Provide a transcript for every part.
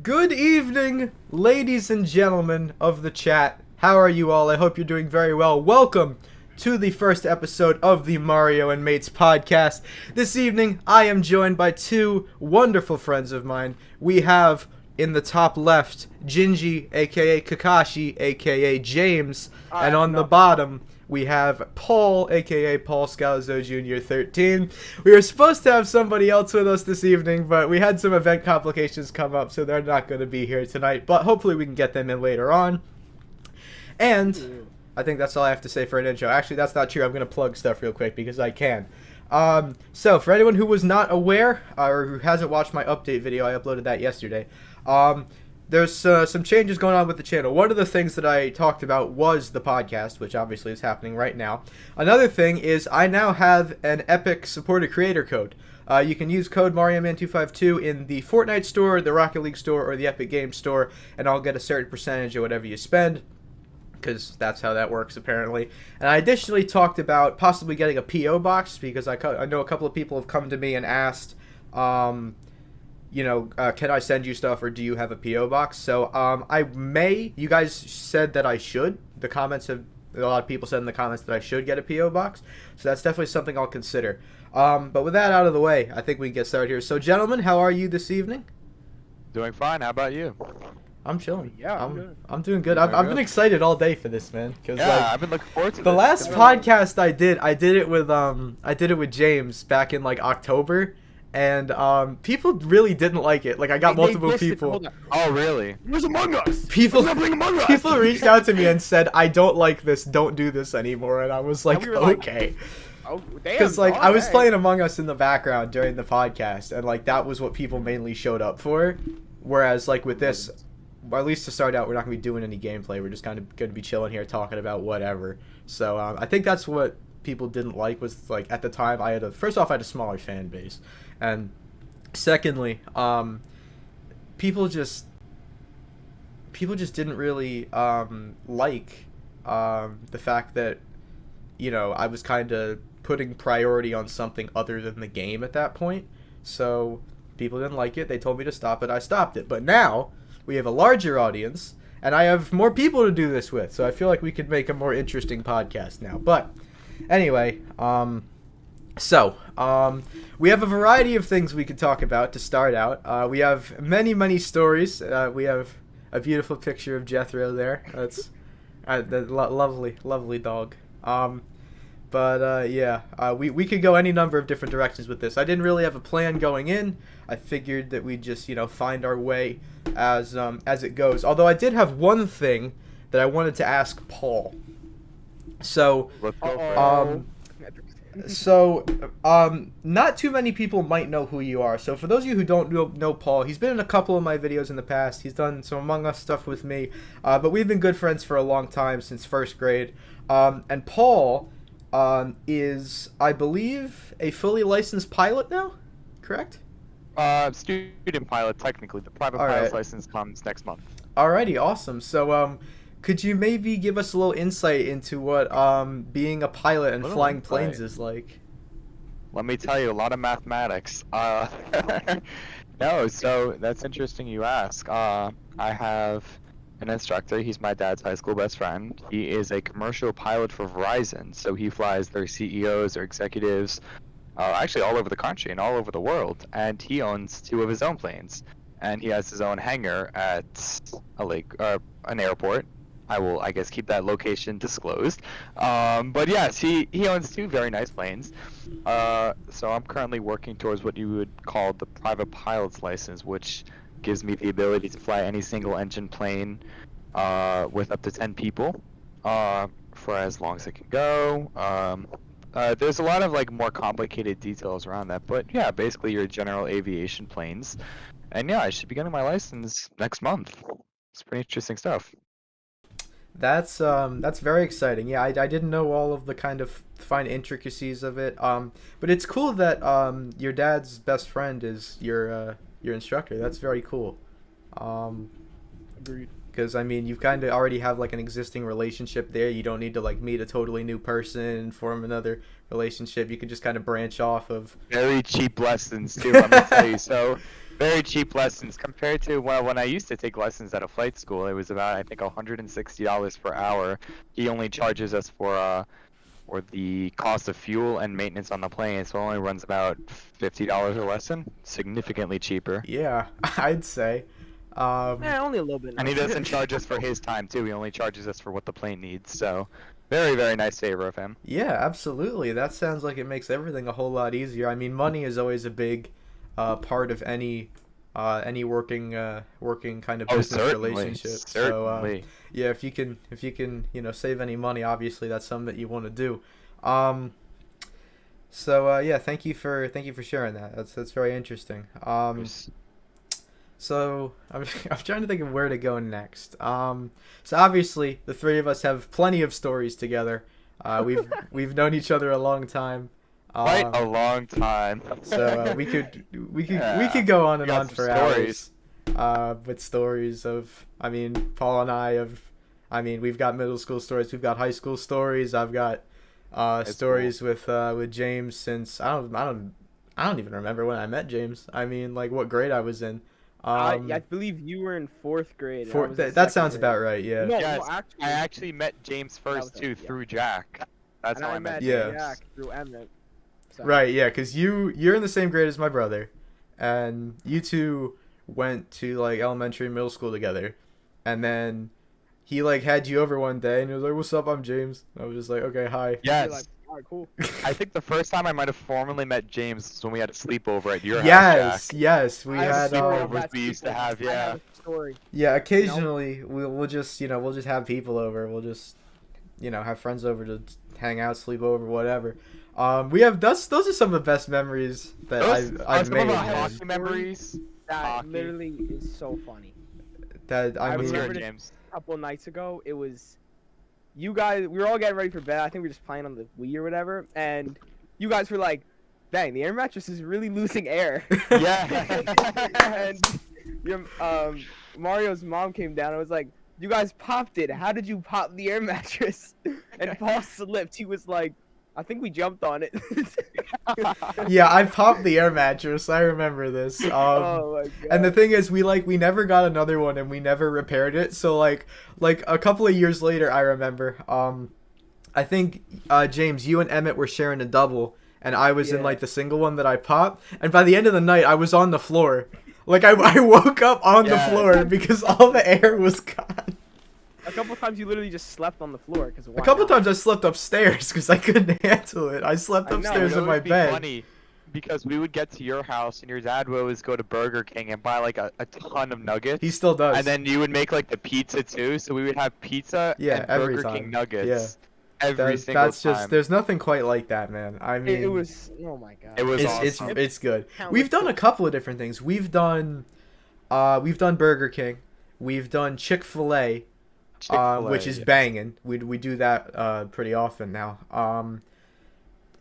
Good evening, ladies and gentlemen of the chat. How are you all? I hope you're doing very well. Welcome to the first episode of the Mario and Mates podcast. This evening, I am joined by two wonderful friends of mine. We have, in the top left, Gingieee, aka Kakashi, aka James, and on the bottom, we have Paul, aka Paul Scalzo Jr. 13. We were supposed to have somebody else with us this evening, but we had some event complications come up, so they're not going to be here tonight. But hopefully we can get them in later on. And I think that's all I have to say for an intro. Actually, that's not true. I'm going to plug stuff real quick because I can. So, for anyone who was not aware, or who hasn't watched my update video, I uploaded that yesterday. There's some changes going on with the channel. One of the things that I talked about was the podcast, which obviously is happening right now. Another thing is I now have an Epic supported creator code. You can use code MarioMan252 in the Fortnite store, the Rocket League store, or the Epic Games store, and I'll get a certain percentage of whatever you spend, because that's how that works apparently. And I additionally talked about possibly getting a P.O. box, because I know a couple of people have come to me and asked, can I send you stuff, or do you have a P.O. box? So, you guys said that I should. A lot of people said in the comments that I should get a P.O. box. So that's definitely something I'll consider. But with that out of the way, I think we can get started here. So, gentlemen, how are you this evening? Doing fine. How about you? I'm chilling. Yeah, I'm doing good. I've been excited all day for this, man. I've been looking forward to the this. last podcast I did it with James back in like October. And people really didn't like it. Like I got multiple people. Oh really? Where's Among Us? People reached out to me and said, "I don't like this. Don't do this anymore." And I was like, "Okay." Oh damn. Because like I was playing Among Us in the background during the podcast, and like that was what people mainly showed up for. Whereas like with this, at least to start out, we're not gonna be doing any gameplay. We're just kind of gonna be chilling here talking about whatever. So I think that's what people didn't like, was like at the time I had a smaller fan base. And secondly, people just didn't really like the fact that, I was kind of putting priority on something other than the game at that point. So people didn't like it. They told me to stop it. I stopped it. But now we have a larger audience, and I have more people to do this with. So I feel like we could make a more interesting podcast now. But anyway, we have a variety of things we could talk about to start out. We have many stories. We have a beautiful picture of Jethro there. That's the lovely dog. We could go any number of different directions with this. I didn't really have a plan going in. I figured that we'd just, find our way as it goes. Although I did have one thing that I wanted to ask Paul. So, not too many people might know who you are. So for those of you who don't know Paul, he's been in a couple of my videos in the past. He's done some Among Us stuff with me, but we've been good friends for a long time, since first grade. And Paul is, I believe, a fully licensed pilot now, correct? Student pilot, technically. The private pilot's license comes next month. Alrighty, awesome. So, could you maybe give us a little insight into what being a pilot and flying planes is like? Let me tell you, a lot of mathematics. No, so that's interesting you ask. I have an instructor. He's my dad's high school best friend. He is a commercial pilot for Verizon, so he flies their CEOs or executives, actually all over the country and all over the world. And he owns 2 of his own planes, and he has his own hangar at an airport. I will, I guess, keep that location disclosed. But yes, he owns 2 very nice planes. So I'm currently working towards what you would call the private pilot's license, which gives me the ability to fly any single engine plane with up to 10 people for as long as it can go. There's a lot of more complicated details around that, but yeah, basically your general aviation planes. And yeah, I should be getting my license next month. It's pretty interesting stuff. That's very exciting. Yeah, I didn't know all of the kind of fine intricacies of it. But it's cool that your dad's best friend is your instructor. That's very cool. Agreed. Because I mean, you kind of already have like an existing relationship there. You don't need to like meet a totally new person and form another relationship. You can just kind of branch off of very cheap lessons too. Let me tell you. So Very cheap lessons compared to when I used to take lessons at a flight school. It was about, I think, $160 per hour. He only charges us for the cost of fuel and maintenance on the plane, so it only runs about $50 a lesson. Significantly cheaper. Yeah, I'd say. Only a little bit. And he nicer. doesn't charge us for his time too. He only charges us for what the plane needs. So, very, very nice favor of him. Yeah, absolutely. That sounds like it makes everything a whole lot easier. I mean, money is always a big part of any working kind of business Certainly, relationship. certainly. So, yeah, if you can save any money, obviously that's something that you want to do. Yeah, thank you for sharing that. That's very interesting. So I'm trying to think of where to go next. So obviously the three of us have plenty of stories together. We've known each other a long time. Quite a long time. So we could go on and on for hours. With stories of, I mean, Paul and I mean, we've got middle school stories, we've got high school stories. I've got stories cool. with James since I don't even remember when I met James. I mean, like what grade I was in. I believe you were in 4th grade. That sounds about right. Yeah. No, Yes, actually, I actually met James first too through Jack. That's and how I I met Yeah. James. Jack through Emmett. So. Right. Yeah. Because you're in the same grade as my brother, and you two went to like elementary and middle school together, and then he like had you over one day and he was like, "What's up? I'm James." And I was just like, "Okay, hi." Yes. Like, all right, cool. I think the first time I might have formally met James was when we had a sleepover at your Yes. house, Jack. Yes. We I have a had. story of sleepovers that we used to sleepover. have, I yeah. have a story. Yeah. Occasionally we'll just have people over. We'll just have friends over to hang out, sleep over, whatever. Those are some of the best memories that I've some made. of our Man. hockey memories. That Hockey. literally is so funny. That I I mean, remember Sure, James. A couple of nights ago, it was you guys. We were all getting ready for bed. I think we were just playing on the Wii or whatever, and you guys were like, "Dang, the air mattress is really losing air." Yeah. And your, Mario's mom came down and was like, "You guys popped it. How did you pop the air mattress?" And Paul slipped. He was like, "I think we jumped on it." yeah, I popped the air mattress. I remember this. Oh my god. And the thing is, we never got another one, and we never repaired it. So like a couple of years later, I remember. I think James, you and Emmett were sharing a double, and I was in Yeah. like the single one that I popped. And by the end of the night, I was on the floor. Like I woke up on the Yeah. floor because all the air was gone. A couple times you literally just slept on the floor because A couple times I slept upstairs because I couldn't handle it. I slept I know, upstairs It in my would be bed. funny because we would get to your house and your dad would always go to Burger King and buy like a ton of nuggets. He still does. And then you would make like the pizza too, so we would have pizza Yeah, and every Burger time. King nuggets every That- single that's time. just there's nothing quite like that, man. I mean, It was. Oh my god. It was it's awesome. it's good. Countless We've done a times. couple of different things. We've done Burger King. We've done Chick-fil-A, Chick-fil-A, which is yes. banging. We do that pretty often now.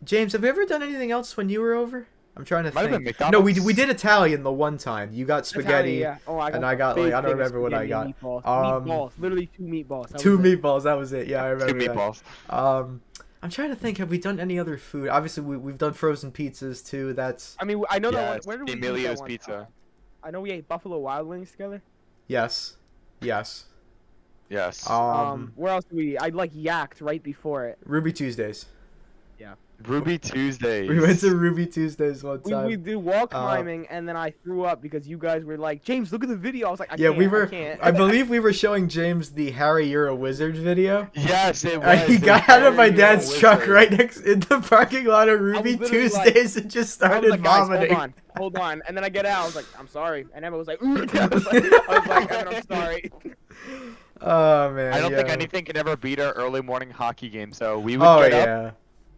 James, have we ever done anything else when you were over? I'm trying to Might have think. been No, McDonald's. we did Italian the one time. You got spaghetti. Yeah. Oh, and I got, like, big I don't thing of remember what I spaghetti and got. Meatballs. Meatballs. Literally 2 meatballs. That Two was it. meatballs. That was it. Yeah, I remember Two that. meatballs. I'm trying to think. Have we done any other food? Obviously, we've done frozen pizzas too. That's I mean, I know that one. Yes, Where did we do that Emilio's one Pizza. time? I know we ate Buffalo Wild Wings together. yes. Yes. Where else did we? I like yacked right before it. Ruby Tuesdays. Ruby Tuesdays. We went to Ruby Tuesdays one We time. did wall climbing, and then I threw up because you guys were like, "James, look at the video." I was like, Yeah, I can't. I believe we were showing James the Harry, You're a Wizard video. Yes, it was. And he It got was out of my Harry, You're a dad's truck Wizard. right next in the parking lot of Ruby literally Tuesdays and just I was started like, "Guys, vomiting. hold on. And then I get out. I was like, "I'm sorry." And Emma was like, "Ooh." I was like, "Evan, I'm sorry." Oh man. I don't think yeah. anything can ever beat our early morning hockey game. So we would Oh get up. yeah.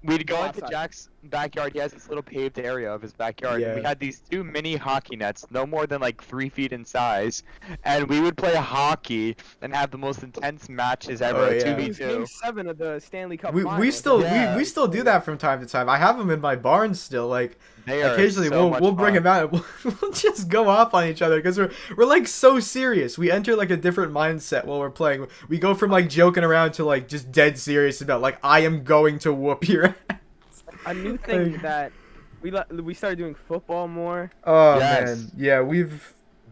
We'd go Go into outside. Jack's backyard. He has this little paved area of his backyard. And we Yeah. had these 2 mini hockey nets, no more than like 3 feet in size. And we would play hockey and have the most intense matches ever. Oh, a yeah. It was 2v2. Game 7 of the Stanley Cup. We Finals. still Yeah. we still do that from time to time. I have them in my barn still. Like They are occasionally so much we'll bring fun. them out. And we'll just go off on each other because we're like so serious. We enter like a different mindset while we're playing. We go from like joking around to like just dead serious about like I am going to whoop your ass. A new thing that We started doing football more. Oh Yes. man, yeah,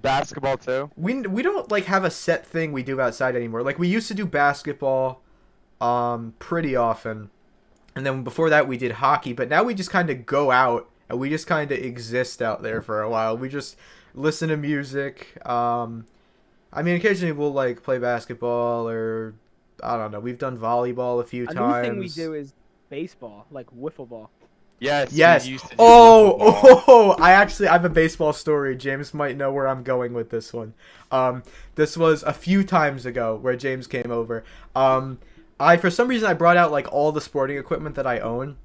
Basketball too. we don't like have a set thing we do outside anymore. Like we used to do basketball, pretty often, and then before that we did hockey. But now we just kind of go out and we just kind of exist out there for a while. We just listen to music. I mean, occasionally we'll like play basketball or I don't know. We've done volleyball a few A times. new thing we do is baseball, like wiffle ball. Yes. Yes. We used to do Oh, football. I have a baseball story. James might know where I'm going with this one. This was a few times ago where James came over. For some reason I brought out like all the sporting equipment that I own.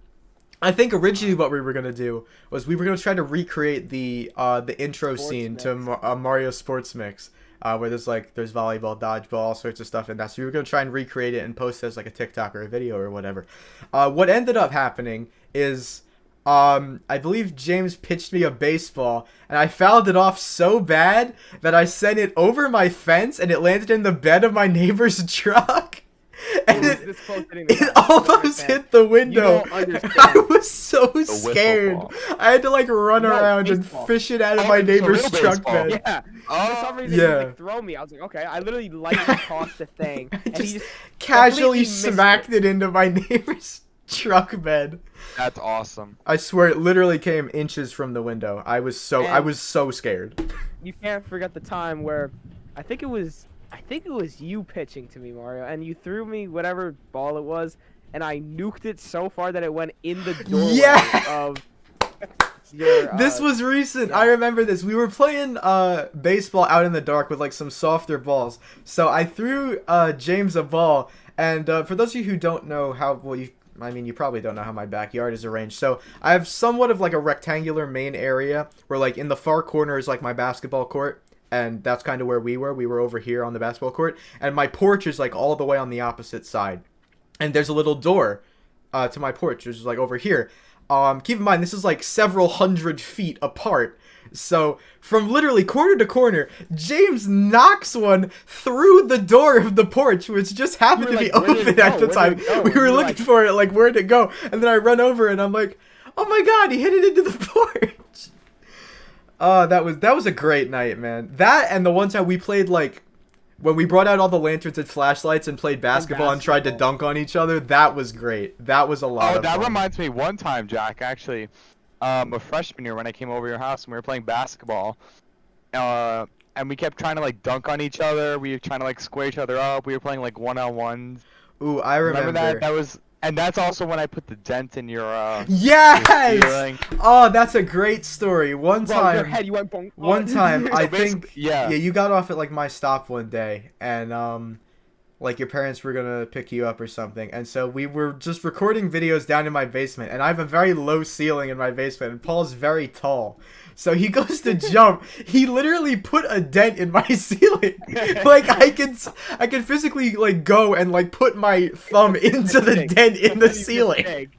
I think originally what we were gonna do was we were gonna try to recreate the intro Sports scene Mix. to Mario Sports Mix. Where there's volleyball, dodgeball, all sorts of stuff in that. So we were gonna try and recreate it and post it as like a TikTok or a video or whatever. What ended up happening is, I believe James pitched me a baseball and I fouled it off so bad that I sent it over my fence and it landed in the bed of my neighbor's truck. And It was this close hitting the it ground. almost hit the window. You don't understand. I was so wiffle scared. ball. I had to like run No, around baseball. and fish it out of Oh, my it's a neighbor's real truck baseball. bed. Yeah. Oh, For some reason, yeah. he like throw me. I was like, okay. I literally lightly tossed the thing, I and he just just casually completely missed smacked it into my neighbor's truck bed. That's awesome. I swear it literally came inches from the window. I was so And- scared. You can't forget the time where I think it was you pitching to me, Mario, and you threw me whatever ball it was, and I nuked it so far that it went in the doorway Yeah! of your. This was recent. yeah. I remember this. We were playing baseball out in the dark with like some softer balls. So I threw James a ball, and for those of you who don't know how you probably don't know how my backyard is arranged. So I have somewhat of like a rectangular main area where like in the far corner is like my basketball court. And that's kind of where we were. We were over here on the basketball court. And my porch is like all the way on the opposite side. And there's a little door to my porch, which is like over here. Keep in mind, this is like several hundred feet apart. So from literally corner to corner, James knocks one through the door of the porch, which just happened to You be were like, "Where did open it at go? the Where time. did it go?" We And were you're looking like- for it, like where'd it go? And then I run over and I'm like, oh my god, he hit it into the porch. Oh, that was a great night, man. That and the one time we played like when we brought out all the lanterns and flashlights and played basketball and tried to basketball. dunk on each other. That was great. That was a lot Oh, of that fun. reminds me. One time, Jack, actually, a freshman year when I came over your house and we were playing basketball, and we kept trying to like dunk on each other. We were trying to like square each other up. We were playing like one-on-ones. Ooh, I remember. Remember that? That was, and that's also when I put the dent in your Yes! ceiling. Oh, that's a great story. One Bro, your time, head, you went bonk. one time, I So think, basically- yeah. you got off at like my stop one day, and like your parents were gonna pick you up or something, and so we were just recording videos down in my basement, and I have a very low ceiling in my basement, and Paul's very tall. So he goes to jump. He literally put a dent in my ceiling. Like I can physically like go and like put my thumb into the dent in the ceiling.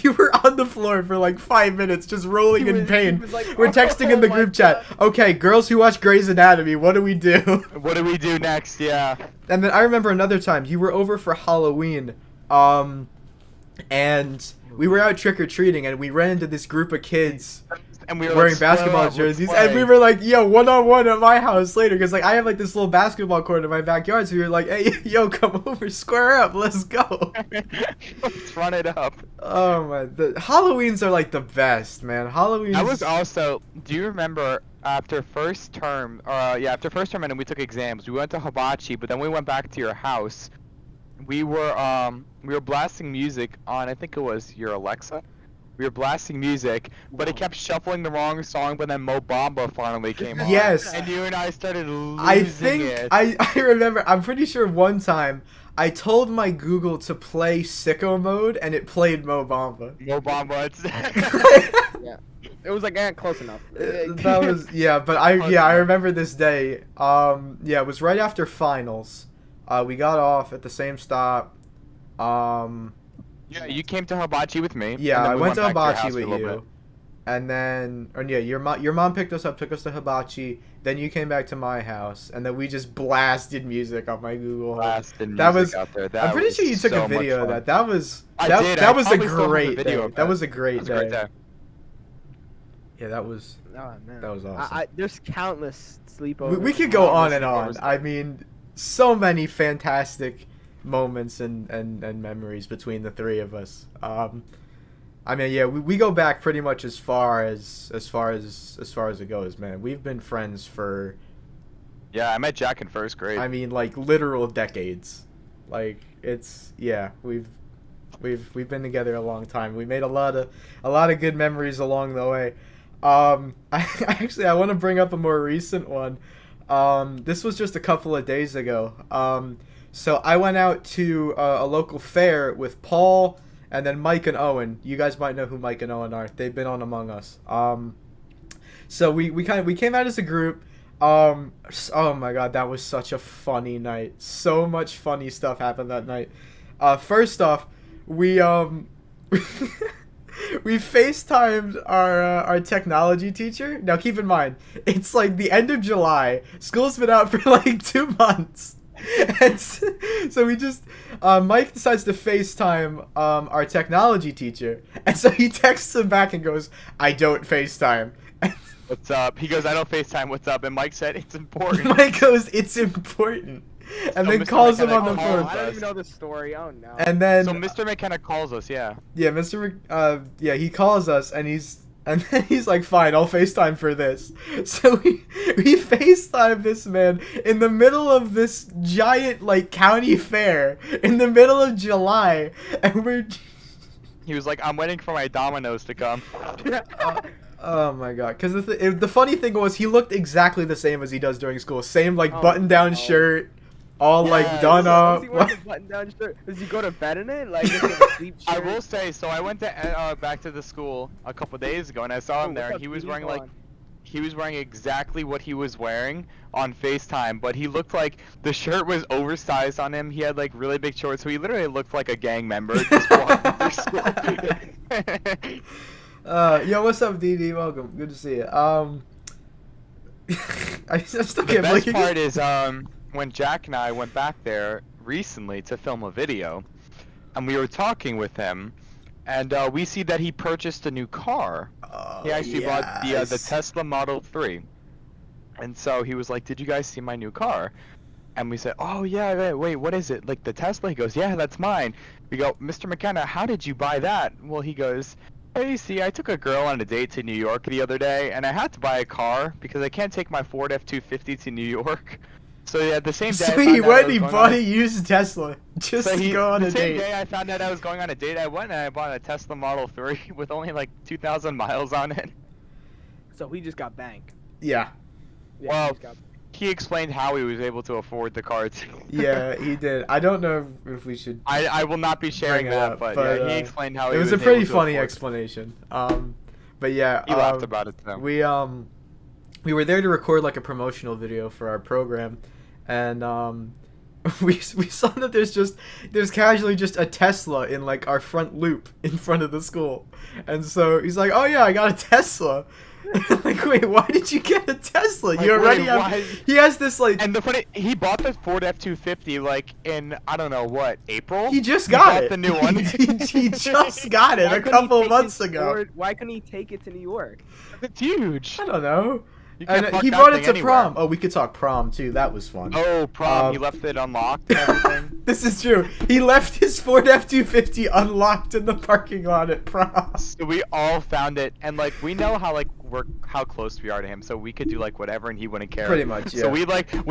You were on the floor for like 5 minutes just rolling He in was- pain. he was like, We're texting in the "Oh group my chat. Okay, girls who watch Grey's Anatomy, what do we do? What do we do next? Yeah. And then I remember another time you were over for Halloween, and we were out trick or treating, and we ran into this group of kids And we were wearing like, "Square basketball up, let's jerseys, play." and we were like, "Yo, 1-on-1 at my house later," because like I have like this little basketball court in my backyard. So we were like, "Hey, yo, come over, square up, let's go." Let's run it up. Oh my, the Halloweens are like the best, man. Halloween. I was also. Do you remember after first term? After first term, and then we took exams. We went to Hibachi, but then we went back to your house. We were blasting music on. I think it was your Alexa. We were blasting music, but it kept shuffling the wrong song. But then Mo Bamba finally came on. Yes. And you and I started losing I think it. I remember. I'm pretty sure one time I told my Google to play Sicko Mode, and it played Mo Bamba. Mo Bamba. It's Yeah. It was like, close enough. That was but I remember this day. It was right after finals. We got off at the same stop. Yeah, you came to Hibachi with me. Yeah, and then I we went to back your Hibachi house for with a little you. bit. And then your mom picked us up, took us to Hibachi. Then you came back to my house, and then we just blasted music on my Google Home. Blasted That music was. out there. I'm pretty was sure you took so a video much of fun. that. That was. I That, did. that I was a probably still have the great video day. of That was a great It was a great day. day. Yeah, that was. Oh, man. That was awesome. There's countless sleepovers. We could go on Countless and on. sleepovers. I mean, so many fantastic moments and memories between the three of us. I mean, yeah, we go back pretty much as far as it goes, man. We've been friends for, Yeah, I met Jack in first grade. I mean, like literal decades. Like it's we've been together a long time. We made a lot of good memories along the way. I want to bring up a more recent one. This was just a couple of days ago. So I went out to a local fair with Paul and then Mike and Owen. You guys might know who Mike and Owen are. They've been on Among Us. So we came out as a group. Oh my god, that was such a funny night. So much funny stuff happened that night. First off, we we FaceTimed our technology teacher. Now keep in mind, it's like the end of July. School's been out for like 2 months. And so we just Mike decides to FaceTime our technology teacher. And so he texts him back and goes, "I don't FaceTime." What's up? He goes, I don't FaceTime, what's up? And Mike said, it's important. Mike goes, "It's important." And So then Mr. calls him on McKenna the calls phone. I don't even know the story. Oh no. And then So Mr. McKenna calls us, yeah. yeah, he calls us and then he's like, "Fine, I'll FaceTime for this." So we FaceTime this man in the middle of this giant like county fair in the middle of July, and we're He was like, I'm waiting for my Dominoes to come. oh my god, because the funny thing was he looked exactly the same as he does during school, same like Oh, button-down no. shirt, all like Yes. done Does he up. wear the button-down shirt? Does he go to bed in it? Like, does he have a sleep shirt? I will say, so I went to back to the school a couple days ago, and I saw him there, and he was wearing like, he was wearing exactly what he was wearing on FaceTime, but he looked like the shirt was oversized on him. He had like really big shorts, so he literally looked like a gang member just walking through school. Yo, what's up, DD? Welcome. Good to see you. I still The can't best believe part is when Jack and I went back there recently to film a video, and we were talking with him, and we see that he purchased a new car. He actually bought the Tesla Model 3. And so he was like, "Did you guys see my new car?" And we said, "Oh yeah, wait, what is it? Like the Tesla?" He goes, "Yeah, that's mine." We go, "Mr. McKenna, how did you buy that?" Well, he goes, "Hey, see, I took a girl on a date to New York the other day, and I had to buy a car because I can't take my Ford F-250 to New York." So yeah, the same day. So I he found out I went was and he going bought on a used Tesla just so to go on the a same date. day I found out I was going on a date, I went and I bought a Tesla Model 3 with only like 2,000 miles on it. So he just got banked. Yeah, Yeah, Well, he just got He explained how he was able to afford the car too. yeah, he did. I don't know if we should. I will not be sharing Bring it that, up, but but, yeah, he uh, explained how It he was was a pretty able to funny afford it. explanation. But yeah, He laughed about it though. we were there to record like a promotional video for our program, and we saw that there's casually just a Tesla in like our front loop in front of the school, and so he's like, "Oh yeah, I got a Tesla." Like, wait, why did you get a Tesla? Like, You already wait, have. why- He has this like. And the funny, he bought the Ford F-250 like in I don't know what April. He just got bought it. the new one. he just got it Why a couldn't he couple take months his ago. Ford- Why couldn't he take it to New York? It's huge. I don't know. You can't And park he that brought it thing to anywhere. prom. Oh, we could talk prom too. That was fun. Oh, prom. He Um, left it unlocked and everything. This is true. He left his Ford F-250 unlocked in the parking lot at prom. So we all found it, and like we know how like how close we are to him, so we could do like whatever, and he wouldn't care. Pretty much, yeah. So we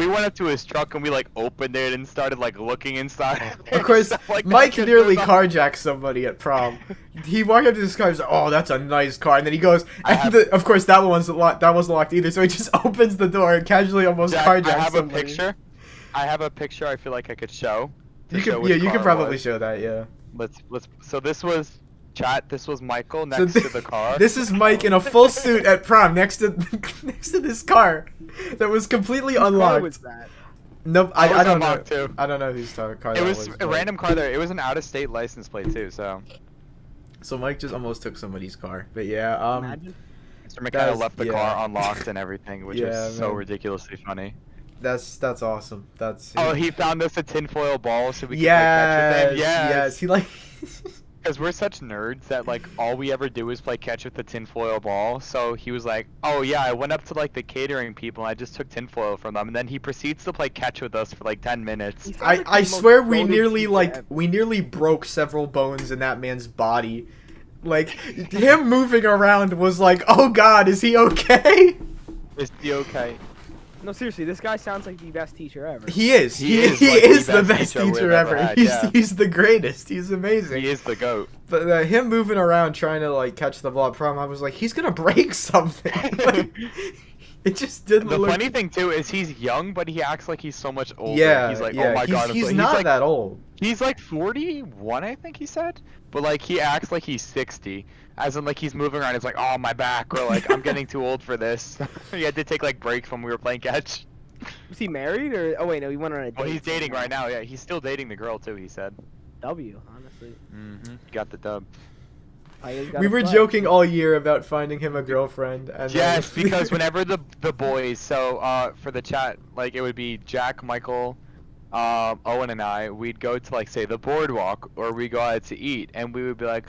went up to his truck and we like opened it and started like looking inside. Of course, Stuff like that, Mike 'cause nearly there's all- carjacked somebody at prom. He walked up to this car and said, "Oh, that's a nice car," and then he goes, I and have- of course that one wasn't locked. That wasn't locked either. So he just opens the door and casually almost Jack, carjacks I have somebody. a picture. I have a picture. I feel like I could show. to You show could, which yeah, you car could it probably was. show that, yeah. Let's. So this was chat. This was Michael next to the car. This is Mike in a full suit at prom next to next to this car that was completely Whose car unlocked. was that? Nope, That was I don't know. unlocked, too. I don't know whose car that It was. was a but- random car there. It was an out-of-state license plate too. So So Mike just almost took somebody's car, but yeah. Imagine. Mr. McKenna left the yeah. car unlocked and everything, which Yeah, is so man. ridiculously funny. That's awesome. That's Oh, he found us a tinfoil ball so we could play yes, catch with him. yes. He like Because we're such nerds that like all we ever do is play catch with the tinfoil ball. So he was like, "Oh yeah, I went up to like the catering people and I just took tinfoil from them." And then he proceeds to play catch with us for like 10 minutes. He sounds I like I the most swear we goated nearly teacher like ever. we nearly broke several bones in that man's body. Like him moving around was like, "Oh God, is he okay?" Is he okay? No, seriously, this guy sounds like the best teacher ever. He is. He He is, is, like, the best we've teacher ever ever. had, He's yeah. he's the greatest. He's amazing. He is the goat. But him moving around trying to like catch the ball at prom, I was like, he's gonna break something. Like, it just didn't The look. funny thing too is he's young, but he acts like he's so much older. Yeah, He's like, yeah. oh my god, he's he's not like, that old. He's like 41, I think he said. But like he acts like he's 60. As in like he's moving around, it's like, oh my back, or like I'm getting too old for this. He had to take like breaks when we were playing catch. Was he married or? Oh wait, no, he went on a date. Well, he's dating somewhere. right now. Yeah, he's still dating the girl too. He said. W, honestly. He got the dub. Players We gotta were play. joking all year about finding him a girlfriend. And Yes, then- because whenever the boys, so for the chat, like it would be Jack, Michael, Owen, and I. We'd go to like say the boardwalk, or we go out to eat, and we would be like,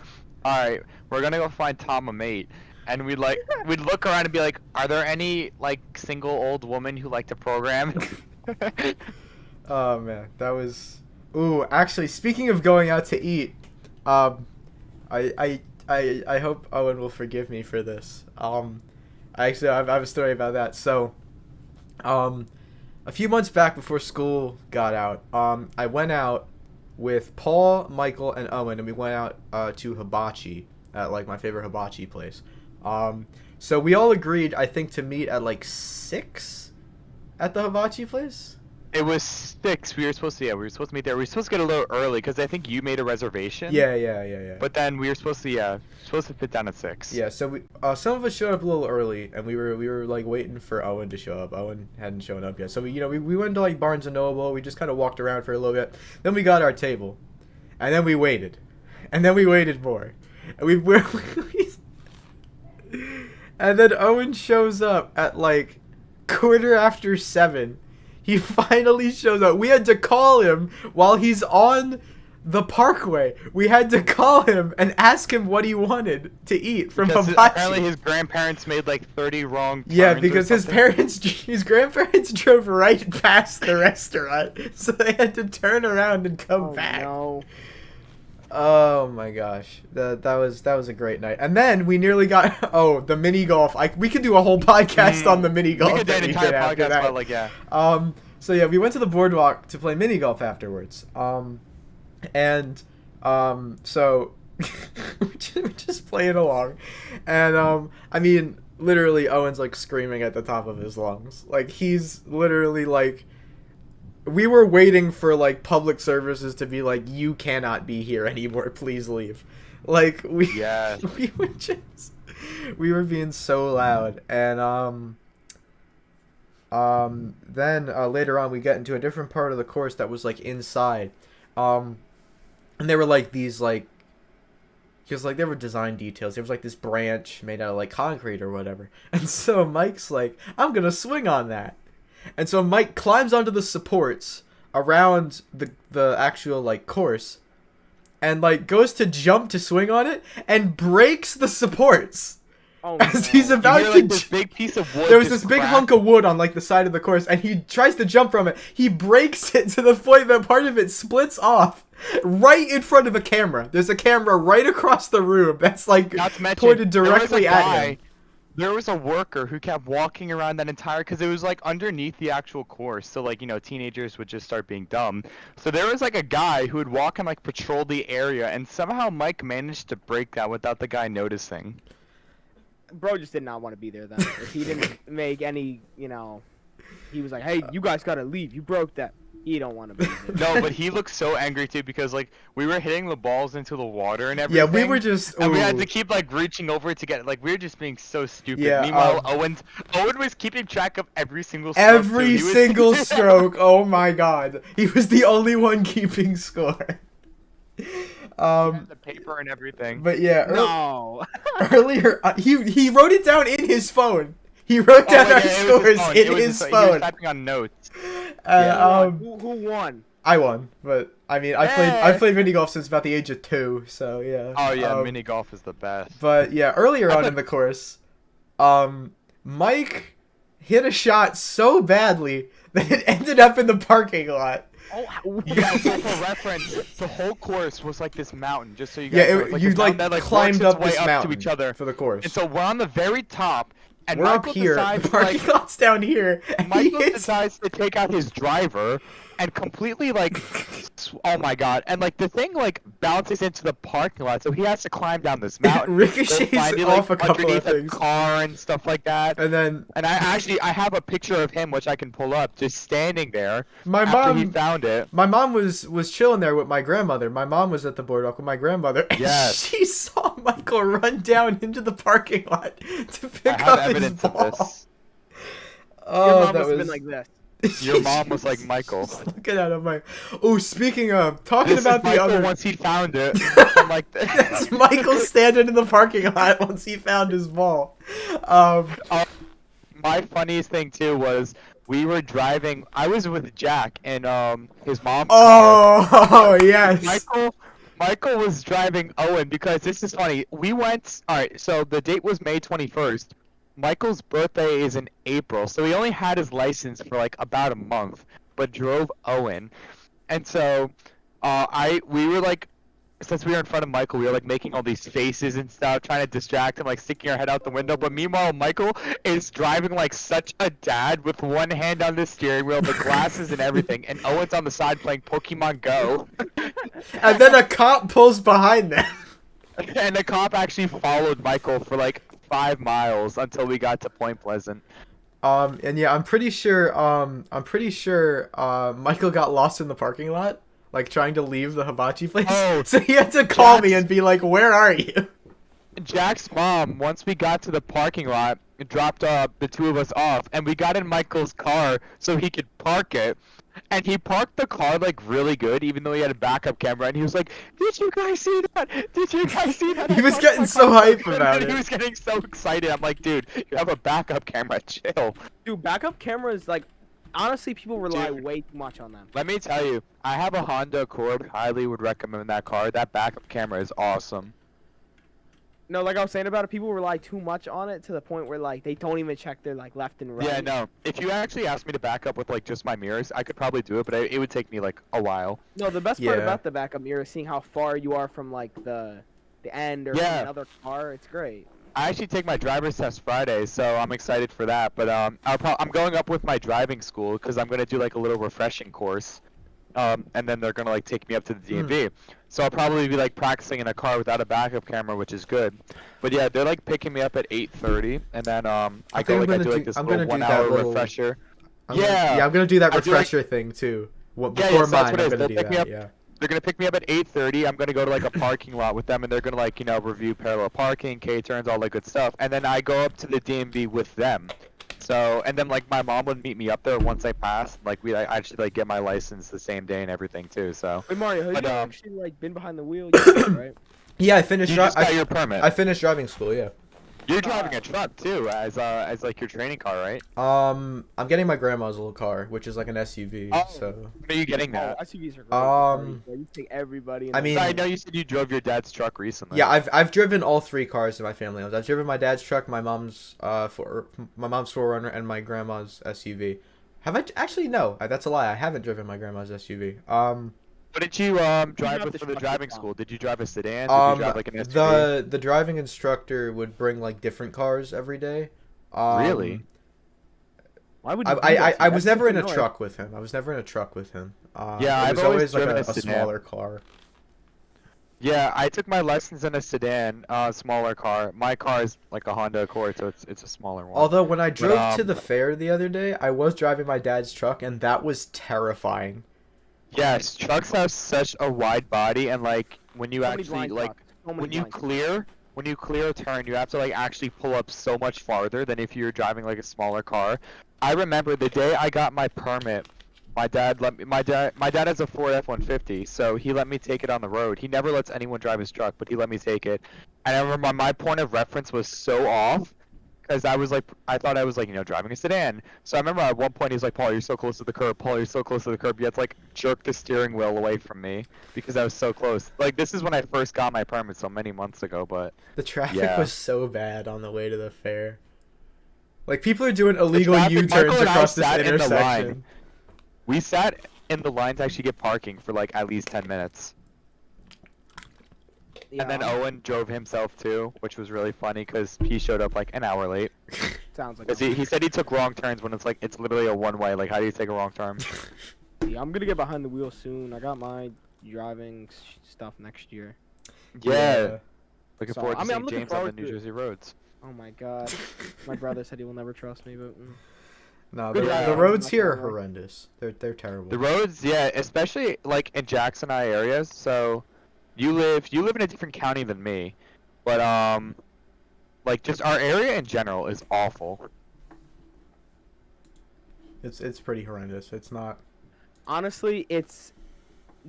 all right, we're gonna go find Tom a mate. And we'd look around and be like, are there any like single old women who like to program? Oh man, that was. Ooh, actually, speaking of going out to eat, I hope Owen will forgive me for this. I have a story about that. So, a few months back before school got out, I went out with Paul, Michael, and Owen, and we went out to Hibachi at like my favorite hibachi place. So we all agreed, I think, to meet at like 6 at the hibachi place. It was 6. We were supposed to meet there. We were supposed to get a little early because I think you made a reservation. Yeah. But then we were supposed to fit down at 6. Yeah, so we some of us showed up a little early, and we were like waiting for Owen to show up. Owen hadn't shown up yet, so we went to like Barnes and Noble. We just kind of walked around for a little bit. Then we got our table, and then we waited, and then we waited more, and and then Owen shows up at like 7:15. He finally shows up. We had to call him while he's on the parkway. We had to call him and ask him what he wanted to eat from Because hibachi. apparently his grandparents made like 30 wrong turns. Yeah, or because his something. his grandparents drove right past the restaurant, so they had to turn around and come Oh, back. no. Oh my gosh, that was a great night. And then we nearly got the mini golf. We could do a whole podcast on the mini golf. We could do that an we entire did after podcast that. about like yeah. So yeah, we went to the boardwalk to play mini golf afterwards. So we're just playing along, and I mean, literally, Owen's like screaming at the top of his lungs. Like he's literally like, we were waiting for like public services to be like, you cannot be here anymore. Please leave. Like Yeah. we were being so loud, and then later on we get into a different part of the course that was like inside, and there were like these like, because like there were design details. There was like this branch made out of like concrete or whatever, and so Mike's like, I'm gonna swing on that, and so Mike climbs onto the supports around the actual like course, and like goes to jump to swing on it and breaks the supports. Oh, As no. he's about You hear, to like, this big piece of wood. there was just this big crack. hunk of wood on like the side of the course, and he tries to jump from it. He breaks it to the point that part of it splits off right in front of a camera. There's a camera right across the room that's like Not to mention, pointed there was a directly at guy- him. There was a worker who kept walking around that entire, because it was like underneath the actual course, so like, you know, teenagers would just start being dumb. So there was like a guy who would walk and like patrol the area, and somehow Mike managed to break that without the guy noticing. Bro just did not want to be there then. If he didn't make any, he was like, hey, you guys gotta leave. You broke that. He don't want to be there. No, but he looked so angry too, because like we were hitting the balls into the water and Yeah, everything. we were just. And we had ooh. to keep like reaching over to get like we were just being so stupid. Yeah, Meanwhile, Owen was keeping track of every single stroke, Every too. He was- single stroke. Oh my god. He was the only one keeping score. The paper and everything. But yeah, No. earlier he wrote it down in his phone. He wrote down our scores in his phone. He was typing on notes. Who won? I won, but I mean, I played mini golf since about the age of 2, so yeah. Oh yeah, mini golf is the best. But yeah, earlier on in the course, Mike hit a shot so badly that it ended up in the parking lot. Oh, yeah, so for reference, the whole course was like this mountain, just so you guys know. You climbed up this mountain to each other for the course. And so we're on the very top, and we're Michael up here. decides, The parking lot's down here. And Michael decides to take out his driver and completely oh my god, and the thing bounces into the parking lot, so he has to climb down this mountain. Ricochets off a couple of things. Car and stuff like that. And I have a picture of him which I can pull up, just standing there. My after mom he found it. My mom was chilling there with my grandmother. My mom was at the boardwalk with my grandmother. And yes. She saw Michael run down into the parking lot to pick up his ball. Of this. Oh, Your mom must have been like this. Your mom was like Michael. Looking at him like, oh, speaking of, talking this about is the Michael other. Once he found it, I'm like, that's Michael standing in the parking lot once he found his ball. My funniest thing too was we were driving. I was with Jack and his mom. Oh yes. Michael was driving Owen because this is funny. We went. All right, so the date was May 21st. Michael's birthday is in April, so he only had his license for about a month, but drove Owen. And so we were since we were in front of Michael, we were making all these faces and stuff, trying to distract him, sticking our head out the window. But meanwhile, Michael is driving like such a dad with one hand on the steering wheel, the glasses and everything, and Owen's on the side playing Pokemon Go. And then a cop pulls behind them. And the cop actually followed Michael for 5 miles until we got to Point Pleasant. And yeah, I'm pretty sure Michael got lost in the parking lot, trying to leave the hibachi place. Oh, so he had to call me and be like, "Where are you?" Jack's mom, once we got to the parking lot, dropped the two of us off, and we got in Michael's car so he could park it. And he parked the car really good, even though he had a backup camera. And he was like, "Did you guys see that? Did you guys see that?" He was getting so hype about it. He was getting so excited. I'm like, "Dude, you have a backup camera. Chill." Dude, backup cameras, honestly, people rely way too much on them. Let me tell you, I have a Honda Accord. Highly would recommend that car. That backup camera is awesome. No, like I was saying about it, people rely too much on it to the point where they don't even check their left and right. Yeah, no. If you actually asked me to back up with just my mirrors, I could probably do it, but it would take me a while. No, the best part about the backup mirror is seeing how far you are from the end or from another car. It's great. I actually take my driver's test Friday, so I'm excited for that. But I'm going up with my driving school because I'm gonna do a little refreshing course. And then they're gonna take me up to the DMV. So I'll probably be practicing in a car without a backup camera, which is good. But yeah, they're picking me up at 8:30, and then I do this little 1 hour refresher. I'm gonna do that refresher thing too. Before mine, I'm gonna do that. Yeah. They're gonna pick me up at 8:30. I'm gonna go to a parking lot with them, and they're gonna review parallel parking, K-turns, all that good stuff. And then I go up to the DMV with them. So, and then my mom would meet me up there once I passed. I actually get my license the same day and everything too. So. Wait, Mario, have you actually been behind the wheel yet, right? Yeah, I finished. You just got your permit. I finished driving school. Yeah. You're driving a truck too, as your training car, right? I'm getting my grandma's little car, which is an SUV. Oh, so. When are you getting that? SUVs are great. You take everybody. I mean, I know you said you drove your dad's truck recently. Yeah, I've driven all 3 cars in my family. I've driven my dad's truck, my mom's 4Runner, and my grandma's SUV. Have I actually no? That's a lie. I haven't driven my grandma's SUV. What did you drive with for the driving school? Did you drive a sedan? Did you drive an SUV? The driving instructor would bring different cars every day. Really? Why would you I was never in a truck with him. Yeah, it was always a smaller car. Yeah, I took my lessons in a sedan, smaller car. My car is a Honda Accord, so it's a smaller one. Although when I drove to the fair the other day, I was driving my dad's truck, and that was terrifying. Yes, trucks have such a wide body, and when you actually when you clear a turn, you have to actually pull up so much farther than if you're driving a smaller car. I remember the day I got my permit, My dad let me. My dad has a Ford F-150, so he let me take it on the road. He never lets anyone drive his truck, but he let me take it. And I remember my point of reference was so off, because I thought I was like, driving a sedan. So I remember at one point he was like, Paul, you're so close to the curb. Paul, you're so close to the curb. You had to like jerk the steering wheel away from me because I was so close. Like this is when I first got my permit, so many months ago. But The traffic Yeah. was so bad on the way to the fair. Like people are doing illegal traffic- U-turns Michael and I across this sat in the line. intersection. we sat in the line to actually get parking for like at least 10 minutes. And then Owen drove himself too, which was really funny because he showed up like an hour late. Sounds like. Because he said he took wrong turns when it's literally a one-way. Like, how do you take a wrong turn? Yeah, I'm gonna get behind the wheel soon. I got my driving stuff next year. Yeah. Looking So, forward to I mean, I'm seeing looking James on the forward New to it. Jersey roads. Oh my god. My brother said he will never trust me, but No, Good the job. roads here are Not gonna lie. horrendous. They're terrible. The roads, yeah, especially like in Jackson Eye areas. So, you live in a different county than me, but like just our area in general is awful. It's pretty horrendous. It's not. honestly,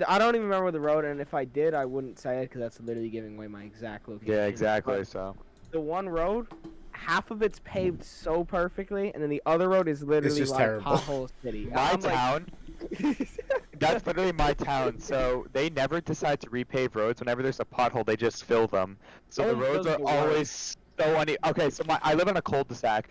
I don't even remember the road, and if I did, I wouldn't say it because that's literally giving away my exact location. Yeah, exactly. But So. the one road, half of it's paved so perfectly, and then the other road is literally just like terrible. pothole city. My I'm like- town. That's literally my town. So they never decide to repave roads. Whenever there's a pothole, they just fill them. So the Oh, roads those are are the always so Okay, so I live in a cul-de-sac.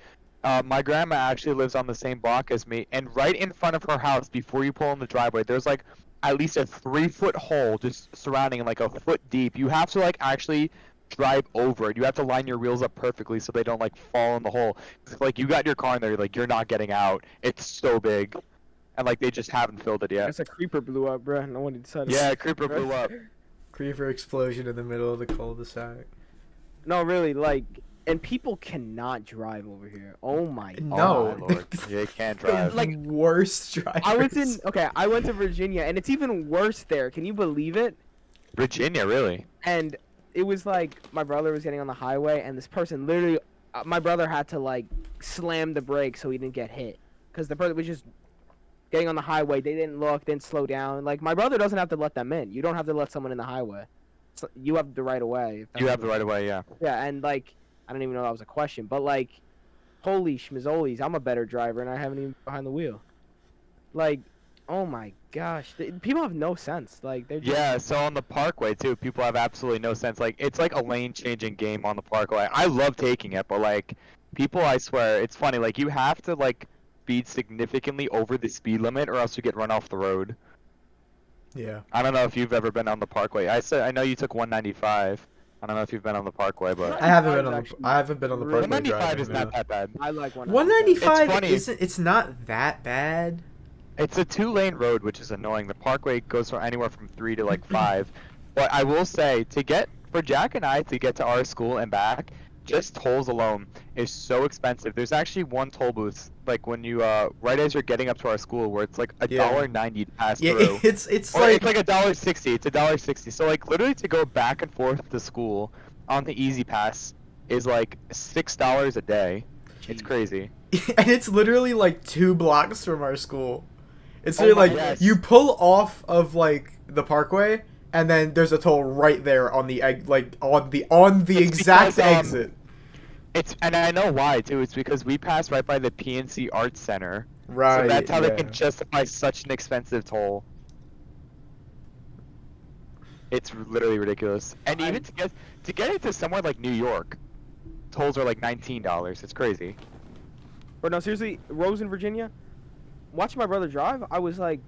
My grandma actually lives on the same block as me, and right in front of her house, before you pull in the driveway, there's like at least a 3-foot hole just surrounding, like a foot deep. You have to like actually drive over it. You have to line your wheels up perfectly so they don't like fall in the hole. If, like you got your car in there, like you're not getting out. It's so big, and like they just haven't filled it yet. Guess a creeper blew up, bruh. No one decided. Yeah, creeper blew up. Creeper explosion in the middle of the cul-de-sac. No, really, like, and people cannot drive over here. Oh my god. No. Oh my lord. Yeah, you can't drive. Like worst drivers. I was in. Okay, I went to Virginia, and it's even worse there. Can you believe it? Virginia, really? And it was like my brother was getting on the highway, and this person literally, my brother had to like slam the brakes so he didn't get hit, because the person was just getting on the highway. They didn't look, didn't slow down. Like my brother doesn't have to let them in. You don't have to let someone in the highway. So you have the right of way. if that's You have what- the right of way, yeah. Yeah, and like I don't even know that was a question, but like, holy schmizzolis, I'm a better driver, and I haven't even been behind the wheel. Like, oh my gosh, people have no sense. Like they're just, Yeah, so on the parkway too, people have absolutely no sense. Like it's like a lane changing game on the parkway. I love taking it, but like people, I swear, it's funny. Like you have to like speed significantly over the speed limit, or else you get run off the road. Yeah. I don't know if you've ever been on the parkway. I know you took 195. I don't know if you've been on the parkway, but I haven't been on Actually, the. I haven't been on the parkway 195 driving. is not that bad. I like 195 It's funny. isn't. It's not that bad. It's a 2-lane road, which is annoying. The parkway goes from anywhere from 3 to like 5. But I will say, for Jack and I to get to our school and back, just tolls alone is so expensive. There's actually one toll booth, like when you right as you're getting up to our school, where it's like $1.90 to pass Yeah, through. it's Or like it's like $1.60. It's $1.60. So like literally to go back and forth to school on the Easy Pass is like $6 a day. It's crazy. and it's literally like 2 blocks from our school. It's Oh literally my like goodness. you pull off of like the parkway, and then there's a toll right there on the on the It's exact because, exit. And I know why too. It's because we pass right by the PNC Arts Center. Right. So that's how yeah. they can justify such an expensive toll. It's literally ridiculous. And even to get into somewhere like New York, tolls are like $19. It's crazy. But no, seriously, Rose in Virginia. Watching my brother drive, I was like,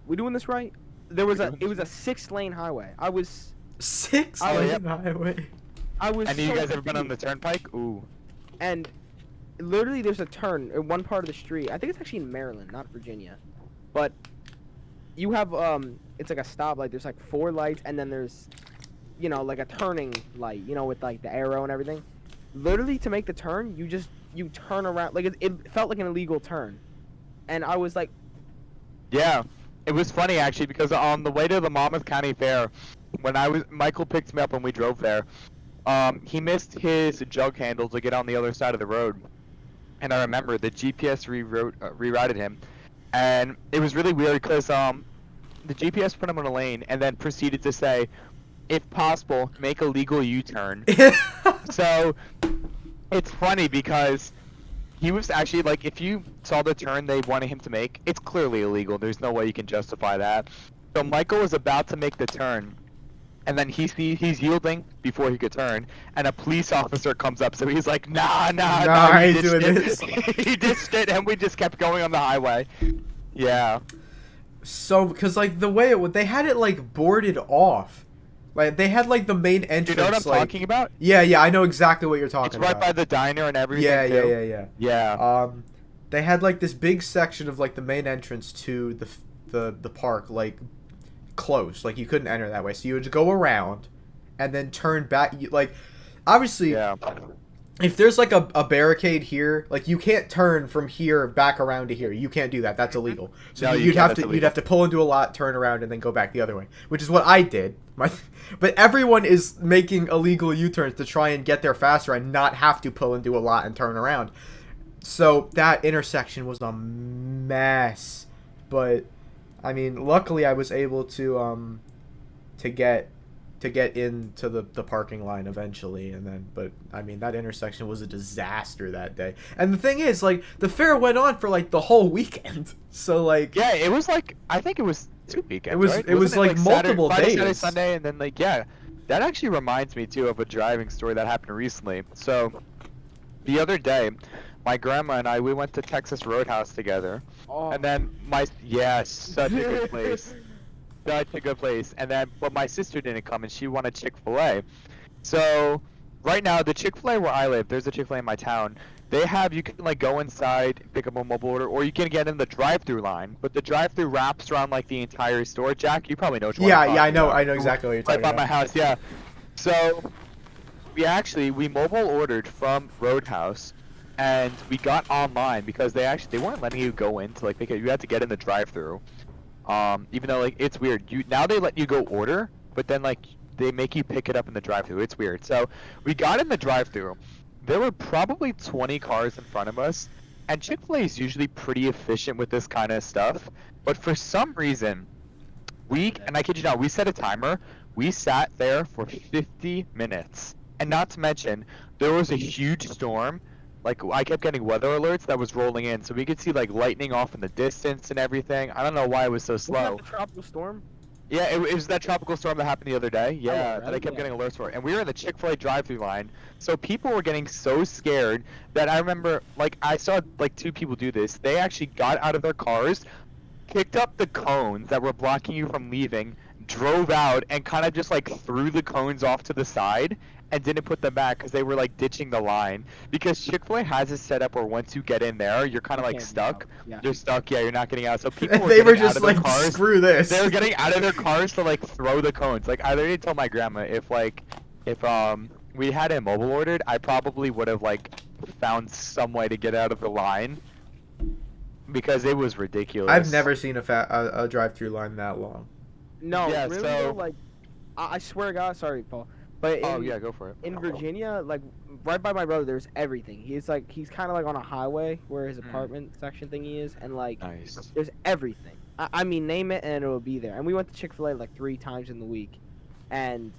"We doing this right?" It was a 6-lane highway. I was 6 Oh, lane yep. highway. And And you guys ever been on the turnpike? Ooh. And literally, there's a turn in one part of the street. I think it's actually in Maryland, not Virginia. But you have it's like a stoplight. There's like 4 lights, and then there's, like a turning light, with like the arrow and everything. Literally, to make the turn, you turn around. Like it felt like an illegal turn, and I was like, Yeah. It was funny actually because on the way to the Monmouth County Fair, when Michael picked me up when we drove there, he missed his jug handle to get on the other side of the road, and I remember the GPS rerouted him, and it was really weird because the GPS put him on a lane and then proceeded to say, if possible, make a legal U-turn. So it's funny because he was actually like, if you saw the turn they wanted him to make, it's clearly illegal. There's no way you can justify that. So Michael was about to make the turn, and then he's yielding before he could turn, and a police officer comes up. So he's like, nah, I ain't doing this. He ditched it, and we just kept going on the highway. Yeah. So, because like the way they had it like boarded off, like they had like the main entrance. You know what I'm talking about? Yeah, I know exactly what you're talking about. It's right by the diner and everything. Yeah. Yeah. They had like this big section of like the main entrance to the park like closed, like you couldn't enter that way. So you would go around, and then turn back. Like, obviously, Yeah. If there's like a barricade here, like you can't turn from here back around to here. You can't do that. That's illegal. So No, you'd have to pull into a lot, turn around, and then go back the other way, which is what I did. But everyone is making illegal U-turns to try and get there faster and not have to pull into a lot and turn around. So that intersection was a mess. But I mean, luckily I was able to get into the parking line eventually, and then, but I mean, that intersection was a disaster that day. And the thing is, like, the fair went on for like the whole weekend. So like, yeah, it was like, I think it was 2 weekends. It was right? it was like multiple Friday, days. Saturday, Sunday, and then like, yeah, that actually reminds me too of a driving story that happened recently. So the other day, my grandma and we went to Texas Roadhouse together, and then such a good place. Such a good place. And then, but my sister didn't come, and she wanted Chick-fil-A. So, right now, the Chick-fil-A where I live, there's a Chick-fil-A in my town. They have, you can like go inside, pick up a mobile order, or you can get in the drive-through line. But the drive-through wraps around like the entire store. Jack, you probably know which one I'm talking I know about. exactly what you're talking Right about. by my house, yeah. So, we mobile ordered from Roadhouse, and we got online because they weren't letting you go in to like pick it. You had to get in the drive-through. Even though like it's weird, now they let you go order, but then like they make you pick it up in the drive-thru. It's weird. So we got in the drive-thru. There were probably 20 cars in front of us, and Chick-fil-A is usually pretty efficient with this kind of stuff. But for some reason, and I kid you not, we set a timer. We sat there for 50 minutes, and not to mention there was a huge storm. Like, I kept getting weather alerts that was rolling in, so we could see, like, lightning off in the distance and everything. I don't know why it was so slow. Wasn't that the tropical storm? Yeah, it was that tropical storm that happened the other day. Yeah, right? that I kept getting alerts for. And we were in the Chick-fil-A drive-thru line, so people were getting so scared that I remember, like, I saw, like, 2 people do this. They actually got out of their cars, picked up the cones that were blocking you from leaving, drove out, and kind of just, like, threw the cones off to the side, and didn't put them back because they were like ditching the line. Because Chick-fil-A has a setup where once you get in there, you're kind of like stuck. Yeah. You're stuck. Yeah, you're not getting out. So people were They were getting out just of their like, cars. screw this. They were getting out of their cars to like throw the cones. Like, I literally told my grandma if we had a mobile ordered, I probably would have like found some way to get out of the line because it was ridiculous. I've never seen a drive-through line that long. No, Yeah, really, so- though, like, I swear to God, sorry, Paul. But yeah, go for it. in Virginia, like right by my brother, there's everything. He's kind of like on a highway where his apartment section thingy is, and like Nice. there's everything. I mean, name it and it'll be there. And we went to Chick-fil-A like 3 times in the week, and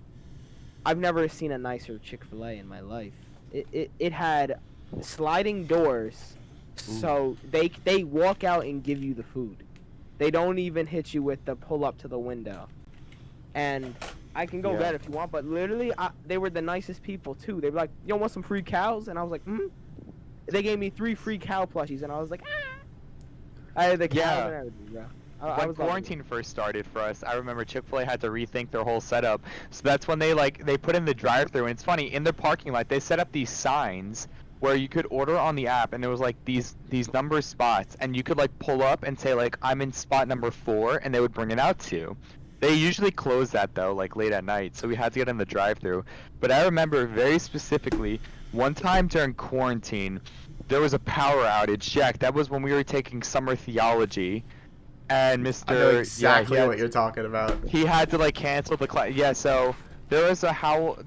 I've never seen a nicer Chick-fil-A in my life. It had sliding doors, so they walk out and give you the food. They don't even hit you with the pull up to the window. And I can go Yeah. get it if you want, but literally, they were the nicest people too. They were like, "You want some free cows?" And I was like, "Hmm." They gave me 3 free cow plushies, and I was like, "Ah." I had the cows Yeah. and everything, bro. I When was loving quarantine first started for us, I remember Chick-fil-A had to rethink their whole setup. So that's when they put in the drive-thru, and it's funny, in their parking lot they set up these signs where you could order on the app, and there was like these number spots, and you could like pull up and say like, I'm in spot number 4, and they would bring it out to you. They usually close that though, like late at night, so we had to get in the drive-thru. But I remember very specifically one time during quarantine, there was a power outage. Jack, that was when we were taking summer theology, and Mr. I know exactly yeah, what you're talking about. he had to like cancel the class. Yeah, so there was a power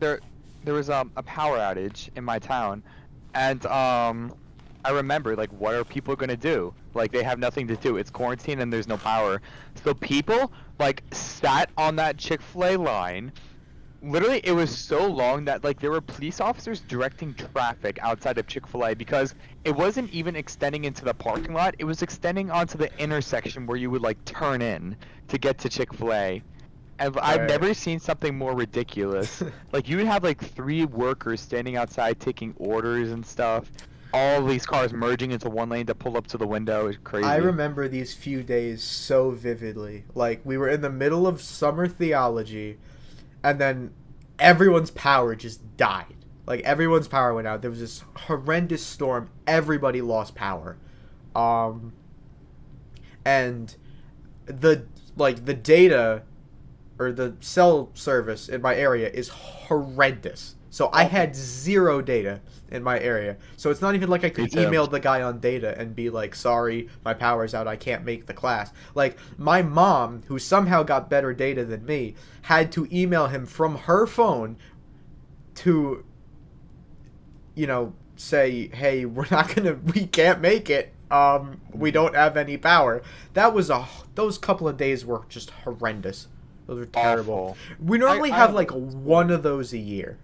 outage in my town, and I I remember, like, what are people gonna do? Like, they have nothing to do. It's quarantine and there's no power. So people, like, sat on that Chick-fil-A line. Literally, it was so long that, like, there were police officers directing traffic outside of Chick-fil-A because it wasn't even extending into the parking lot. It was extending onto the intersection where you would, like, turn in to get to Chick-fil-A. I've Right. never seen something more ridiculous. Like, you would have, like, 3 workers standing outside taking orders and stuff. All these cars merging into one lane to pull up to the window. It's crazy. I remember these few days so vividly. Like, we were in the middle of summer theology, and then everyone's power just died. Like, everyone's power went out. There was this horrendous storm. Everybody lost power. And the data or the cell service in my area is horrendous. So I had 0 data in my area. So it's not even like I could email the guy on data and be like, sorry, my power's out, I can't make the class. Like, my mom, who somehow got better data than me, had to email him from her phone to, you know, say, hey, we can't make it. We don't have any power. Those couple of days were just horrendous. Those were terrible. Awful. We normally have like one of those a year,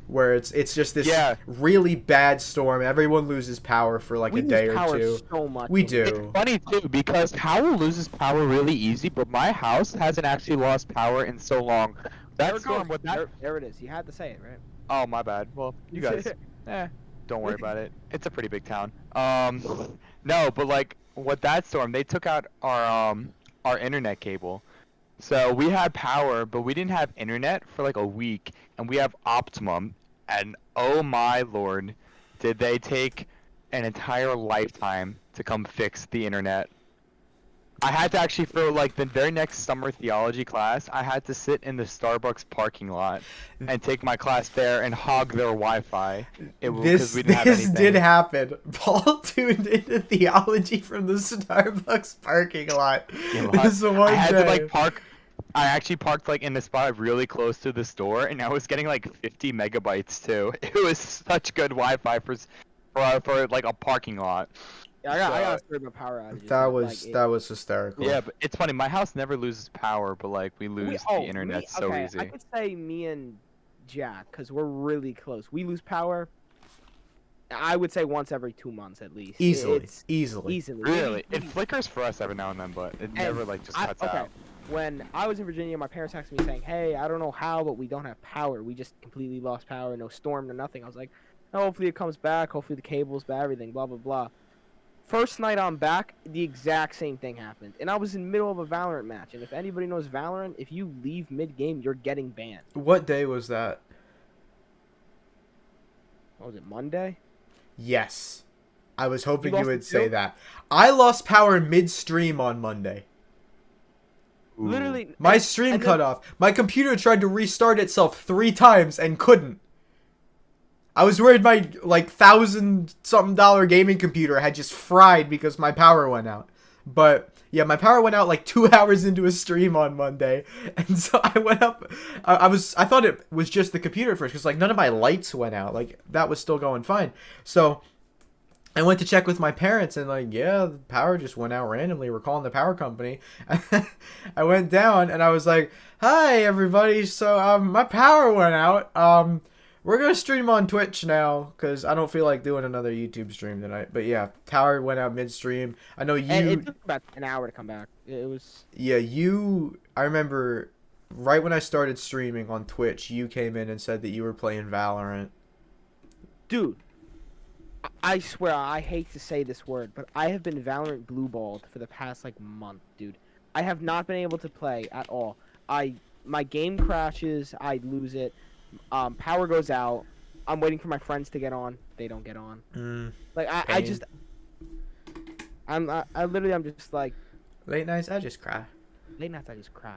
where it's just this really bad storm. Everyone loses power for like a day or two. So much We do. It's funny too because Howell loses power really easy, but my house hasn't actually lost power in so long. That storm with that. There it is. You had to say it, right? Oh, my bad. Well, you guys, don't worry about it. It's a pretty big town. No, but like with that storm, they took out our internet cable. So we had power, but we didn't have internet for like a week, and we have Optimum, and oh my lord, did they take an entire lifetime to come fix the internet. I had to actually, for like the very next summer theology class, I had to sit in the Starbucks parking lot and take my class there and hog their Wi-Fi. This did happen. Paul tuned into theology from the Starbucks parking lot. This one I had day. to like park. I actually parked like in the spot really close to the store, and I was getting like 50 megabytes too. It was such good Wi-Fi for like a parking lot. Yeah, I got a story about power outages. That was hysterical. Yeah, but it's funny. My house never loses power, but like we lose the internet so easy. I could say me and Jack, because we're really close. We lose power. I would say once every 2 months at least. Easily. Really, it flickers for us every now and then, but it never like just cuts out. When I was in Virginia, my parents texted me saying, "Hey, I don't know how, but we don't have power. We just completely lost power. No storm, no nothing." I was like, "Oh, hopefully it comes back. Hopefully the cable's back. Everything. Blah blah blah." First night I'm back, the exact same thing happened, and I was in the middle of a Valorant match. And if anybody knows Valorant, if you leave mid-game, you're getting banned. What day was that? What was it, Monday? Yes. I was hoping you would say that. I lost power midstream on Monday. Ooh. Literally, My stream cut off. My computer tried to restart itself 3 times and couldn't. I was worried my like $1,000-something gaming computer had just fried because my power went out. But yeah, my power went out like 2 hours into a stream on Monday, and so I went up. I thought it was just the computer at first because like none of my lights went out. Like that was still going fine. So I went to check with my parents, and like, yeah, the power just went out randomly. We're calling the power company. I went down and I was like, "Hi everybody, so my power went out. We're gonna stream on Twitch now because I don't feel like doing another YouTube stream tonight." But yeah, power went out midstream. I know you. And it took about an hour to come back. It was. Yeah, you. I remember right when I started streaming on Twitch, you came in and said that you were playing Valorant. Dude, I swear, I hate to say this word, but I have been Valorant blue-balled for the past like month, dude. I have not been able to play at all. My game crashes. I lose it. Power goes out. I'm waiting for my friends to get on. They don't get on. Like I'm just like late nights. I just cry. Late nights. I just cry.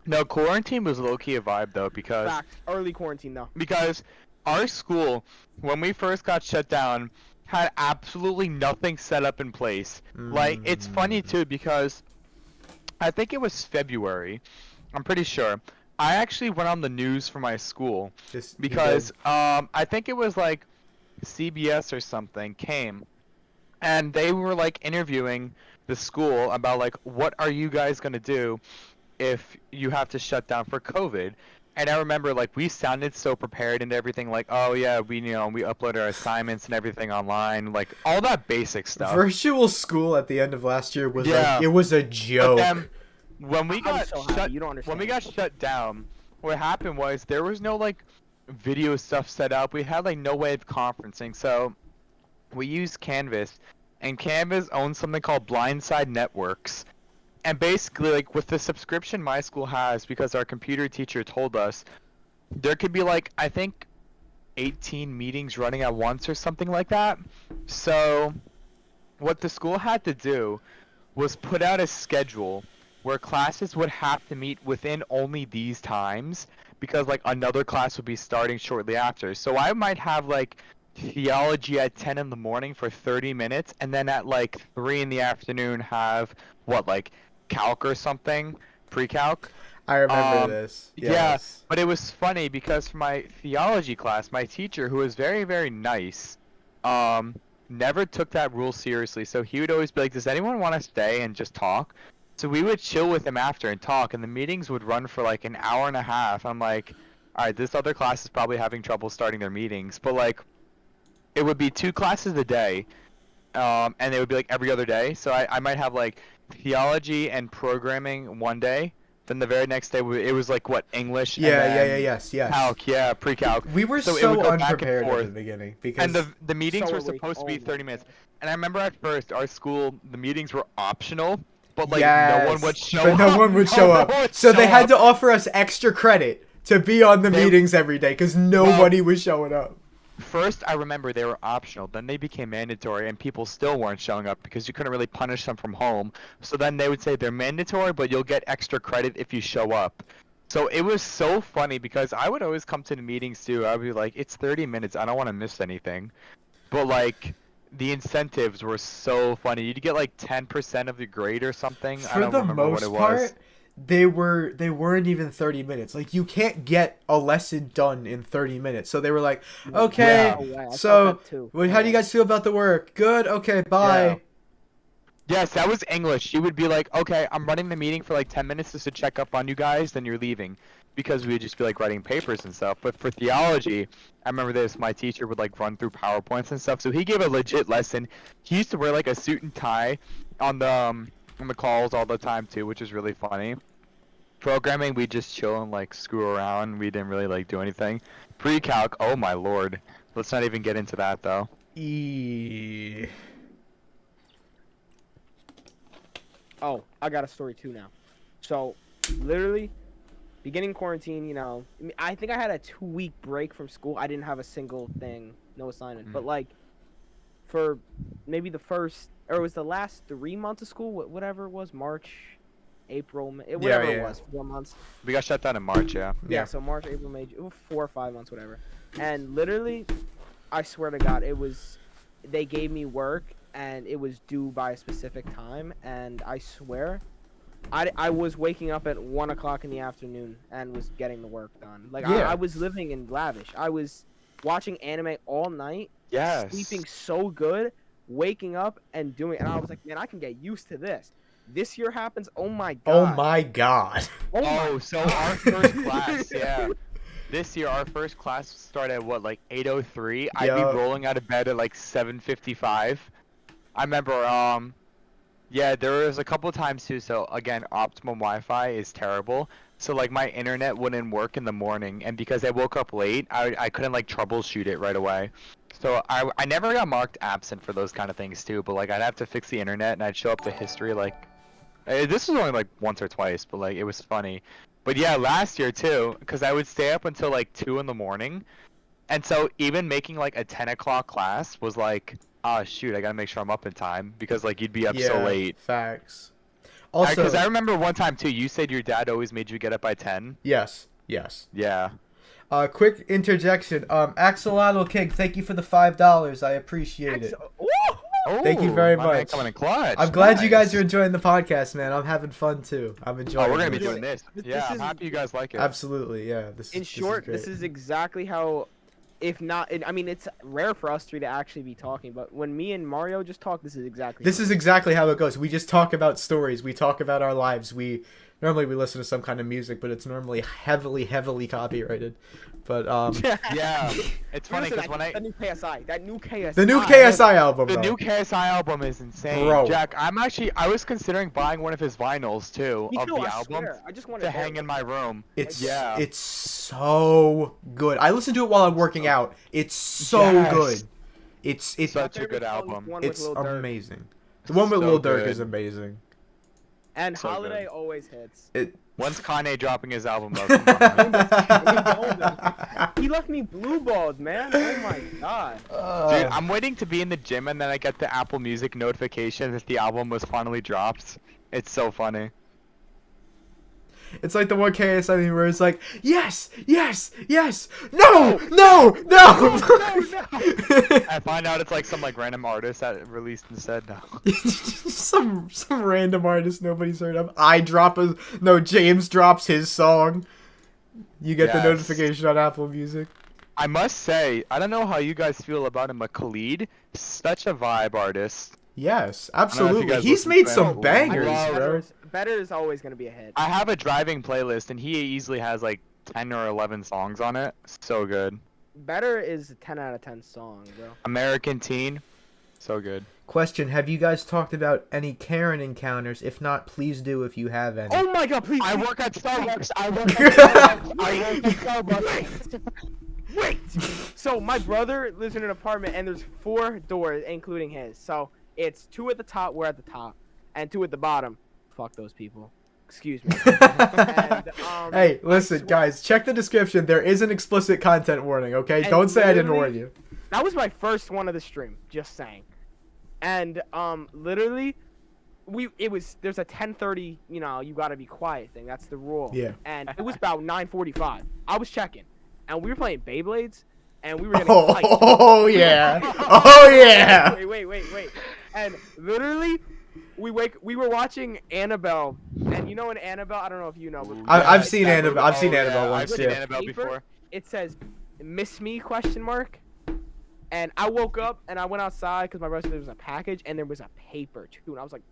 No, quarantine was low-key a vibe though because early quarantine though. Because our school, when we first got shut down, had absolutely nothing set up in place. Like it's funny too because I think it was February. I'm pretty sure. I actually went on the news for my school because I think it was like CBS or something came, and they were like interviewing the school about like, what are you guys gonna do if you have to shut down for COVID? And I remember like we sounded so prepared and everything, like, oh yeah, we we uploaded our assignments and everything online, like all that basic stuff. Virtual school at the end of last year was Yeah. like, it was a joke. But then when we I'm got so happy, shut you don't understand. when we got shut down, what happened was there was no like video stuff set up. We had like no way of conferencing, so we used Canvas, and Canvas owns something called Blindside Networks. And basically, like with the subscription my school has, because our computer teacher told us, there could be like, I think 18 meetings running at once or something like that. So what the school had to do was put out a schedule where classes would have to meet within only these times, because like another class would be starting shortly after. So I might have like theology at 10 in the morning for 30 minutes, and then at like 3 in the afternoon have what, like calc or something, pre-calc. I remember this. Yes. Yeah, but it was funny because for my theology class, my teacher, who was very, very nice, never took that rule seriously. So he would always be like, does anyone want to stay and just talk? So we would chill with him after and talk, and the meetings would run for like an hour and a half. I'm like, all right, this other class is probably having trouble starting their meetings, but like, it would be 2 classes a day, and it would be like every other day. So I might have like theology and programming one day, then the very next day it was like what, English and then yes. calc, pre-calc. We were So so, it would go back and unprepared at forth. the beginning because And the meetings So were are we. supposed to be Oh 30 my minutes. God. And I remember at first our school, the meetings were optional, but like yes, no one would show but up. no one would show No up. one would So they show had up. to offer us extra credit to be on the They- meetings every day because nobody was showing up. First, I remember they were optional. Then they became mandatory, and people still weren't showing up because you couldn't really punish them from home. So then they would say they're mandatory, but you'll get extra credit if you show up. So it was so funny because I would always come to the meetings too. I would be like, it's 30 minutes. I don't want to miss anything. But like, the incentives were so funny. You'd get like 10% of the grade or something. I For don't the remember what most it was. part, they weren't even 30 minutes. Like you can't get a lesson done in 30 minutes. So they were like, okay, No way, I so felt that too. well, how do you guys feel about the work? Good. Okay, bye. Yeah. Yes, that was English. She would be like, okay, I'm running the meeting for like 10 minutes just to check up on you guys, then you're leaving. Because we would just be like writing papers and stuff. But for theology, I remember this, my teacher would like run through PowerPoints and stuff. So he gave a legit lesson. He used to wear like a suit and tie on the calls all the time too, which is really funny. Programming, we just chill and like screw around. We didn't really like do anything. Pre-calc, oh my lord. Let's not even get into that though. Oh, I got a story too now. So, literally, beginning quarantine, you know, I think I had a 2-week break from school. I didn't have a single thing, no assignment. But like, for maybe the first, or it was the last 3 months of school, whatever it was, March, April, whatever it was, 4 months. We got shut down in March, yeah. Yeah, so March, April, May, 4 or 5 months, whatever. And literally, I swear to God, they gave me work, and it was due by a specific time, and I swear, I was waking up at 1 o'clock in the afternoon and was getting the work done. Like, Yeah. I was living in lavish. I was watching anime all night, Yes. sleeping so good, waking up and doing it, and I was like, man, I can get used to this. This year happens, oh my God. Oh my god. Oh my Oh, so our first class, yeah. This year, our first class started at what, like 8:03. I'd be Yeah. rolling out of bed at like 7:55. I remember, yeah, there was a couple of times too. So again, optimum Wi-Fi is terrible. So like my internet wouldn't work in the morning, and because I woke up late, I couldn't like troubleshoot it right away. So I never got marked absent for those kind of things too. But like I'd have to fix the internet, and I'd show up to history like. This was only like once or twice, but like it was funny. But yeah, last year too, because I would stay up until like 2 in the morning, and so even making like a 10 o'clock class was like, oh shoot, I gotta make sure I'm up in time because like you'd be up so late. Facts. Also, Because I remember one time too, you said your dad always made you get up by 10. yes. Yeah. Quick interjection. Axolotl King, thank you for the $5. I appreciate it. Oh, Thank you very my man much. coming in clutch. I'm glad you guys Nice. are enjoying the podcast, man. I'm having fun too. I'm enjoying. Oh, we're gonna be this. doing this. This Yeah, I'm is- happy you guys like it. Absolutely, yeah. In short, great. this is exactly how If not, I mean, it's rare for us three to actually be talking, but when me and Mario just talk, this is exactly. This is exactly how it goes. We just talk about stories. We talk about our lives. Normally we listen to some kind of music, but it's normally heavily copyrighted. But Yeah, it's funny Listen, because when I the new KSI, the new KSI album, the though. new KSI album is insane. Bro. Jack, I was considering buying one of his vinyls too Me of too, the I album swear. I just want to hang in my room. It's Yeah. it's so good. I listen to it while I'm working out. It's so Yes. good. It's Such a favorite good song is album. the one with it's Lil Durk. amazing. The one with So Lil Durk good. is amazing. And So Holiday good. always hits. When's Kanye dropping his album? Though? Come on. He left me blue balled, man. Oh my god. Dude, I'm waiting to be in the gym and then I get the Apple Music notification that the album was finally dropped. It's so funny. It's like the one KSI meme where it's like, yes, no. I find out it's like some like random artist that released instead. No. some random artist nobody's heard of. James drops his song. You get the Yes. notification on Apple Music. I must say, I don't know how you guys feel about him, but Khalid, such a vibe artist. Yes, know if you absolutely. guys He's listen made to some him. bangers, love- bro. Better is always gonna be a hit. I have a driving playlist and he easily has like 10 or 11 songs on it. So good. Better is a 10 out of 10 song, bro. American Teen, so good. Question: have you guys talked about any Karen encounters? If not, please do if you have any. Oh my god, please. I please. work at Starbucks. I work at Starbucks. I work at Starbucks. Wait. So my brother lives in an apartment and there's 4 doors, including his. So it's 2 at the top, we're at the top, and 2 at the bottom. Fuck those people. Excuse me. And, Hey, listen, guys, check the description. There is an explicit content warning, okay? Don't say I didn't warn you. That was my first one of the stream, just saying. And literally, there's a 10:30, you gotta be quiet thing. That's the rule. Yeah. And it was about 9:45. I was checking, and we were playing Beyblades, and we were getting fight. Oh yeah. Oh yeah. Wait. And literally, we were watching Annabelle, and you know in Annabelle, I don't know if you know. But I've seen that Annabelle. movie, I've seen Oh, Annabelle yeah, once. I've seen Yeah. Annabelle before. it says "Miss Me?" ? And I woke up and I went outside because my brother said there was a package and there was a paper too. And I was like,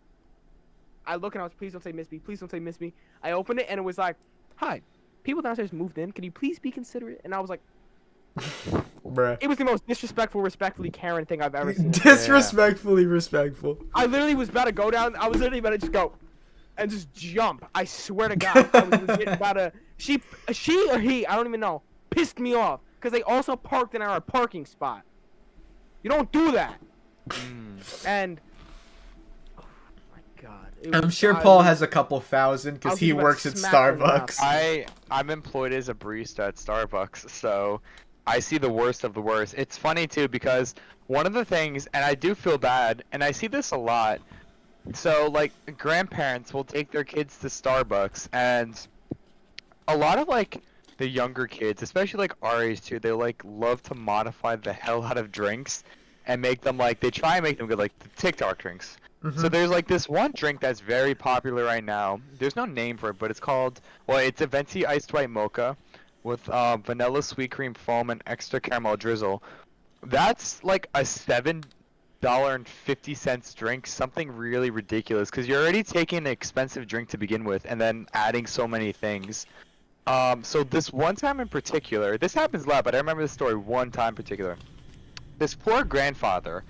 I look and I was, please don't say miss me. Please don't say miss me. I opened it and it was like, hi, people downstairs moved in. Can you please be considerate? And I was like, Bruh. it was the most disrespectful, respectfully Karen thing I've ever seen. Disrespectfully respectful. I literally was about to go down. I was literally about to just go and just jump. I swear to God. I was legit about to. She or he, I don't even know, pissed me off because they also parked in our parking spot. You don't do that. And oh my God, I'm sure Paul has a couple thousand I because was he about to works at smack him in the mouth. Starbucks. I'm employed as a barista at Starbucks, so I see the worst of the worst. It's funny too because one of the things, and I do feel bad, and I see this a lot. So like grandparents will take their kids to Starbucks, and a lot of like the younger kids, especially like our age too, they like love to modify the hell out of drinks and make them like, they try and make them good, like the TikTok drinks. So there's like this one drink that's very popular right now. There's no name for it, but it's called, well, it's a venti iced white mocha with vanilla sweet cream foam and extra caramel drizzle. That's like a $7.50 drink, something really ridiculous, because you're already taking an expensive drink to begin with and then adding so many things. So this one time in particular, this happens a lot, but I remember this story one time in particular. This poor grandfather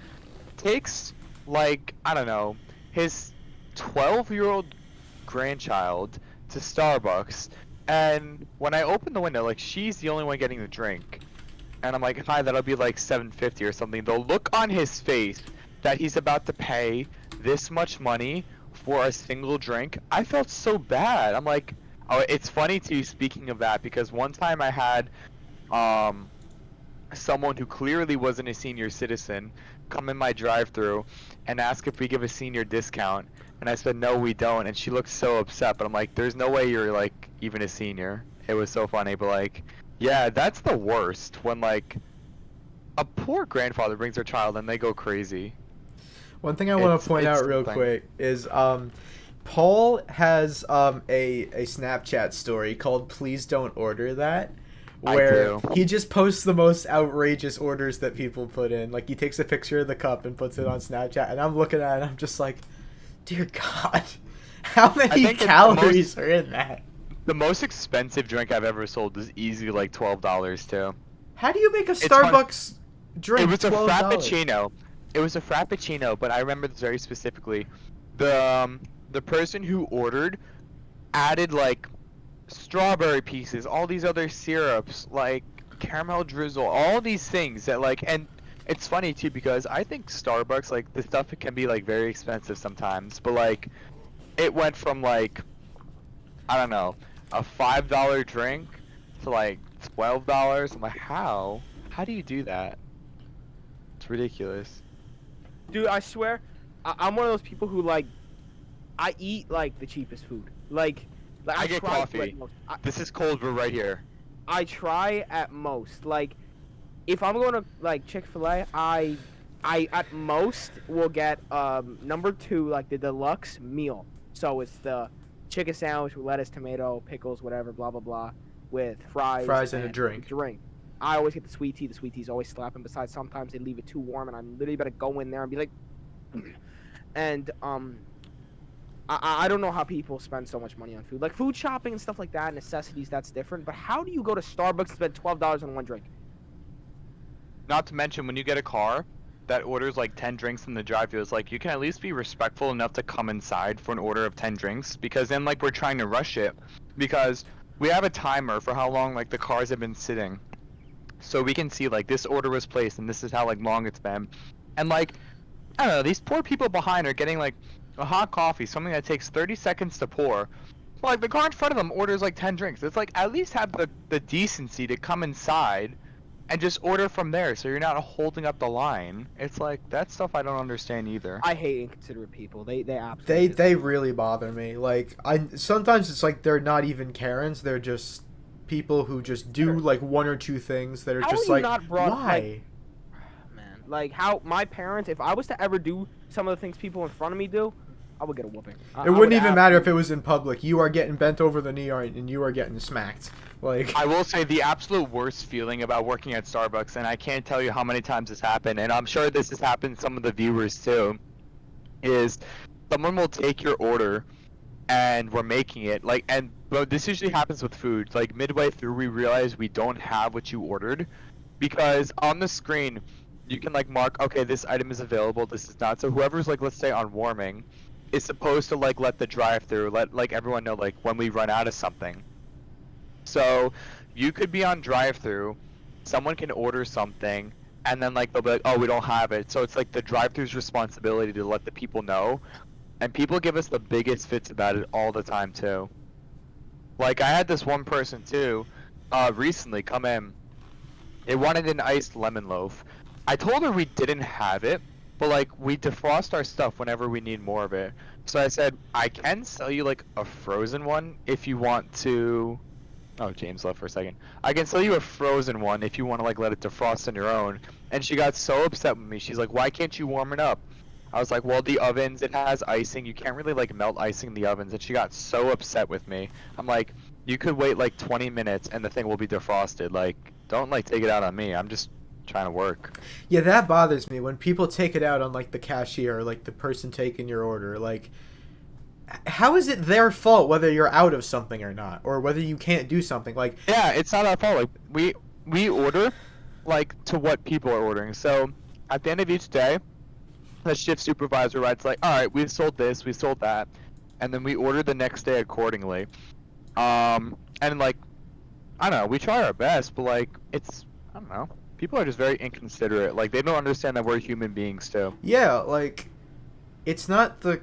takes, like, I don't know, his 12-year-old grandchild to Starbucks, and when I open the window, like, she's the only one getting the drink. And I'm like, hi, that'll be like $7.50 or something. The look on his face that he's about to pay this much money for a single drink, I felt so bad. I'm like, oh, it's funny too, speaking of that, because one time I had someone who clearly wasn't a senior citizen come in my drive-thru and ask if we give a senior discount, and I said no, we don't, and she looked so upset. But I'm like, there's no way you're like even a senior. It was so funny. But like, yeah, that's the worst, when like a poor grandfather brings their child and they go crazy. One thing I want to point out real quick is Paul has a Snapchat story called "Please Don't Order That," where do. he just posts the most outrageous orders that people put in. Like, he takes a picture of the cup and puts it on Snapchat, and I'm looking at it and I'm just like, dear God, how many think it's the calories are in that? The most expensive drink I've ever sold was easily like $12 too. How do you make a It's hard- Starbucks drink? It was a $12? frappuccino. It was a frappuccino, but I remember this very specifically. The person who ordered added like strawberry pieces, all these other syrups, like caramel drizzle, all these things that like, and it's funny too because I think Starbucks, like, the stuff, it can be like very expensive sometimes, but like it went from like, I don't know, a $5 drink to like $12. I'm like, how do you do that? It's ridiculous. Dude, I swear, I'm one of those people who like, I eat like the cheapest food. Like I get try to, coffee. like, This is cold brew right here. I try at most. Like, if I'm going to like Chick-fil-A, I at most will get number 2, like the deluxe meal. So it's the chicken sandwich with lettuce, tomato, pickles, whatever, blah blah blah, with fries and a drink. I always get the sweet tea. The sweet tea's always slapping. Besides, sometimes they leave it too warm, and I'm literally better go in there and be like, and I don't know how people spend so much money on food. Like food shopping and stuff like that, necessities, that's different. But how do you go to Starbucks and spend $12 on one drink? Not to mention, when you get a car that orders like 10 drinks in the drive-thru, it's like, you can at least be respectful enough to come inside for an order of 10 drinks, because then like we're trying to rush it, because we have a timer for how long like the cars have been sitting, so we can see like this order was placed and this is how like long it's been, and like, I don't know, these poor people behind are getting like a hot coffee, something that takes 30 seconds to pour. Like, the car in front of them orders like 10 drinks. It's like, at least have the decency to come inside and just order from there, so you're not holding up the line. It's like, that stuff I don't understand either. I hate inconsiderate people. They absolutely They really bother me. Like, sometimes it's like they're not even Karens. They're just people who just do like one or two things that are How just are like, you not brought, why? Man, like how my parents, if I was to ever do some of the things people in front of me do, I would get a whooping. It wouldn't even matter if it was in public. You are getting bent over the knee and you are getting smacked. Like, I will say the absolute worst feeling about working at Starbucks, and I can't tell you how many times this happened, and I'm sure this has happened to some of the viewers too, is someone will take your order and we're making it, like, but this usually happens with food. Like, midway through, we realize we don't have what you ordered, because on the screen, you can like mark, okay, this item is available, this is not. So whoever's like, let's say on warming, is supposed to like let the drive-through, let like everyone know like when we run out of something. So you could be on drive-through, someone can order something, and then like they'll be like, oh, we don't have it. So it's like the drive-through's responsibility to let the people know, and people give us the biggest fits about it all the time too. Like, I had this one person too, recently come in. They wanted an iced lemon loaf. I told her we didn't have it, but like, we defrost our stuff whenever we need more of it. So I said, I can sell you like a frozen one if you want to. Oh, James left for a second. I can sell you a frozen one if you want to like let it defrost on your own. And she got so upset with me. She's like, why can't you warm it up? I was like, well, the ovens, it has icing. You can't really like melt icing in the ovens. And she got so upset with me. I'm like, you could wait like 20 minutes and the thing will be defrosted. Like, don't like take it out on me. I'm just trying to work. Yeah, that bothers me when people take it out on like the cashier or like the person taking your order. Like, how is it their fault whether you're out of something or not, or whether you can't do something? Like, yeah, it's not our fault. Like, we order like to what people are ordering. So at the end of each day, the shift supervisor writes like, all right, we've sold this, we sold that, and then we order the next day accordingly. And like, I don't know, we try our best, but like, it's, I don't know, people are just very inconsiderate. Like, they don't understand that we're human beings too. yeah, like, it's not the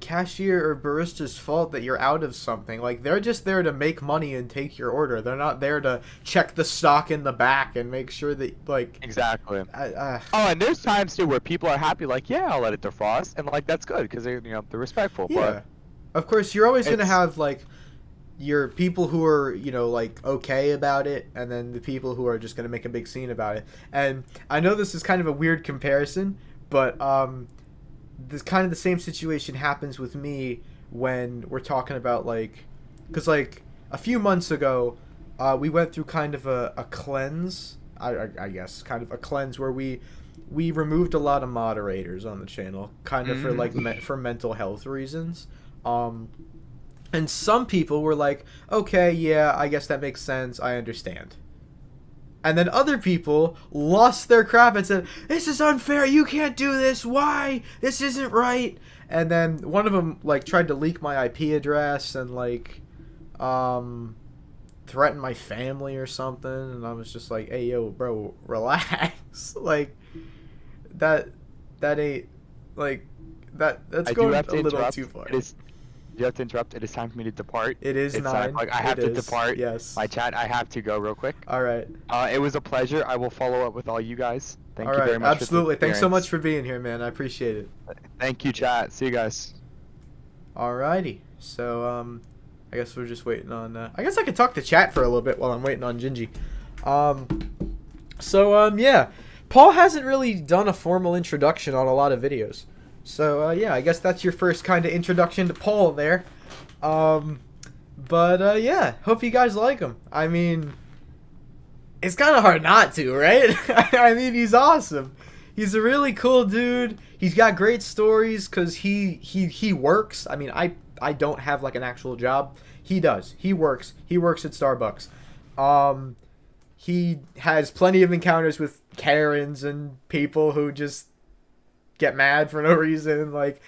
cashier or barista's fault that you're out of something. Like, they're just there to make money and take your order. They're not there to check the stock in the back and make sure that, like, Exactly. oh, and there's times too where people are happy, like, yeah, I'll let it defrost, and like, that's good because they're they're respectful. yeah. Of course, you're always going to it's- have, like, your people who are, like, okay about it, and then the people who are just going to make a big scene about it. And I know this is kind of a weird comparison, but this kind of the same situation happens with me when we're talking about, like, because, like, a few months ago, we went through kind of a cleanse. I guess kind of a cleanse where we removed a lot of moderators on the channel, kind of for like for mental health reasons. And some people were like, okay, yeah, I guess that makes sense. I understand. And then other people lost their crap and said, this is unfair. You can't do this. Why? This isn't right. And then one of them like tried to leak my IP address and like threaten my family or something. And I was just like, hey, yo, bro, relax. Like that ain't like that's going a little too far. You have to interrupt. It is time for me to depart. It is 9. I have to depart. Yes. My chat, I have to go real quick. All right. It was a pleasure. I will follow up with all you guys. Thank all you right. very much. Absolutely. Thanks so much for being here, man. I appreciate it. Thank you, chat. See you guys. Alrighty. So, I guess we're just waiting on, I guess I could talk to chat for a little bit while I'm waiting on Gingieee. Yeah. Paul hasn't really done a formal introduction on a lot of videos. So, yeah, I guess that's your first kind of introduction to Paul there. Yeah, hope you guys like him. I mean, it's kind of hard not to, right? I mean, he's awesome. He's a really cool dude. He's got great stories because he works. I mean, I don't have, like, an actual job. He does. He works. He works at Starbucks. He has plenty of encounters with Karens and people who just get mad for no reason, like,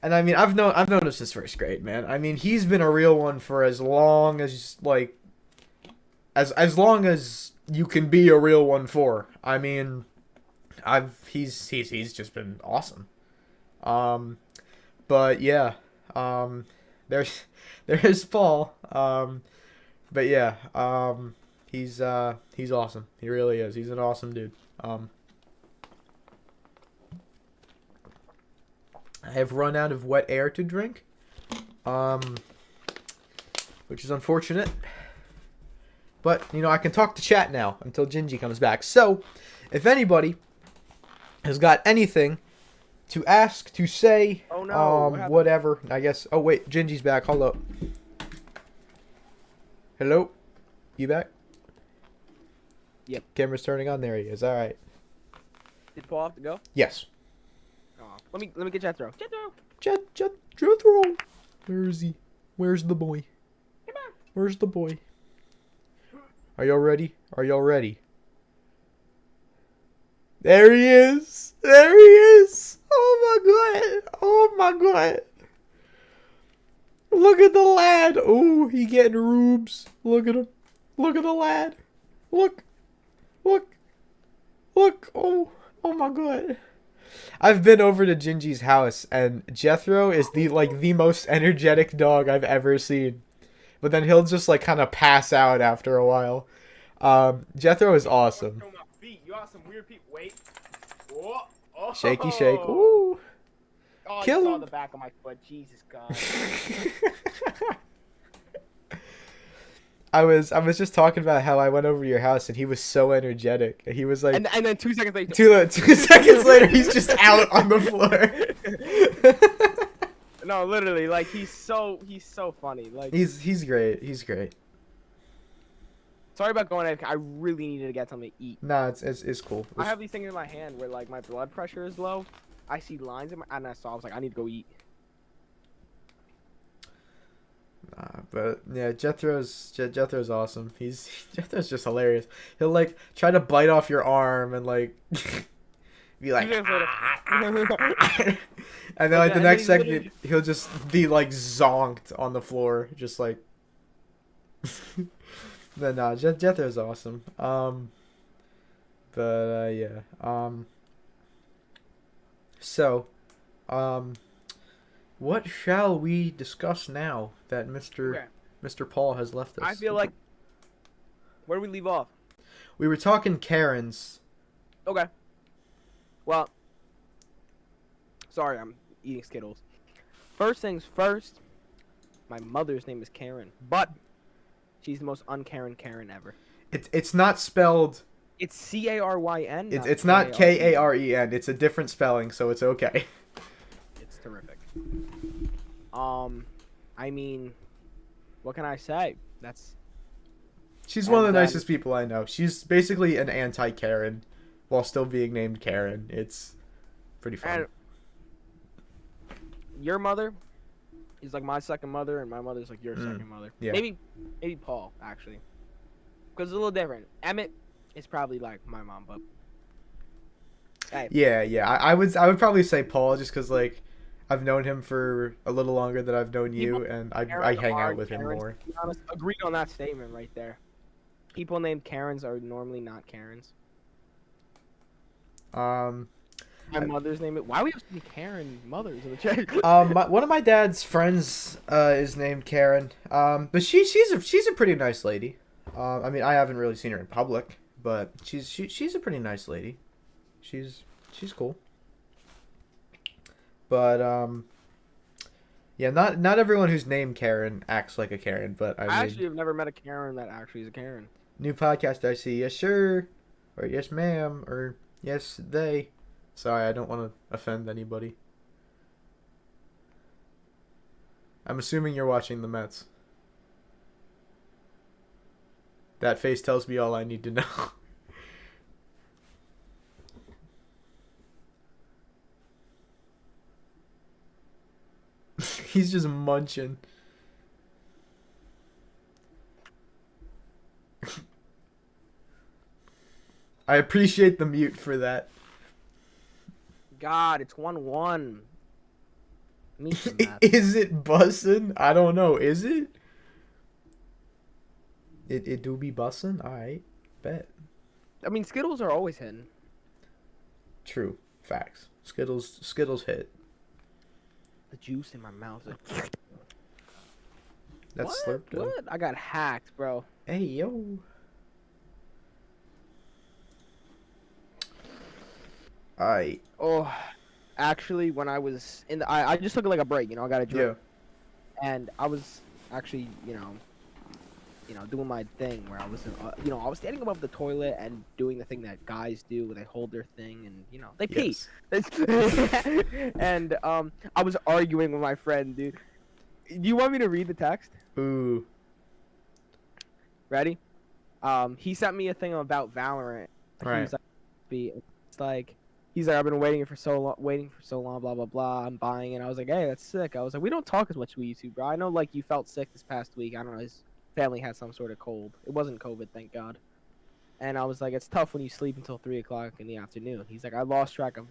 and I mean, I've known him since first grade, man. I mean, he's been a real one for as long as, like, as long as you can be a real one for. I mean, he's just been awesome. But yeah, there's Paul. But yeah, he's awesome. He really is. He's an awesome dude. I have run out of wet air to drink, which is unfortunate. But, you know, I can talk to chat now until Gingieee comes back. So, if anybody has got anything to ask, to say, oh, no. Whatever, I guess. Oh, wait, Gingiee's back. Hold up. Hello? You back? Yep. Camera's turning on. There he is. All right. Did Paul have to go? Yes. Let me get Jethro. Jethro. Where is he? Where's the boy? Come on. Where's the boy? Are y'all ready? Are y'all ready? There he is. There he is. Oh my god. Oh my god. Look at the lad. Oh, he getting rubes. Look at him. Look at the lad. Look. Look. Look. Oh my god. I've been over to Gingiee's house, and Jethro is the most energetic dog I've ever seen. But then he'll just like kind of pass out after a while. Jethro is awesome. You got some weird people. Wait. Oh. Shaky shake. Ooh. Oh, Kill I saw him. the back of my foot. Jesus God. I was just talking about how I went over to your house and he was so energetic. He was like, and then 2 seconds later, 2 seconds later, he's just out on the floor. No, literally, like he's so funny. Like he's great. He's great. Sorry about going in. I really needed to get something to eat. Nah, it's cool. I have these things in my hand where like my blood pressure is low. I see lines in my, and I was like, I need to go eat. Nah, but yeah, Jethro's awesome. Jethro's just hilarious. He'll like try to bite off your arm and like be like, and then like the next second he'll just be like zonked on the floor, just like. But nah, Jethro's awesome. So, what shall we discuss now that Mr. Paul has left us? I feel like, where do we leave off? We were talking Karens. Okay. Well, sorry, I'm eating Skittles. First things first, my mother's name is Karen, but she's the most unkaren Karen ever. It's not spelled. It's C-A-R-Y-N. It's not K-A-R-E-N. It's a different spelling, so it's okay. It's terrific. I mean, what can I say? She's one of the And then- nicest people I know. She's basically an anti-Karen while still being named Karen. It's pretty fun. And your mother is like my second mother, and my mother's like your second mother. yeah. Maybe Paul, actually. Because it's a little different. Emmett is probably like my mom, but... Hey, Yeah. I would probably say Paul just because, like, I've known him for a little longer than I've known you, People- and I Karens hang are out with him Karens, more. to be honest. Agreed on that statement right there. People named Karens are normally not Karens. Um, My mother's name is... Why are we have so many Karen mothers in the chat? one of my dad's friends is named Karen. But she's a pretty nice lady. I mean, I haven't really seen her in public, but she's a pretty nice lady. She's cool. But yeah, not everyone who's named Karen acts like a Karen. But I mean, actually have never met a Karen that actually is a Karen. new podcast I see. Yes, sir, or yes, ma'am, or yes, they. Sorry, I don't want to offend anybody. I'm assuming you're watching the Mets. That face tells me all I need to know. He's just munching. I appreciate the mute for that. God, it's 1-1. Me some math. Is it bussin'? I don't know. Is it? It do be bussin'? Alright. Bet. I mean, Skittles are always hidden. True. Facts. Skittles hit. The juice in my mouth. Like, That's what? slurped up. What? I got hacked, bro. Hey, yo. Alright. Oh, actually, when I was in the... I just took like a break, you know, I got a drink. Yeah. And I was actually, doing my thing where I was, I was standing above the toilet and doing the thing that guys do where they hold their thing and, they pee. Yes. And I was arguing with my friend, dude. Do you want me to read the text? Ooh. Ready? He sent me a thing about Valorant. He Right. was like, he's like, I've been waiting for so long, blah blah blah. I'm buying it. I was like, hey, that's sick. I was like, we don't talk as much as we used to, bro. I know, like, you felt sick this past week. I don't know, his family had some sort of cold. It wasn't COVID, thank God. And I was like, it's tough when you sleep until 3 o'clock in the afternoon. He's like, I lost track of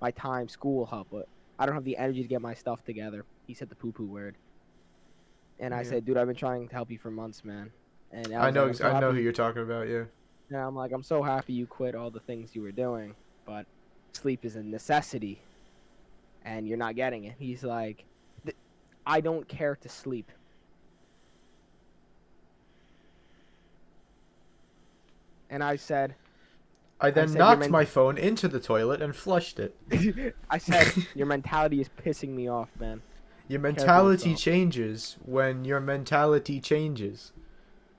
my time, school up, but I don't have the energy to get my stuff together. He said the poo-poo word. And I Yeah. said, dude, I've been trying to help you for months, man. And I was know like, I'm so I know happy- who you're talking about, yeah. And I'm like, I'm so happy you quit all the things you were doing, but sleep is a necessity, and you're not getting it. He's like, I don't care to sleep. And I said, I then said you're knocked meant- my phone into the toilet and flushed it. I said, your mentality is pissing me off, man. Your Careful mentality yourself. changes when your mentality changes.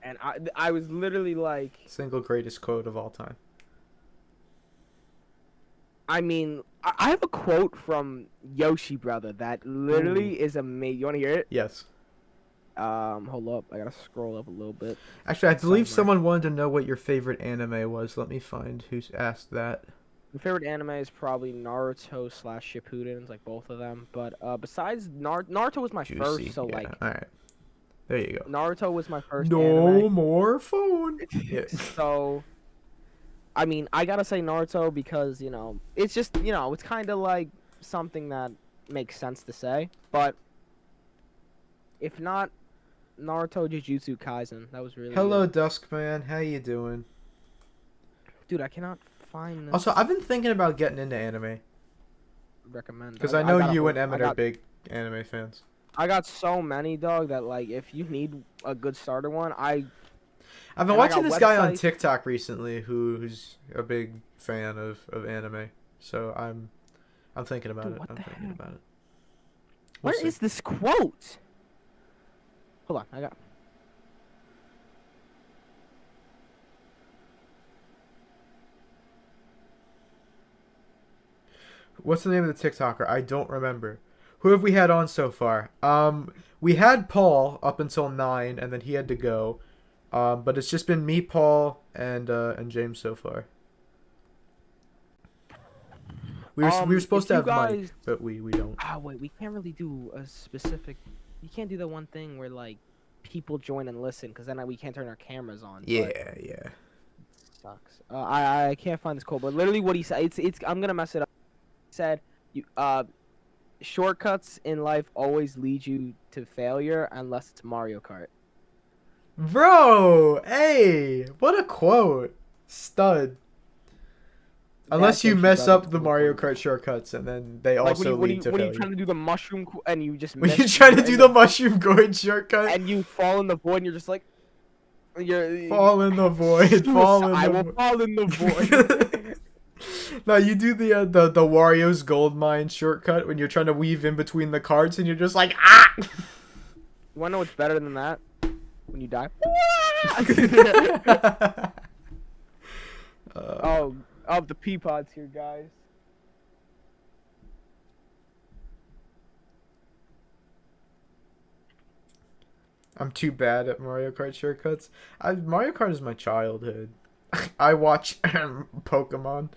And I was literally like, Single greatest quote of all time. I mean, I have a quote from Yoshi Brother that literally is amazing. You want to hear it? Yes. Hold up. I gotta scroll up a little bit. Actually, I believe Somewhere. someone wanted to know what your favorite anime was. Let me find who's asked that. My favorite anime is probably Naruto / Shippuden. It's like both of them. But besides Naruto was my Juicy. first, so yeah. like All right. There you go. Naruto was my first No anime. more phone. Yeah. So, I mean, I gotta say Naruto because it's just it's kind of like something that makes sense to say. But if not, Naruto Jujutsu Kaisen. That was really Hello, good. Duskman. How you doing? Dude. I cannot find this. Also, I've been thinking about getting into anime recommend because I know got a you whole- and Emmett I are got- big anime fans. I got so many, dog, that like if you need a good starter one, I've been And I watching got this guy on websites- TikTok recently who's a big fan of anime. So I'm thinking about Dude, it. what I'm the thinking heck? about it. Where We'll is see. this quote? Hold on, I got. What's the name of the TikToker? I don't remember. Who have we had on so far? We had Paul up until 9, and then he had to go. But it's just been me, Paul, and James so far. We were supposed to have Mike, but we don't. Wait, we can't really do a specific. You can't do the one thing where like people join and listen, because then we can't turn our cameras on. Yeah. Sucks. I can't find this quote, but literally what he said. It's I'm gonna mess it up. He said, shortcuts in life always lead you to failure unless it's Mario Kart. Bro, hey, what a quote. Stud. Unless you mess up the Mario Kart shortcuts, and then they also lead to failure. When you trying to do the mushroom and you just when you trying to do the mushroom gourd shortcut and you fall in the void and you're just like, fall in the void. I will fall in the void. No, you do the Wario's gold mine shortcut when you're trying to weave in between the cards and you're just like, ah. You wanna know what's better than that? When you die. Oh, the pea pods here, guys. I'm too bad at Mario Kart shortcuts. Mario Kart is my childhood. I watch Pokemon.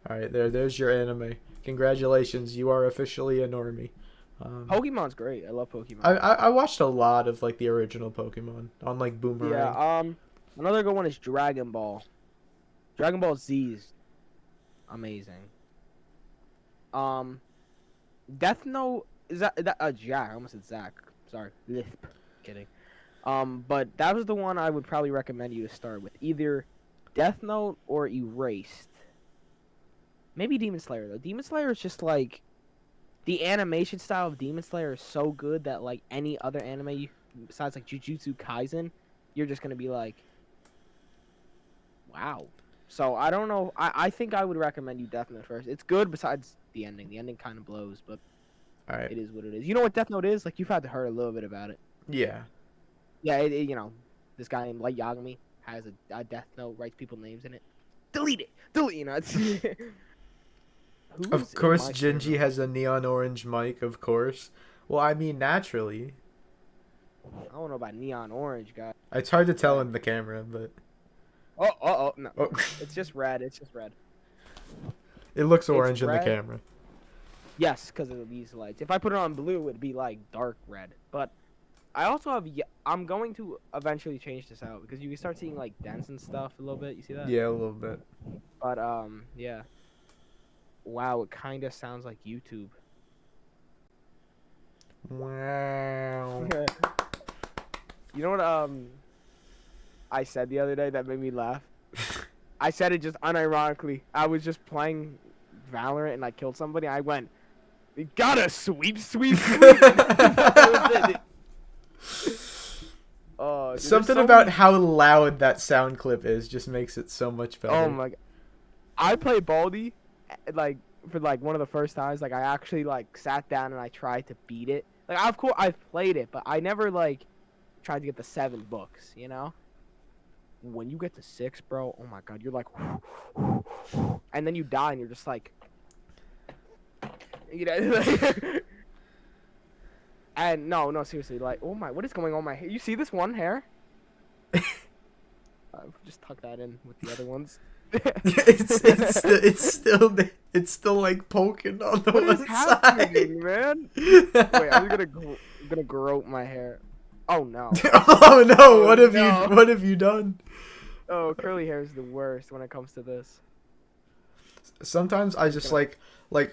Alright, there's your anime. Congratulations, you are officially a normie. Pokemon's great. I love Pokemon. I watched a lot of like the original Pokemon on like Boomerang. Yeah. Another good one is Dragon Ball. Dragon Ball Z's amazing. Death Note is that Jack? I almost said Zach. Sorry, lisp. Kidding. But that was the one I would probably recommend you to start with. Either Death Note or Erased. Maybe Demon Slayer though. Demon Slayer is just like the animation style of Demon Slayer is so good that like any other anime besides like Jujutsu Kaisen, you're just gonna be like, wow. So I don't know. I think I would recommend you Death Note first. It's good besides the ending. The ending kind of blows, but Alright. It is what it is. You know what Death Note is? Like you've had to heard a little bit about it. Yeah. Yeah, you know, this guy named Light Yagami has a Death Note, writes people's names in it. Delete it. You know, it's. Of course, Gingieee has a neon orange mic. Of course. Well, I mean, naturally. I don't know about neon orange, guy. It's hard to tell in the camera, but. Oh, no. Oh. It's just red. It's just red. It looks orange in the camera. Yes, because of these lights. If I put it on blue, it'd be like dark red. But I also have. I'm going to eventually change this out because you can start seeing like dents and stuff a little bit. You see that? Yeah, a little bit. But yeah. Wow, it kind of sounds like YouTube. Wow. You know what I said the other day that made me laugh? I said it just unironically. I was just playing Valorant and I killed somebody. I went, "You gotta sweep." Oh, dude, something about how loud that sound clip is just makes it so much better. Oh my god. I play Baldi like for like one of the first times. Like I actually like sat down and I tried to beat it. Like of course I've played it, but I never like tried to get the 7 books, you know? When you get to 6, bro, oh my god, you're like and then you die and you're just like, you know, and no, seriously, like, oh my, what is going on my hair? You see this one hair? Just tuck that in with the other ones. it's still like poking on the what one is happening, side, man? Wait, I'm gonna grope my hair. Oh no. Oh no! Oh, what have no. what have you done? Oh, curly hair is the worst when it comes to this. Sometimes I just like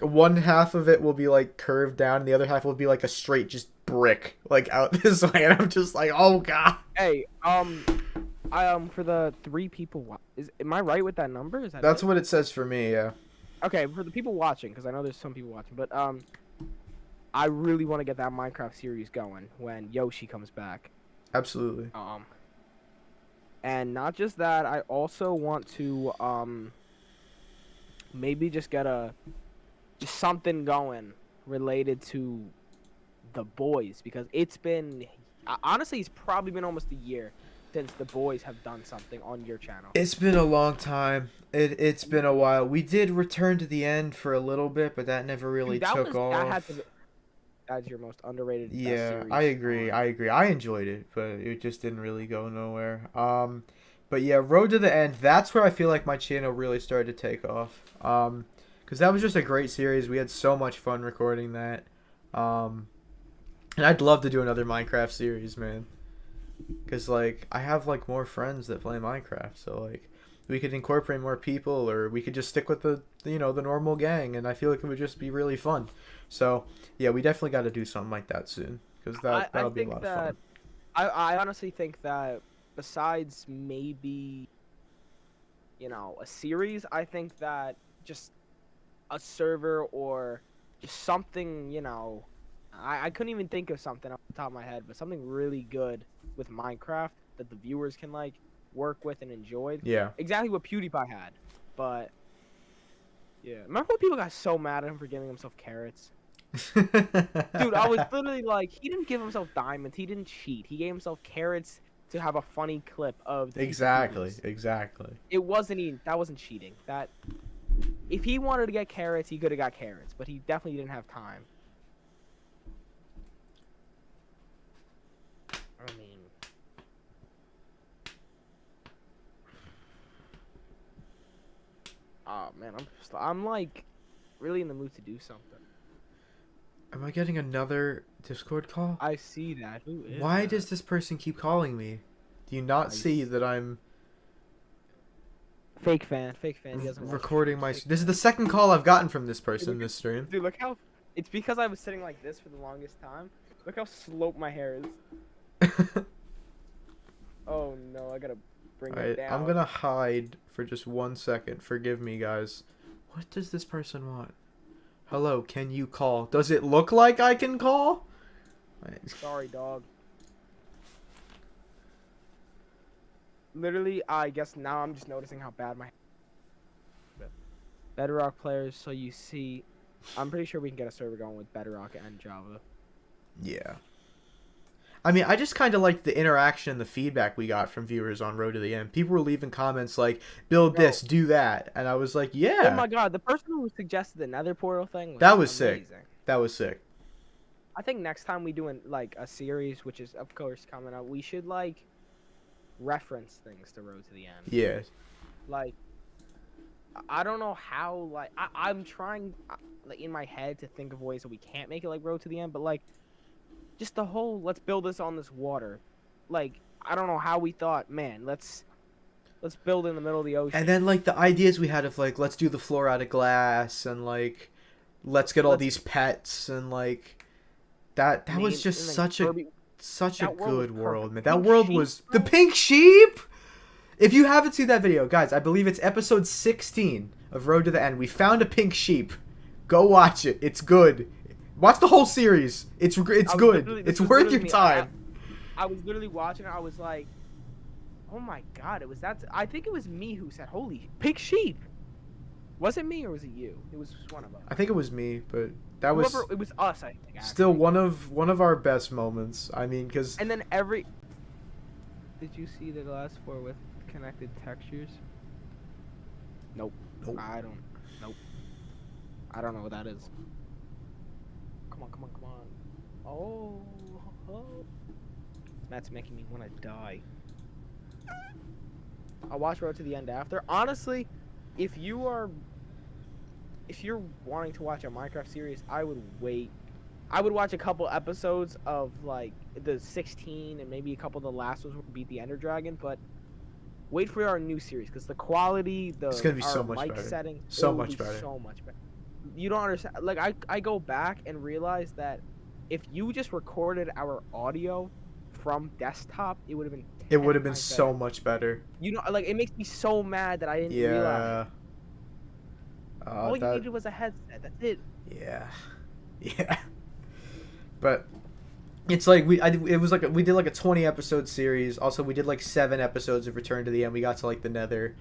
one half of it will be like curved down, and the other half will be like a straight just brick like out this way, and I'm just like, oh god. Hey, for the 3 people, am I right with that number? Is that That's it? what it says for me, yeah. Okay, for the people watching, because I know there's some people watching, but I really want to get that Minecraft series going when Yoshi comes back. Absolutely. And not just that, I also want to maybe just get just something going related to The Boys, because it's been honestly it's probably been almost a year since The Boys have done something on your channel. It's been a long time. It's been a while. We did return to the end for a little bit, but that never really took off. That's your most underrated. Best Yeah, series I agree. on- I agree. I enjoyed it, but it just didn't really go nowhere. But yeah, Road to the End. That's where I feel like my channel really started to take off. Because that was just a great series. We had so much fun recording that. And I'd love to do another Minecraft series, man. Because like I have like more friends that play Minecraft, so like we could incorporate more people, or we could just stick with the the normal gang, and I feel like it would just be really fun. So yeah, we definitely got to do something like that soon, because that'll be a lot of fun. I honestly think that besides maybe, a series, I think that just a server or just something, I couldn't even think of something off the top of my head, but something really good with Minecraft that the viewers can like work with and enjoy. Yeah. Exactly what PewDiePie had. But yeah. Remember when people got so mad at him for giving himself carrots? Dude, I was literally like, he didn't give himself diamonds, he didn't cheat. He gave himself carrots to have a funny clip of the Exactly. YouTubers. Exactly. That wasn't cheating. That if he wanted to get carrots, he could have got carrots, but he definitely didn't have time. I mean, oh man, I'm like really in the mood to do something. Am I getting another Discord call? I see that. Who is Why that? does this person keep calling me? Do you not see that I'm Fake fan? Fake fan. He doesn't watch recording my? fake This is fan. the second call I've gotten from this person this stream. Dude, look how. It's because I was sitting like this for the longest time. Look how sloped my hair is. Oh no, I gotta bring it Alright, down. I'm gonna hide for just 1 second. Forgive me, guys. What does this person want? Hello, can you call? Does it look like I can call? Alright. Sorry, dog. Literally, I guess now I'm just noticing how bad my. Bedrock players, so you see, I'm pretty sure we can get a server going with Bedrock and Java. Yeah. I mean, I just kind of like the interaction and the feedback we got from viewers on Road to the End. People were leaving comments like, build this, do that. And I was like, yeah. Oh my god, the person who suggested the Nether portal thing was That was sick. amazing. That was sick. I think next time we do like a series, which is of course coming up, we should like reference things to Road to the End. Yeah. Like, I don't know how. Like, I'm trying, like, in my head to think of ways that we can't make it like Road to the End, but like, just the whole let's build this on this water. Like, I don't know how we thought, man, let's build in the middle of the ocean. And then like the ideas we had of like, let's do the floor out of glass, and like, let's get all these pets, and like, that was just such a good world, man. That world was the pink sheep. If you haven't seen that video, guys, I believe it's episode 16 of Road to the End. We found a pink sheep. Go watch it. It's good. Watch the whole series. It's good. It's worth your time. I was literally watching it. I was like, oh my god, it was that. I think it was me who said, holy, pink sheep. Was it me or was it you? It was one of us. I think it was me, but that Whoever, was it was us, I think. Actually. Still one of our best moments. I mean, because and then did you see the last four with connected textures? Nope. Nope. Nope. I don't know what that is. Come on. Oh. That's making me want to die. I'll watch Road to the End after. Honestly, if you're wanting to watch a Minecraft series, I would wait. I would watch a couple episodes of like the 16 and maybe a couple of the last ones would beat the Ender Dragon, but wait for our new series because the quality, it's gonna be so much mic better. setting, So much better. So much better. You don't understand. Like I go back and realize that if you just recorded our audio from desktop, it would have been. It would have been 10 times so better. much better. You know, like it makes me so mad that I didn't realize. Yeah. All you needed was a headset. That's it. Yeah. Yeah. But it's like we did like a 20 episode series. Also, we did like 7 episodes of Return to the End. We got to like the Nether.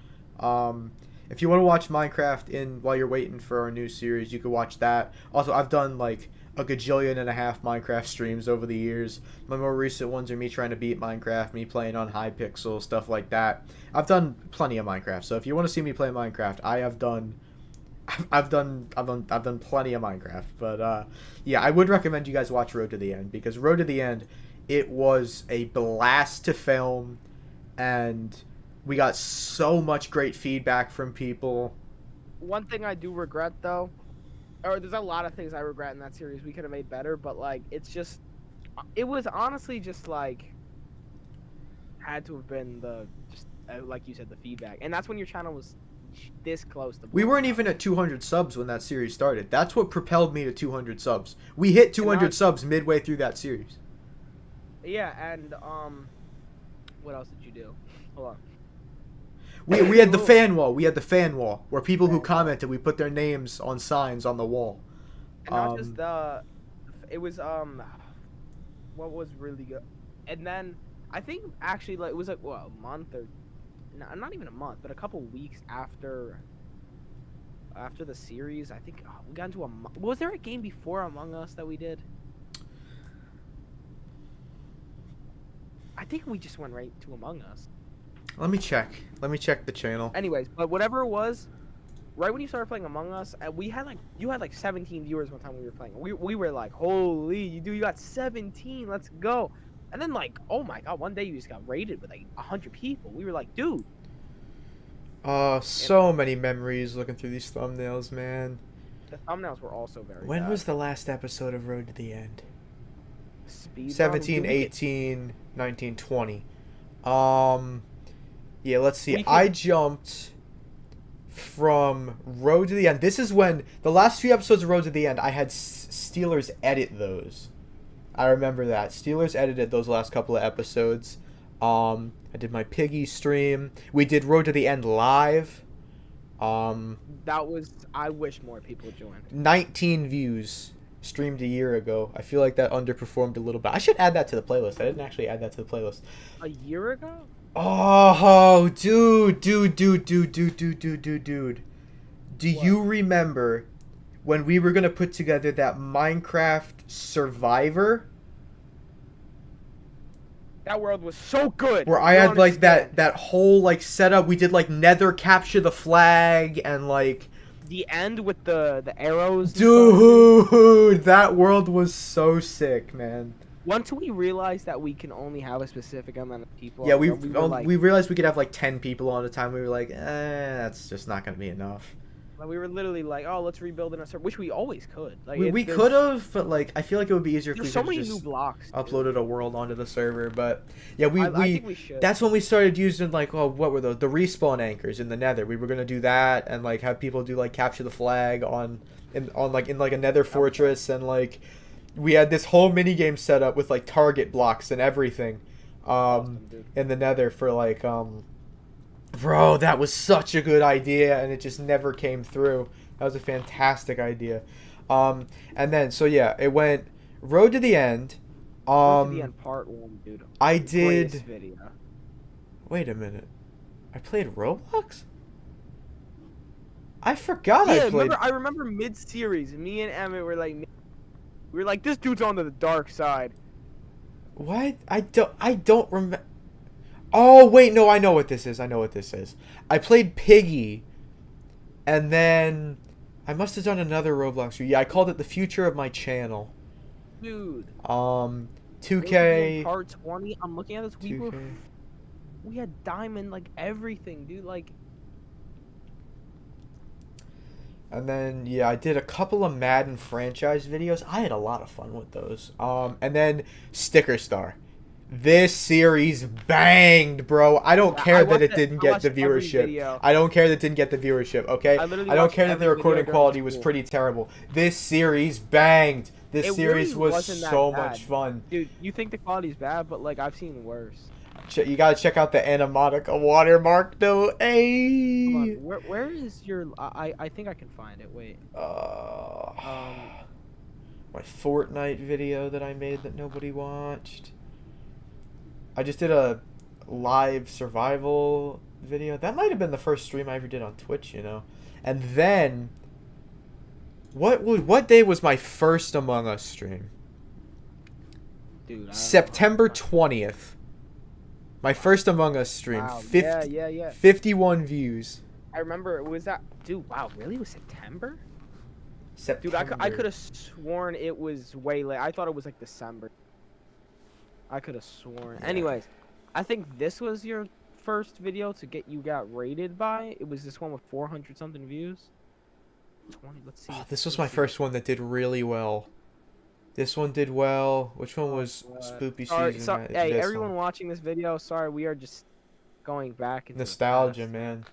If you want to watch Minecraft while you're waiting for our new series, you could watch that. Also, I've done like a gajillion and a half Minecraft streams over the years. My more recent ones are me trying to beat Minecraft, me playing on Hypixel, stuff like that. I've done plenty of Minecraft. So if you want to see me play Minecraft, I have done I've done plenty of Minecraft, but yeah, I would recommend you guys watch Road to the End, because Road to the End, it was a blast to film, and we got so much great feedback from people. One thing I do regret though, or there's a lot of things I regret in that series we could have made better, but like it was honestly just like had to have been like you said, the feedback, and that's when your channel was this close to. We weren't even at 200 subs when that series started. That's what propelled me to 200 subs. We hit 200 subs midway through that series. Yeah, and what else did you do? Hold on. We had the fan wall. We had the fan wall where people who commented, we put their names on signs on the wall. And not just it was what was really good, and then I think actually like it was like a month or not even a month, but a couple weeks after the series. I think we got into was there a game before Among Us that we did? I think we just went right to Among Us. Let me check the channel. Anyways, but whatever it was, right when you started playing Among Us, we had you had like 17 viewers one time we were playing. We were like, holy, you got 17, let's go. And then like, oh my god, one day you just got raided with like 100 people. We were like, dude. So many memories looking through these thumbnails, man. The thumbnails were also very When bad. was the last episode of Road to the End? Speed 17, 18, 19, 20. Yeah, let's see. I jumped from Road to the End. This is when the last few episodes of Road to the End, I had Steelers edit those. I remember that. Steelers edited those last couple of episodes. I did my Piggy stream. We did Road to the End live. That was, I wish more people joined. 19 views streamed a year ago. I feel like that underperformed a little bit. I should add that to the playlist. I didn't actually add that to the playlist. A year ago? Oh, dude. Do you remember when we were going to put together that Minecraft Survivor? That world was so good. Where I had like that whole like setup. We did like Nether capture the flag and like the end with the arrows. Dude, that world was so sick, man. Once we realized that we can only have a specific amount of people. Yeah, we realized we could have like 10 people on a time. We were like, that's just not gonna be enough. We were literally like, oh, let's rebuild in a server, which we always could. Like we could have, but like I feel like it would be easier if we so could many just new blocks, uploaded a world onto the server. But yeah, I think we should. That's when we started using like, oh, what were those? The respawn anchors in the Nether. We were gonna do that and like have people do like capture the flag in a Nether fortress, and like we had this whole mini game set up with like target blocks and everything, in the Nether for like Bro, that was such a good idea, and it just never came through. That was a fantastic idea. And then, so yeah, it went Road to the End. Road to the End Part 1, dude. I did... Video. Wait a minute. I played Roblox? I forgot I played... I remember mid-series, me and Emmett were like... We were like, this dude's on the dark side. What? I don't remember... Oh, wait, no, I know what this is. I played Piggy, and then I must have done another Roblox. Yeah, I called it The Future of My Channel. Dude. 2K. Part 20. I'm looking at this. We had diamond, like, everything, dude. Like. And then, yeah, I did a couple of Madden franchise videos. I had a lot of fun with those. And then Sticker Star. This series banged, bro. I don't care that it didn't get the viewership. I don't care that it didn't get the viewership, okay? I don't care that the recording quality was pretty terrible. This series banged. This series was so much fun. Dude, you think the quality's bad, but like I've seen worse. You gotta check out the Animatica watermark though. Hey. Come on, where is your? I think I can find it. Wait. My Fortnite video that I made that nobody watched. I just did a live survival video. That might have been the first stream I ever did on Twitch, you know. And then, what day was my first Among Us stream? Dude, September 20th. My first Among Us stream. Wow. 51 views. I remember it was that. Dude, wow, really? It was September? Dude, September. I could have sworn it was way late. I thought it was like December. I could have sworn. Yeah. Anyways, I think this was your first video to get you got rated by. It was this one with 400 something views. 20. Let's see. Oh, this was my first one that did really well. This one did well. Which one was Spoopy Season? Sorry, hey, everyone watching this video, sorry, we are just going back into Nostalgia, man.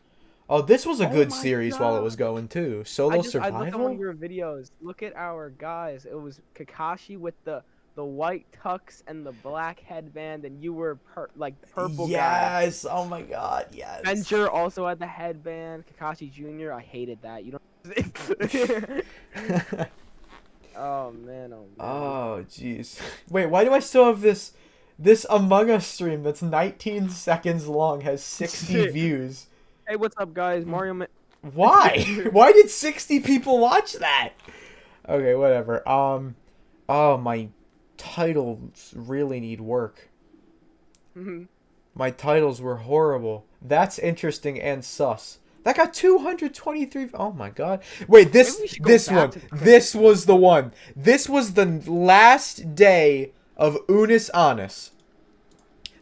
Oh, this was a good my series while it was going too. Solo I looked at one Survival. of your videos. Look at our guys. It was Kakashi with the white tux and the black headband, and you were purple guy. Yes. Oh my God. Yes. Venture also had the headband. Kakashi Jr. I hated that. You don't. Oh man. Oh man. Oh jeez. Wait, why do I still have this? This Among Us stream that's 19 seconds long has 60 views. Hey, what's up, guys? Mario. Why? Why did 60 people watch that? Okay, whatever. Oh, my titles really need work. My titles were horrible. That's interesting and sus. That got 223. Oh my God. Wait, this one. This was the one. This was the last day of Unis Honest.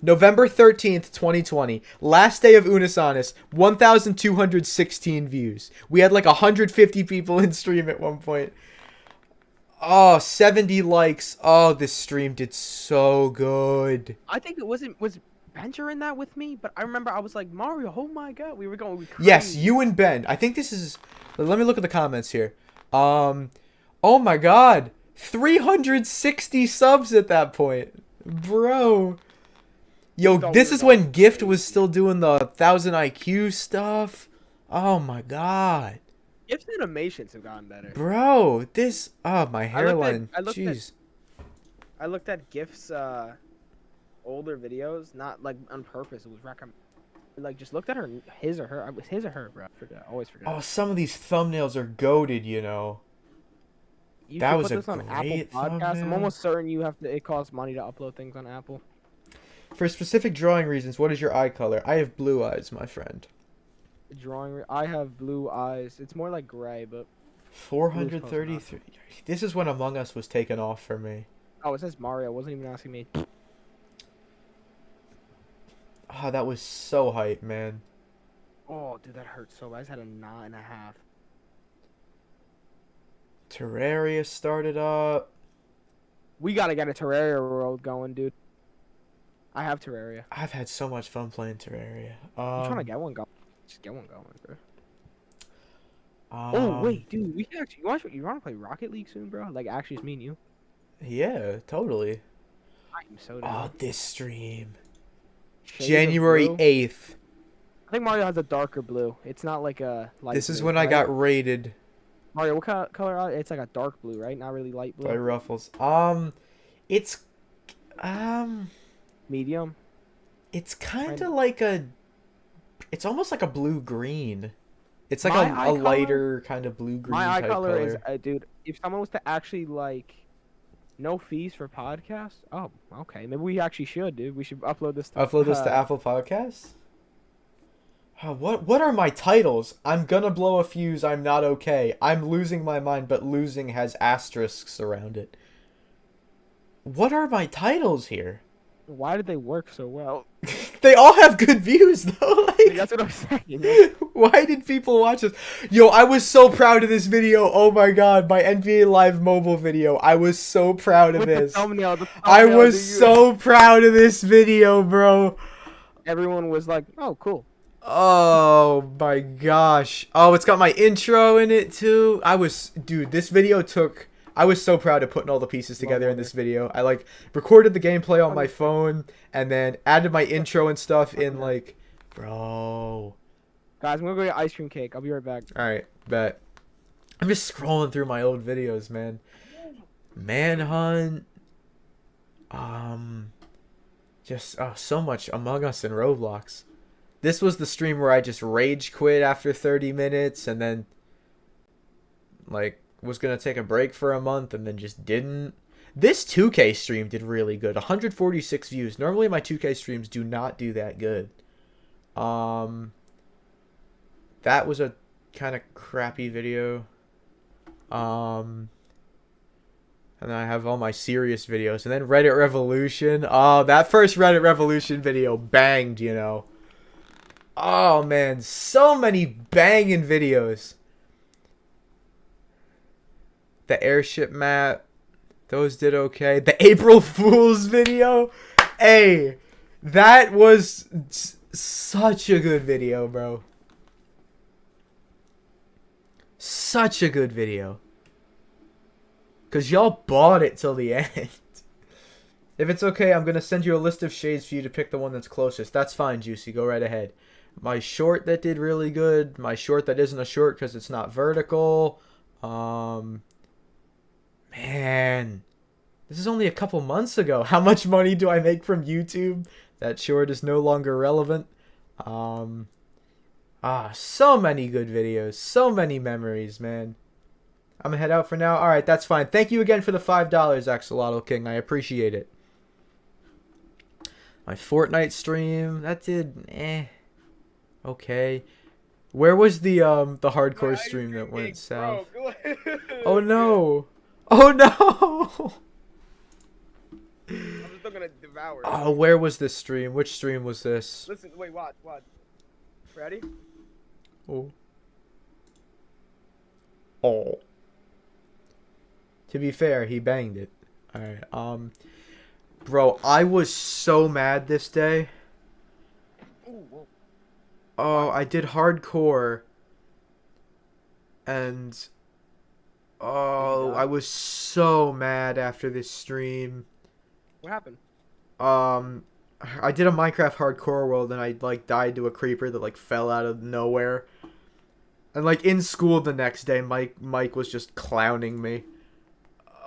November 13th, 2020. Last day of Unis Honest. 1,216 views. We had like 150 people in stream at one point. Oh, 70 likes. Oh, this stream did so good. I think it was Bencher in that with me, but I remember I was like, Mario, oh my God, we were going crazy. Yes, you and Ben. I think this is. Let me look at the comments here. Oh my God, 360 subs at that point, bro. Yo, this is when Gift was still doing the 1000 IQ stuff. Oh my God. Gift's animations have gotten better. Bro, this. Oh, my hairline. Jeez. I looked at Gift's older videos, not like on purpose. It was recommended. Like just looked at her, his or her. It was his or her, bro. I forget. Always forget. Oh, some of these thumbnails are goated, you know. That was a on great Apple Podcast. thumbnail. I'm almost certain you have to. It costs money to upload things on Apple. For specific drawing reasons, what is your eye color? I have blue eyes, my friend. I have blue eyes. It's more like gray, but 433. This is when Among Us was taken off for me. oh, it says Mario. Wasn't even asking me. Oh, that was so hype, man. Oh, dude, that hurts so bad. I just had a 9.5. Terraria started up. We gotta get a Terraria world going, dude. I have Terraria. I've had so much fun playing Terraria. I'm trying to get one going. Just get one going, bro. Oh wait, dude, we can actually. You want to play Rocket League soon, bro? Like actually, it's me and you. Yeah, totally. I'm so down. Oh, this stream. Shades of January blue. 8th. I think Mario has a darker blue. It's not like a light. This is blue, when I right? got rated Mario, what color? It's like a dark blue, right? Not really light blue. by Ruffles. It's Medium. It's kind of like a. It's almost like a blue green. It's like My a lighter kind of blue green. My eye type color is, dude. If someone was to actually like, no fees for podcasts. Oh, okay. Maybe we actually should, dude. We should upload this. Upload this to Apple Podcasts. What are my titles? I'm gonna blow a fuse. I'm not okay. I'm losing my mind, but losing has asterisks around it. What are my titles here? Why did they work so well? They all have good views though. Like, That's what I'm saying. why did people watch this? Yo, I was so proud of this video. Oh my God, my NBA Live mobile video. I was so proud of With this. the thumbnail, I was so proud of this video, bro. Everyone was like, "Oh, cool." Oh my gosh. Oh, it's got my intro in it too. Dude, this video took. I was so proud of putting all the pieces together in this video. I like recorded the gameplay on my phone and then added my intro and stuff in like, bro. Guys, I'm gonna go get ice cream cake. I'll be right back. All right, bet. I'm just scrolling through my old videos, man. Manhunt. Just so much Among Us and Roblox. This was the stream where I just rage quit after 30 minutes and then like was gonna take a break for a month and then just didn't. This 2K stream did really good. 146 views. Normally my 2K streams do not do that good. that was a kind of crappy video. And then I have all my serious videos. And then Reddit Revolution. Oh, that first Reddit Revolution video banged, you know. Oh, man. So many banging videos. The airship map. Those did okay. The April Fool's video. Hey, that was such a good video, bro. Such a good video. Because y'all bought it till the end. If it's okay, I'm going to send you a list of shades for you to pick the one that's closest. That's fine, Juicy. Go right ahead. My short that did really good. My short that isn't a short because it's not vertical. Man. This is only a couple months ago. How much money do I make from YouTube? That short is no longer relevant. So many good videos. So many memories, man. I'm gonna head out for now. Alright, that's fine. Thank you again for the $5, Axolotl King. I appreciate it. My Fortnite stream, that did okay. Where was the hardcore stream that went south? Oh no. Oh no. I'm still gonna devour. Oh, where was this stream? Which stream was this? Listen, wait, watch. Ready? Oh. Oh. To be fair, he banged it. Alright, bro, I was so mad this day. Oh, I did hardcore. And I was so mad after this stream. What happened? I did a Minecraft hardcore world and I like died to a creeper that like fell out of nowhere. And like in school the next day, Mike was just clowning me.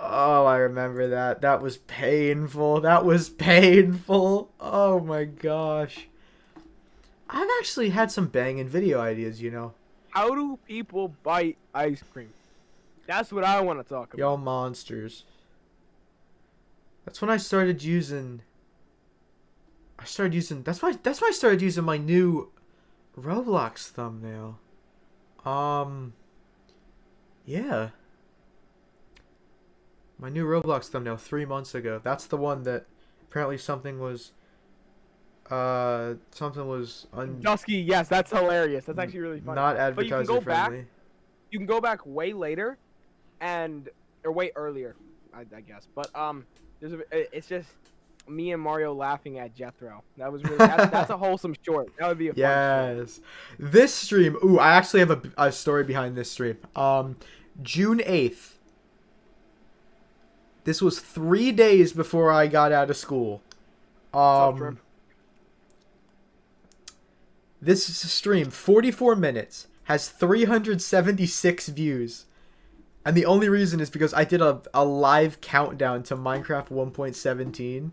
Oh, I remember that. That was painful. That was painful. Oh my gosh. I've actually had some banging video ideas, you know. How do people bite ice cream? That's what I want to talk about. Y'all monsters. That's when I started using... That's why I started using my new Roblox thumbnail. Yeah. My new Roblox thumbnail 3 months ago. That's the one that apparently something was Dusky, yes, that's hilarious. That's actually really funny. Not advertiser friendly. You can go back way later or way earlier, I guess. But it's just me and Mario laughing at Jethro. That was really that's a wholesome short. That would be a fun yes. This stream, ooh, I actually have a story behind this stream. June 8th. This was 3 days before I got out of school. This stream, 44 minutes, has 376 views. And the only reason is because I did a live countdown to Minecraft 1.17.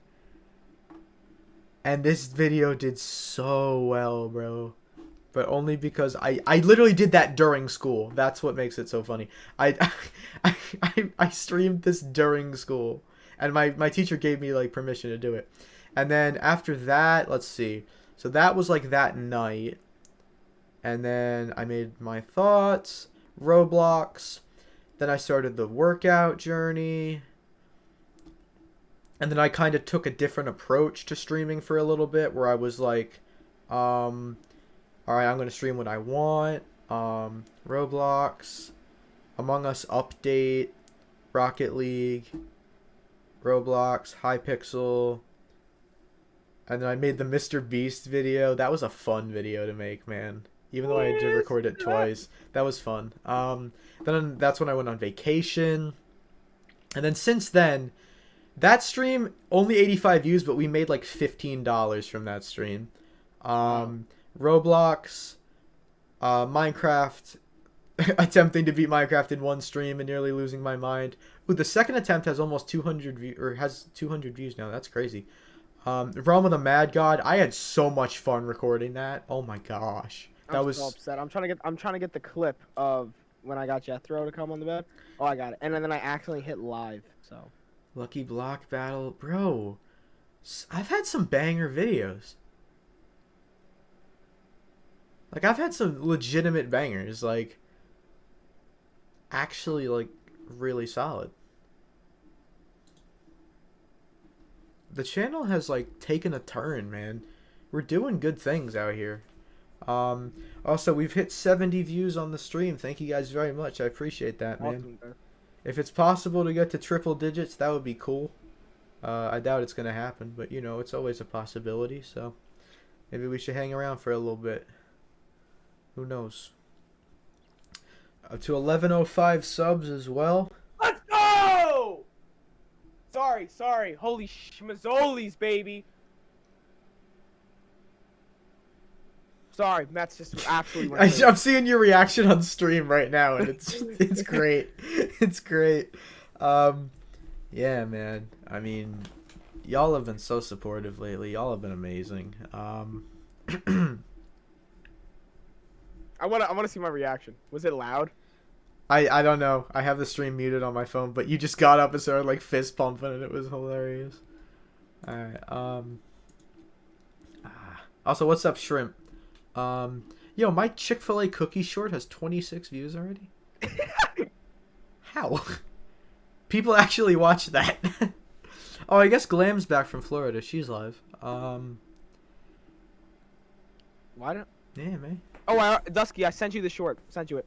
And this video did so well, bro. But only because I literally did that during school. That's what makes it so funny. I streamed this during school. And my teacher gave me like permission to do it. And then after that, let's see. So that was like that night. And then I made my thoughts, Roblox. Then I started the workout journey. And then I kind of took a different approach to streaming for a little bit. Where I was like, alright, I'm going to stream what I want. Roblox, Among Us Update, Rocket League, Roblox, Hypixel. And then I made the Mr. Beast video. That was a fun video to make, man. Even though I had to record it twice. That was fun. Then that's when I went on vacation. And then since then, that stream, only 85 views, but we made like $15 from that stream. Roblox, Minecraft, attempting to beat Minecraft in one stream and nearly losing my mind. Ooh, the second attempt has almost 200 views, or has 200 views now. That's crazy. Realm of the Mad God. I had so much fun recording that. Oh my gosh, I'm so upset. I'm trying to get the clip of when I got Jethro to come on the bed. Oh, I got it, and then I accidentally hit live. So Lucky Block Battle, bro. I've had some banger videos. Like, I've had some legitimate bangers, like, actually, like, really solid. The channel has, like, taken a turn, man. We're doing good things out here. Also, we've hit 70 views on the stream. Thank you guys very much. I appreciate that, man. Awesome, bro. If it's possible to get to triple digits, that would be cool. I doubt it's going to happen, but, you know, it's always a possibility, so maybe we should hang around for a little bit. Who knows? Up to 1105 subs as well. Let's go! Sorry. Holy schmazolies, baby. Sorry, Matt's just absolutely. I'm seeing your reaction on stream right now, and it's great. It's great. Yeah, man. I mean, y'all have been so supportive lately. Y'all have been amazing. I wanna see my reaction. Was it loud? I don't know. I have the stream muted on my phone, but you just got up and started like fist pumping, and it was hilarious. All right. Also, what's up, Shrimp? Yo, my Chick-fil-A cookie short has 26 views already. How? People actually watch that. Oh, I guess Glam's back from Florida. She's live. Why don't? Yeah, man. Oh, Dusky, I sent you the short. Sent you it.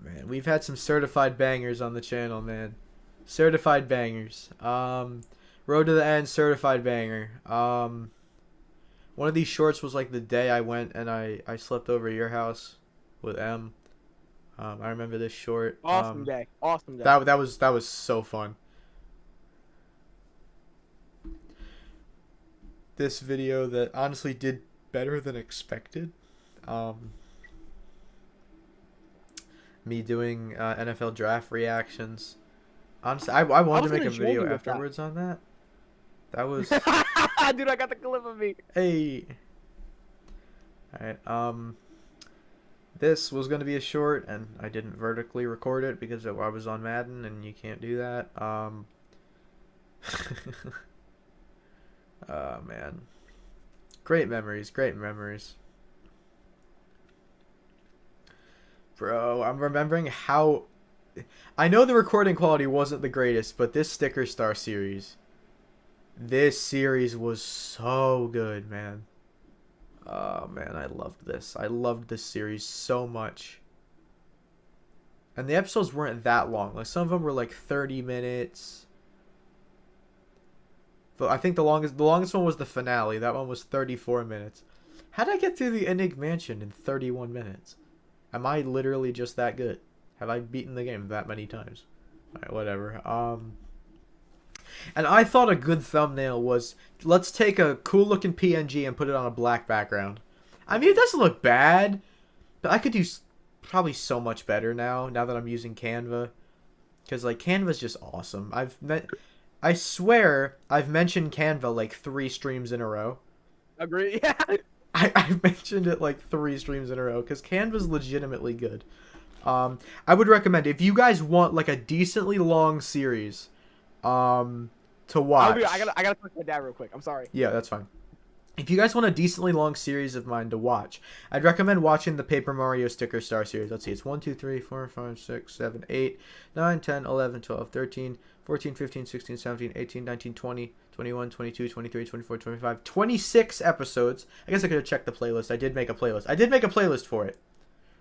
Man, we've had some certified bangers on the channel, man. Certified bangers. Road to the End, certified banger. One of these shorts was like the day I went and I slept over at your house with M. I remember this short. Awesome day. That was so fun. This video that honestly did better than expected. Me doing NFL draft reactions. Honestly, I wanted to make a video afterwards on that. That was... Dude, I got the clip of me. Hey. Alright, this was going to be a short, and I didn't vertically record it because I was on Madden, and you can't do that. Oh, man. Great memories, great memories. Bro, I'm remembering how... I know the recording quality wasn't the greatest, but this Sticker Star series... This series was so good, man. Oh, man, I loved this. I loved this series so much. And the episodes weren't that long. Like, some of them were like 30 minutes. But I think the longest one was the finale. That one was 34 minutes. How did I get through the Enig Mansion in 31 minutes? Am I literally just that good? Have I beaten the game that many times? Alright, whatever. And I thought a good thumbnail was, let's take a cool looking PNG and put it on a black background. I mean, it doesn't look bad, but I could do probably so much better now that I'm using Canva. Because, like, Canva's just awesome. I swear I've mentioned Canva like 3 streams in a row. Agree, yeah. I've mentioned it like 3 streams in a row because Canva's legitimately good. I would recommend, if you guys want like a decently long series to watch. I gotta talk to my dad real quick. I'm sorry. Yeah, that's fine. If you guys want a decently long series of mine to watch, I'd recommend watching the Paper Mario Sticker Star series. Let's see, it's 1, 2, 3, 4, 5, 6, 7, 8, 9, 10, 11, 12, 13, 14, 15, 16, 17, 18, 19, 20, 21, 22, 23, 24, 25, 26 episodes. I guess I could have checked the playlist. I did make a playlist for it.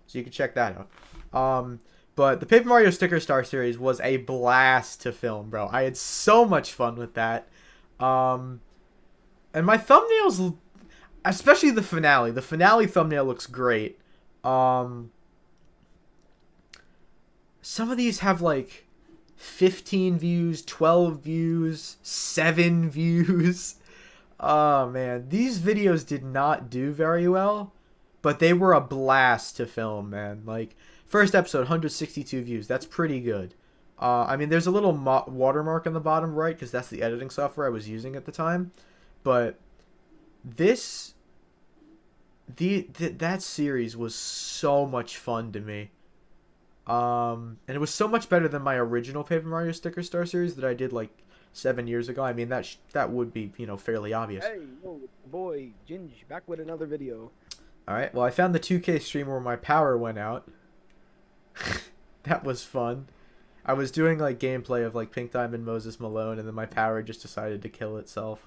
So you can check that out. But the Paper Mario Sticker Star series was a blast to film, bro. I had so much fun with that. And my thumbnails, especially the finale thumbnail looks great. Some of these have like 15 views, 12 views, 7 views. Oh, man. These videos did not do very well, but they were a blast to film, man. Like, first episode, 162 views. That's pretty good. I mean, there's a little watermark on the bottom right because that's the editing software I was using at the time. But that series was so much fun to me. And it was so much better than my original Paper Mario Sticker Star series that I did like 7 years ago, I mean, that would be, fairly obvious. Hey, yo, boy, Ginge, back with another video. All right, well, I found the 2K stream where my power went out. That was fun. I was doing, like, gameplay of, like, Pink Diamond Moses Malone, and then my power just decided to kill itself.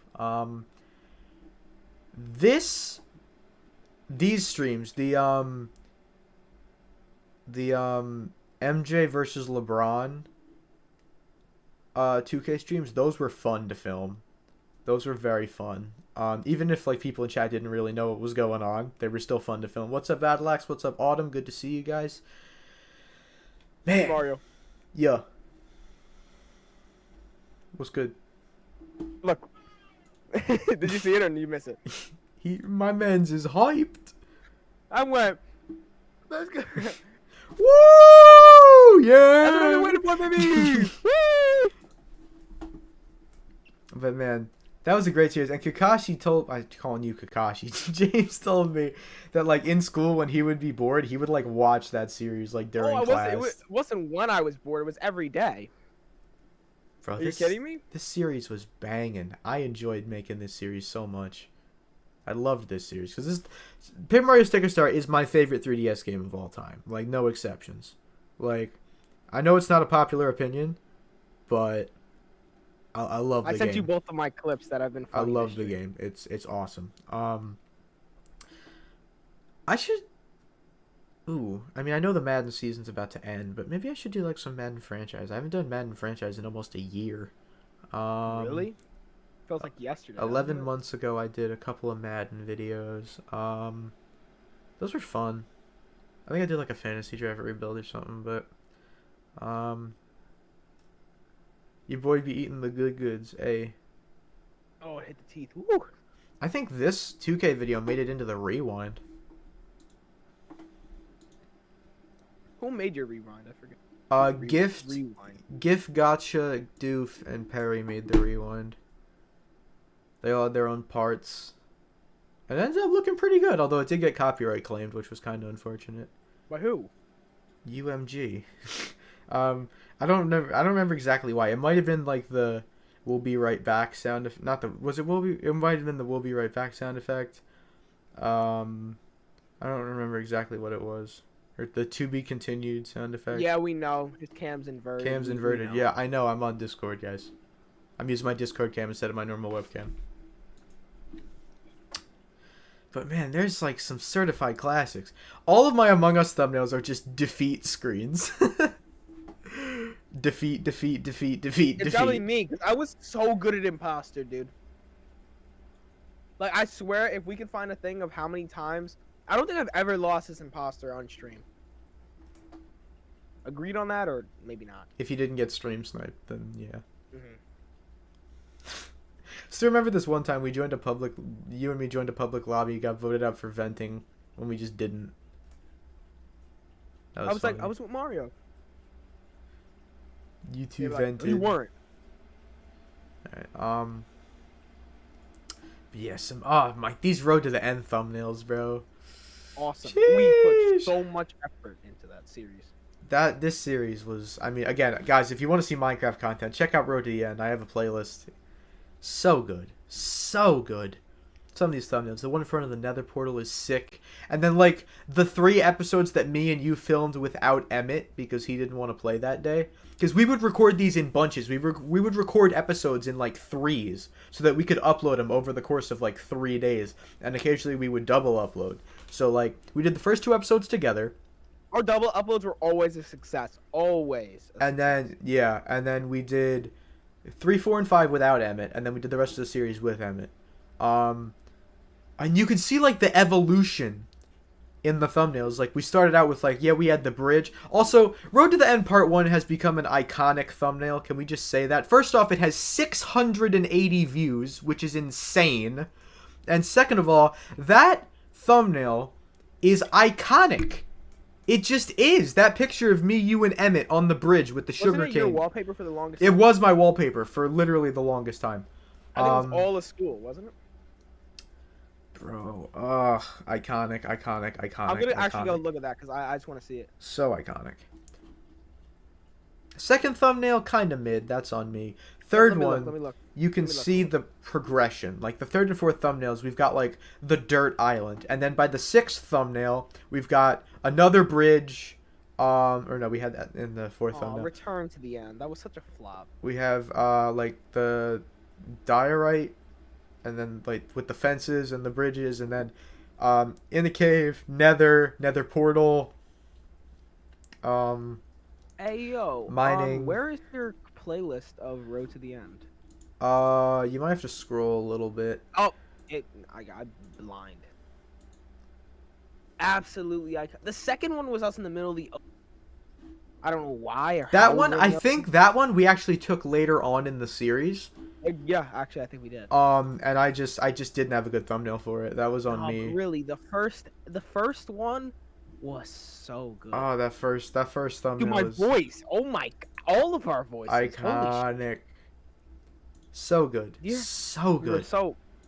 These streams, the MJ versus LeBron 2K streams, those were fun to film. Those were very fun. Even if like people in chat didn't really know what was going on, they were still fun to film. What's up, Adelax? What's up, Autumn? Good to see you guys. Man. Mario. Yeah. What's good? Look. Did you see it or did you miss it? My man's is hyped. I went. Let's go. Woo! Yeah. That's what I've been waiting for, baby. Woo! But man, that was a great series. And Kakashi I'm calling you Kakashi. James told me that like in school when he would be bored, he would like watch that series like during class. It wasn't when I was bored. It was every day. Bro, Are you kidding me? This series was banging. I enjoyed making this series so much. I loved this series because this Paper Mario Sticker Star is my favorite 3DS game of all time. Like no exceptions. Like I know it's not a popular opinion, but I love the game. I sent you both of my clips that have been funny. I love the game. It's awesome. I should. Ooh, I mean, I know the Madden season's about to end, but maybe I should do like some Madden franchise. I haven't done Madden franchise in almost a year. Really? Feels like yesterday. 11 months ago, I did a couple of Madden videos. Those were fun. I think I did like a fantasy draft rebuild or something, but your boy be eating the good goods, eh? Oh, it hit the teeth. Woo! I think this 2K video made it into the rewind. Who made your rewind? I forget. Gift, Gotcha, Doof, and Perry made the rewind. They all had their own parts. And it ended up looking pretty good, although it did get copyright claimed, which was kind of unfortunate. By who? UMG. I don't remember exactly why. It might have been like the "We'll be right back" sound. It might have been the "We'll be right back" sound effect. I don't remember exactly what it was. Or the "To be continued" sound effect. Yeah, we know. His cam's inverted. Cam's inverted. Yeah, I know. I'm on Discord, guys. I'm using my Discord cam instead of my normal webcam. But man, there's like some certified classics. All of my Among Us thumbnails are just defeat screens. defeat. It's probably me, because I was so good at imposter, dude. Like, I swear, if we could find a thing of how many times... I don't think I've ever lost this imposter on stream. Agreed on that, or maybe not? If you didn't get stream sniped, then yeah. Mm-hmm. Still remember this one time you and me joined a public lobby, got voted out for venting when we just didn't. I was with Mario. You two vented. Like, you weren't. Alright, but yeah, these Road to the End thumbnails, bro. Awesome. Sheesh. We put so much effort into that series. This series was, I mean, again, guys, if you want to see Minecraft content, check out Road to the End. I have a playlist. So good. So good. Some of these thumbnails. The one in front of the Nether portal is sick. And then, like, the 3 episodes that me and you filmed without Emmett because he didn't want to play that day. Because we would record these in bunches. We would record episodes in, like, 3s so that we could upload them over the course of, like, 3 days. And occasionally we would double upload. So, like, we did the first 2 episodes together. Our double uploads were always a success. Always. And then we did 3, 4, and 5 without Emmett. And then we did the rest of the series with Emmett. And you can see, like, the evolution in the thumbnails. Like, we started out with, like, yeah, we had the bridge. Also, Road to the End Part 1 has become an iconic thumbnail. Can we just say that? First off, it has 680 views, which is insane. And second of all, that thumbnail is iconic. It just is. That picture of me, you, and Emmett on the bridge with the sugar cane. Wasn't it your wallpaper for the longest time? It was my wallpaper for literally the longest time. I think it was all of school, wasn't it? Bro, iconic. I'm gonna actually go look at that because I just want to see it. So iconic. Second thumbnail, kind of mid. That's on me. Third one, Let me look. you can see the progression. Like the third and fourth thumbnails, we've got like the dirt island, and then by the sixth thumbnail, we've got another bridge. Or no, we had that in the fourth thumbnail. Return to the end. That was such a flop. We have like the diorite, and then like with the fences and the bridges, and then in the cave, nether portal. Hey yo, Mining. where is your playlist of Road to the End? You might have to scroll a little bit. Oh, I got blind. Absolutely, the second one was us in the middle of the. I don't know why or That how one, we I were think that one we actually took later on in the series. Yeah, actually, I think we did. And I just didn't have a good thumbnail for it. That was on me. Really, the first one was so good. Oh, that first thumbnail. Dude, my was voice. Oh my, all of our voices. Holy shit. iconic. So good. Yeah. So good.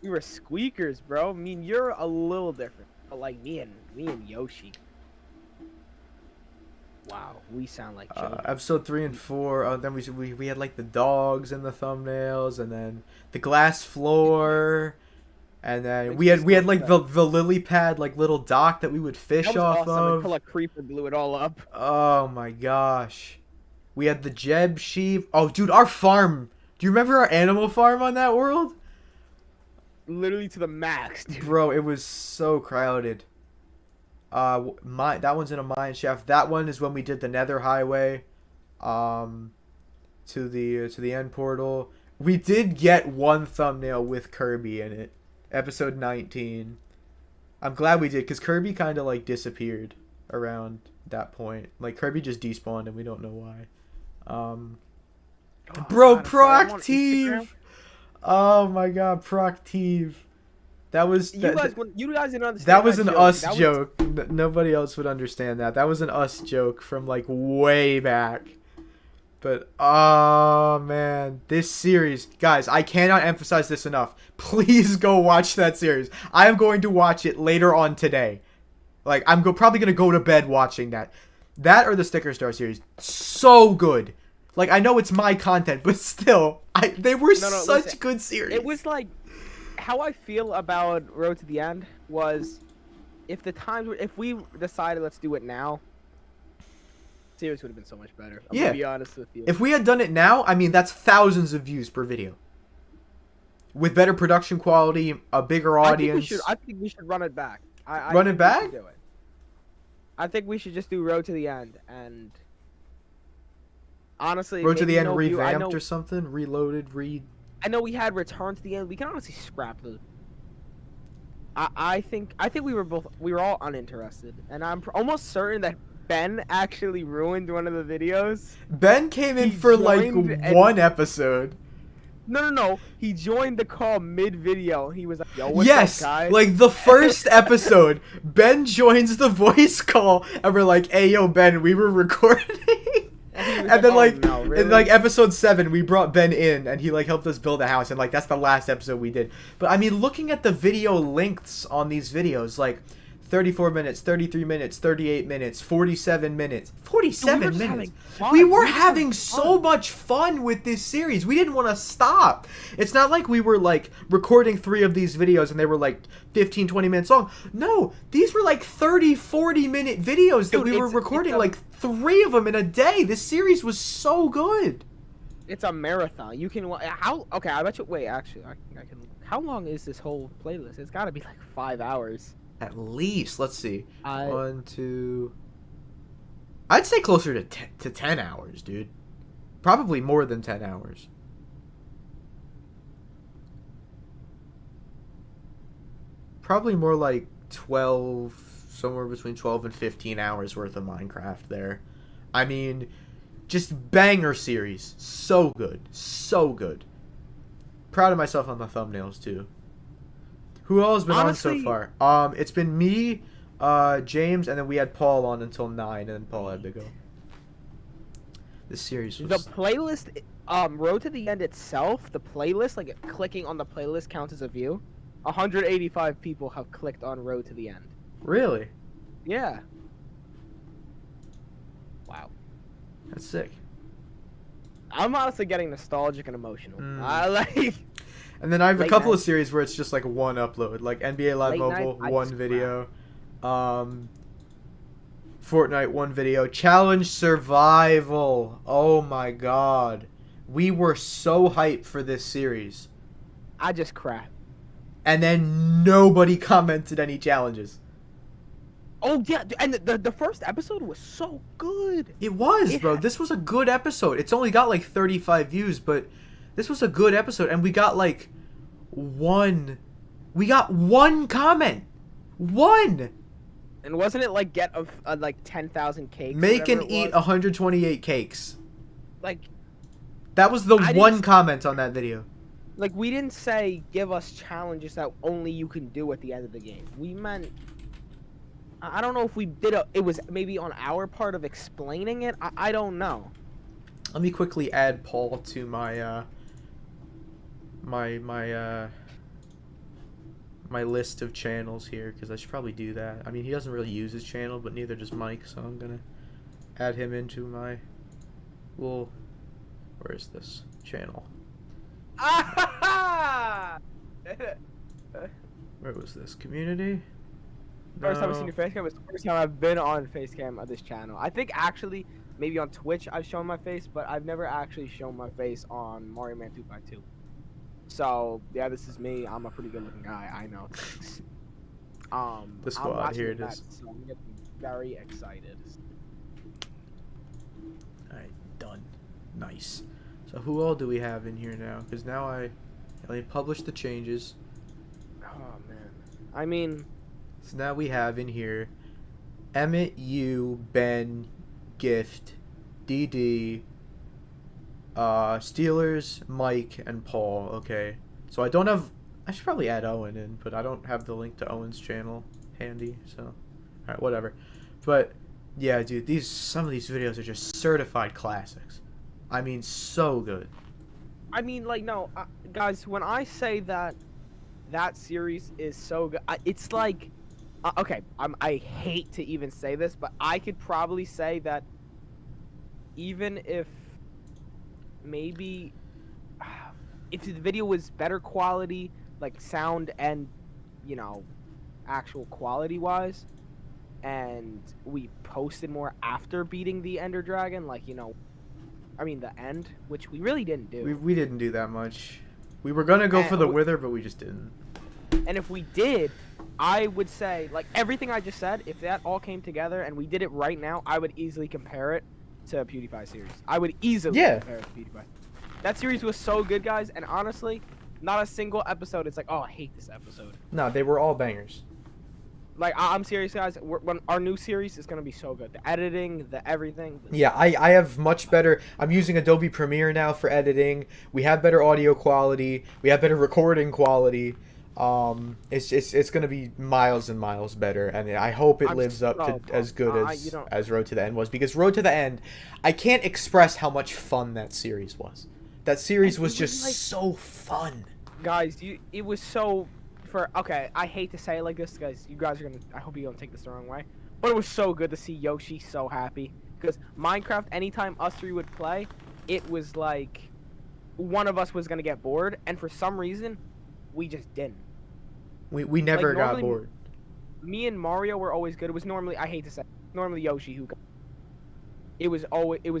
We were squeakers, bro. I mean, you're a little different, but like me and Yoshi. Wow, we sound like children. Episode 3 and 4. Then we had like the dogs in the thumbnails, and then the glass floor, and then we had like the lily pad, like little dock that we would fish That was off awesome of. until a creeper blew it all up. Oh my gosh, we had the Jeb sheep. Oh dude, our farm. Do you remember our animal farm on that world? Literally to the max, dude. Bro, it was so crowded. That one's in a mine shaft. That one is when we did the Nether Highway, to the end portal. We did get one thumbnail with Kirby in it, episode 19. I'm glad we did, because Kirby kind of like disappeared around that point. Like Kirby just despawned and we don't know why. Bro, Proactive. Oh my god, Proactive. That was You guys didn't understand. that was an joke. us That was- joke. Nobody else would understand that. That was an us joke from like way back. But oh man, this series, guys, I cannot emphasize this enough. Please go watch that series. I am going to watch it later on today. Like I'm probably gonna go to bed watching that. That or the Sticker Star series, so good. Like I know it's my content, but still, they were such listen, good series. It was like how I feel about Road to the End was if we decided let's do it now, series would have been so much better. I'm gonna be honest with you. If we had done it now, I mean that's thousands of views per video. With better production quality, a bigger audience. I think we should run it back. Run it back? Do it. I think we should just do Road to the End and honestly Road to the End no view. revamped or something, reloaded, I know we had Return to the End. We can honestly scrap those. I think we were all uninterested, and I'm almost certain that Ben actually ruined one of the videos. Ben came in for like one episode. No. He joined the call mid-video. He was like, "Yo, what's up, guys?" Like the first episode, Ben joins the voice call, and we're like, "Hey, yo, Ben, we were recording." And then like in like episode 7 we brought Ben in and he like helped us build a house, and like that's the last episode we did. But I mean, looking at the video lengths on these videos, like 34 minutes, 33 minutes, 38 minutes, 47 minutes. 47 minutes. We were having so much fun with this series. We didn't want to stop. It's not like we were like recording 3 of these videos and they were like 15, 20 minutes long. No, these were like 30, 40 minute videos that we were recording, like 3 of them in a day. This series was so good. It's a marathon. You can okay, I bet you actually I can how long is this whole playlist? It's got to be like 5 hours. At least, let's see. 1, 2. I'd say closer to 10 hours, dude. Probably more than 10 hours. Probably more like 12, somewhere between 12 and 15 hours worth of Minecraft there. I mean, just banger series. So good. So good. Proud of myself on the thumbnails, too. Who all has been honestly, on so far? It's been me, James, and then we had Paul on until 9, and then Paul had to go. This series was... The playlist, Road to the End itself, the playlist, like clicking on the playlist counts as a view. 185 people have clicked on Road to the End. Really? Yeah. Wow. That's sick. I'm honestly getting nostalgic and emotional. Mm. I like. And then I have a Late couple of night. series where it's just like one upload, like NBA Live Late Mobile, night, I one just video. Fortnite, one video. Challenge Survival. Oh my god. We were so hyped for this series. I just crap. And then nobody commented any challenges. Oh yeah, and the first episode was so good. It was, It bro. had- This was a good episode. It's only got like 35 views, but this was a good episode. And we got like one comment. One. And wasn't it like get of like 10,000 cakes? Make and whatever it eat was? 128 cakes. Like That was the I didn't one s- comment on that video. we didn't say give us challenges that only you can do at the end of the game. We meant I don't know if we did it was maybe on our part of explaining it. I don't know. Let me quickly add Paul to my my list of channels here, because I should probably do that. I mean, he doesn't really use his channel, but neither does Mike, so I'm gonna add him into my little, where is this channel? Where was this? Community? First time I've No. seen your face cam was the first time I've been on face cam of this channel. I think actually maybe on Twitch I've shown my face, but I've never actually shown my face on Mario Man 252. So yeah, this is me. I'm a pretty good looking guy. I know. Thanks. The I'm squad, watching here it that, is. So I'm getting very excited. Alright, done. Nice. So who all do we have in here now? Because now I only published the changes. Oh man. I mean, So now we have in here Emmett, you, Ben, Gift, DD, Steelers, Mike, and Paul. Okay. So I don't have... I should probably add Owen in, but I don't have the link to Owen's channel handy, so... Alright, whatever. But, yeah, dude, some of these videos are just certified classics. I mean, so good. I mean, like, no, guys. When I say that series is so good, it's like, okay, I hate to even say this, but I could probably say that even if maybe if the video was better quality, like sound and actual quality wise, and we posted more after beating the Ender Dragon, like I mean the end, which we really didn't do. We didn't do that much. We were gonna go for the Wither, but we just didn't. And if we did, I would say, like, everything I just said, if that all came together and we did it right now, I would easily compare it to a PewDiePie series. I would easily compare it to PewDiePie. That series was so good, guys, and honestly, not a single episode it's like, oh, I hate this episode. No, they were all bangers. Like, I'm serious, guys. When our new series is going to be so good. The editing, the everything. Yeah, I have much better... I'm using Adobe Premiere now for editing. We have better audio quality. We have better recording quality. It's going to be miles and miles better, and I hope it lives up to as good as Road to the End was, because Road to the End, I can't express how much fun that series was. That series was just like, so fun. Guys, it was so... Okay, I hate to say it like this, guys. You guys are gonna... I hope you don't take this the wrong way. But it was so good to see Yoshi so happy. Because Minecraft, anytime us three would play, it was like... one of us was gonna get bored, and for some reason, we just didn't. We never got bored. Me and Mario were always good. It was normally... I hate to say it, normally Yoshi who got... It was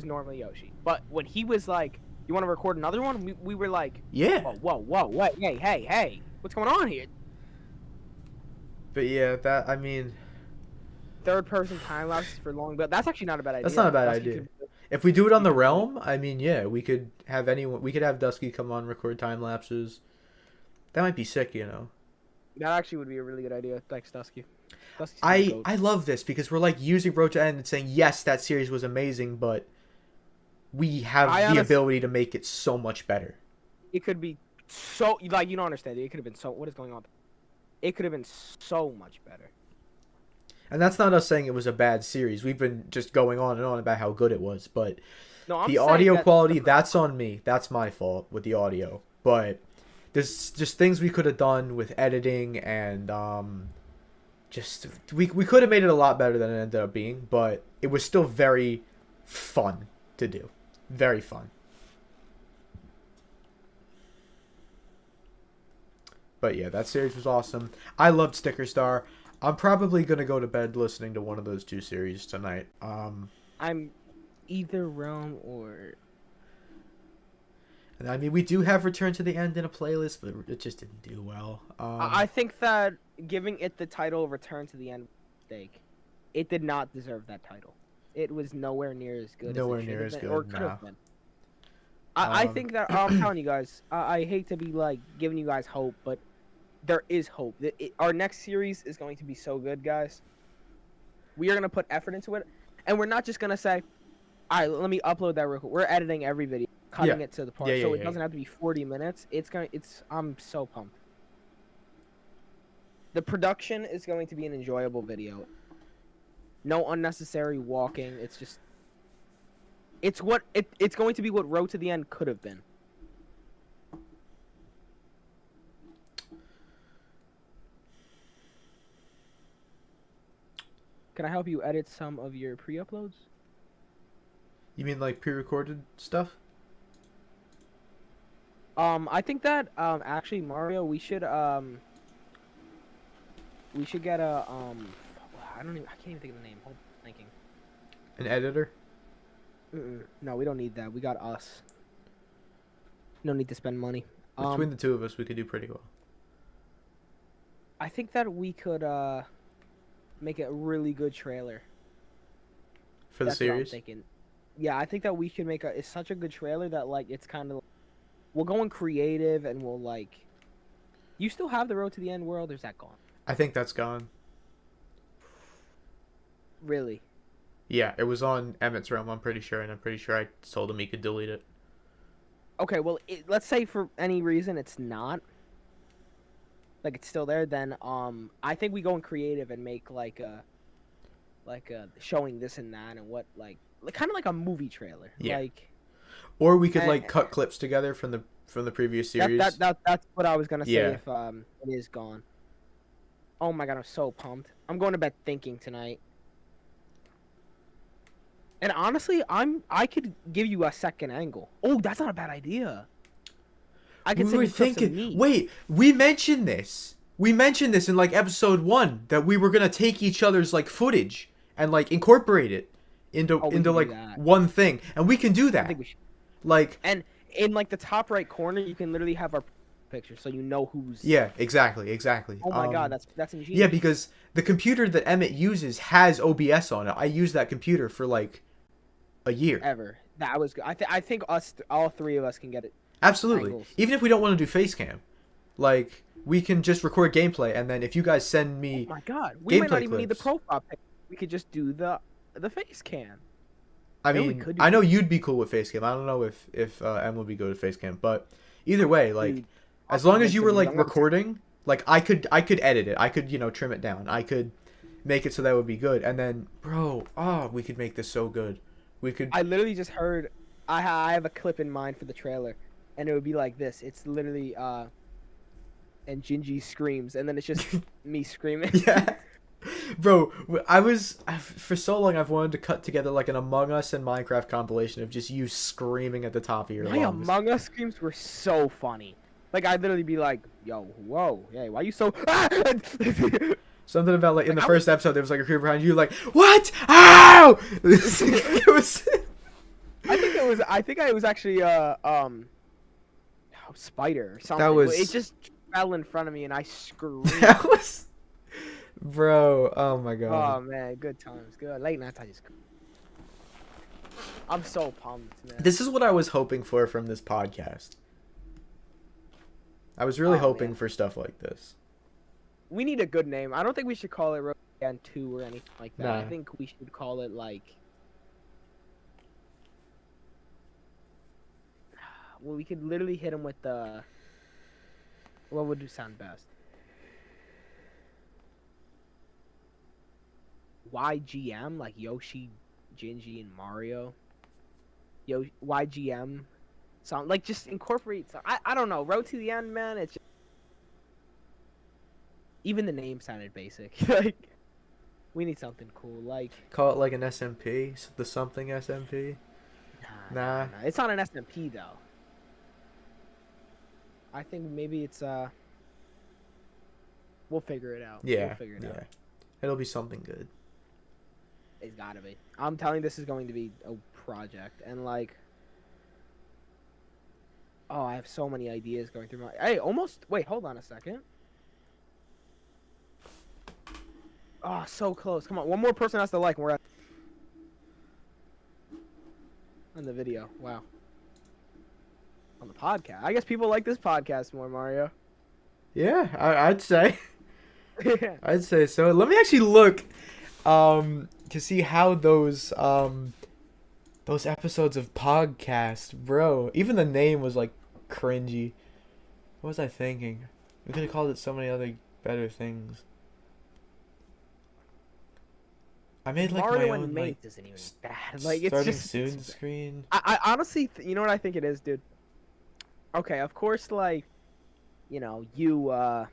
normally Yoshi. But when he was like, you want to record another one? We were like... Yeah. Whoa, wait, hey. What's going on here? But yeah, I mean... Third person time lapses for long, but that's actually not a bad idea. That's not a bad idea. If we do it on the Realm, I mean, yeah, we could have Dusky come on, record time lapses. That might be sick, That actually would be a really good idea. Thanks, Dusky. I love this because we're like using Road to End and saying, yes, that series was amazing, but we have the ability to make it so much better. It could be so, like, you don't understand. It could have been so, what is going on? It could have been so much better. And that's not us saying it was a bad series. We've been just going on and on about how good it was, but the audio quality, that's on me. That's my fault with the audio. But there's just things we could have done with editing and we could have made it a lot better than it ended up being, but it was still very fun to do. Very fun. But yeah, that series was awesome. I loved Sticker Star. I'm probably gonna go to bed listening to one of those two series tonight. I'm either Realm or. And I mean, we do have Return to the End in a playlist, but it just didn't do well. I think that giving it the title Return to the End was a mistake. It did not deserve that title. It was nowhere near as good. Nowhere as it near should as have been, good, or could no. have been. I think that I'm telling you guys. I hate to be like giving you guys hope, but there is hope. Our next series is going to be so good, guys. We are gonna put effort into it, and we're not just gonna say, "All right, let me upload that real quick." We're editing every video, cutting it to the part, so it doesn't have to be 40 minutes. I'm so pumped. The production is going to be an enjoyable video. No unnecessary walking. It's just. It's going to be what Road to the End could have been. Can I help you edit some of your pre-uploads? You mean like pre-recorded stuff? I think that actually Mario, we should get a I can't even think of the name. Hold on, thinking. An editor? No, we don't need that. We got us. No need to spend money. Between the two of us, we could do pretty well. I think that we could make a really good trailer For the That's what I'm series? thinking. Yeah, I think that we can make it's such a good trailer that like it's kind of we'll go in creative and we'll like. You still have the Road to the End world? Or is that gone? I think that's gone. Really? Yeah, it was on Emmett's Realm, I'm pretty sure, and I'm pretty sure I told him he could delete it. Okay, well, let's say for any reason it's not. Like it's still there, then I think we go in creative and make like a showing this and that and what like kind of like a movie trailer. Yeah. Like. Or we could like cut clips together from the previous series. That's what I was gonna say Yeah. if it is gone. Oh my god, I'm so pumped. I'm going to bed thinking tonight. And honestly, I could give you a second angle. Oh, that's not a bad idea. I could We were thinking. Wait, we mentioned this. We mentioned this in like episode 1 that we were gonna take each other's like footage and like incorporate it into like one thing, and we can do I that. think we should. Like. And in like the top right corner, you can literally have our picture, so you know who's. Yeah, exactly. Oh my god, that's ingenious. Yeah, because the computer that Emmett uses has OBS on it. I used that computer for like a year. Ever. That was good. I think all three of us can get it. Absolutely. Angles. Even if we don't want to do face cam, like we can just record gameplay, and then if you guys send me Oh my god, we might not gameplay even need the clips. profile pic. We could just do the face cam. I Yeah, we mean, could do I know that. you'd be cool with face cam. I don't know if Em would be good with face cam, but either way, like Dude, as I'll long as you were convince him. like I'm gonna- recording, like I could edit it. I could trim it down. I could make it so that would be good, and then we could make this so good. We could. I literally just heard. I have a clip in mind for the trailer, and it would be like this. It's literally and Gingieee screams, and then it's just me screaming. Yeah. Bro, for so long I've wanted to cut together like an Among Us and Minecraft compilation of just you screaming at the top of your My lungs. Among Us screams were so funny. Like I'd literally be like, "Yo, whoa, hey, why you so?" Ah! Something about like in the Like, first episode there was like a creeper behind you like, "What? Ow!" It was I think it was actually spider or something. That was- It just fell in front of me and I screamed. that was Bro, oh my god. Oh man, good times, good late night. I'm so pumped, man. This is what I was hoping for from this podcast. I was really Oh, hoping man. for stuff like this. We need a good name. I don't think we should call it Road Again 2 or anything like that. I Nah. think we should call it like. Well, we could literally hit him with the. What would sound best? YGM, like Yoshi, Gingieee, and Mario. YGM, sound like just incorporate. I don't know. Road to the End, man. It's just, even the name sounded basic. Like we need something cool. Like Call it like an SMP, the something SMP. Nah. It's not an SMP though. I think maybe it's We'll figure it out. Yeah, We'll figure it out. It'll be something good. It's gotta be. I'm telling you, this is going to be a project, and like, oh, I have so many ideas going through my. Hey, almost. Wait, hold on a second. Oh, so close. Come on, one more person has to like, and we're at on the video. Wow. On the podcast, I guess people like this podcast more, Mario. Yeah, I'd say. I'd say so. Let me actually look, to see how those episodes of podcast, bro. Even the name was like cringy. What was I thinking? We could have called it so many other better things. I made like Mario my and own Mate like isn't even bad. Like it's starting just soon screen. I honestly, you know what I think it is, dude. Okay, of course, like, you know, you of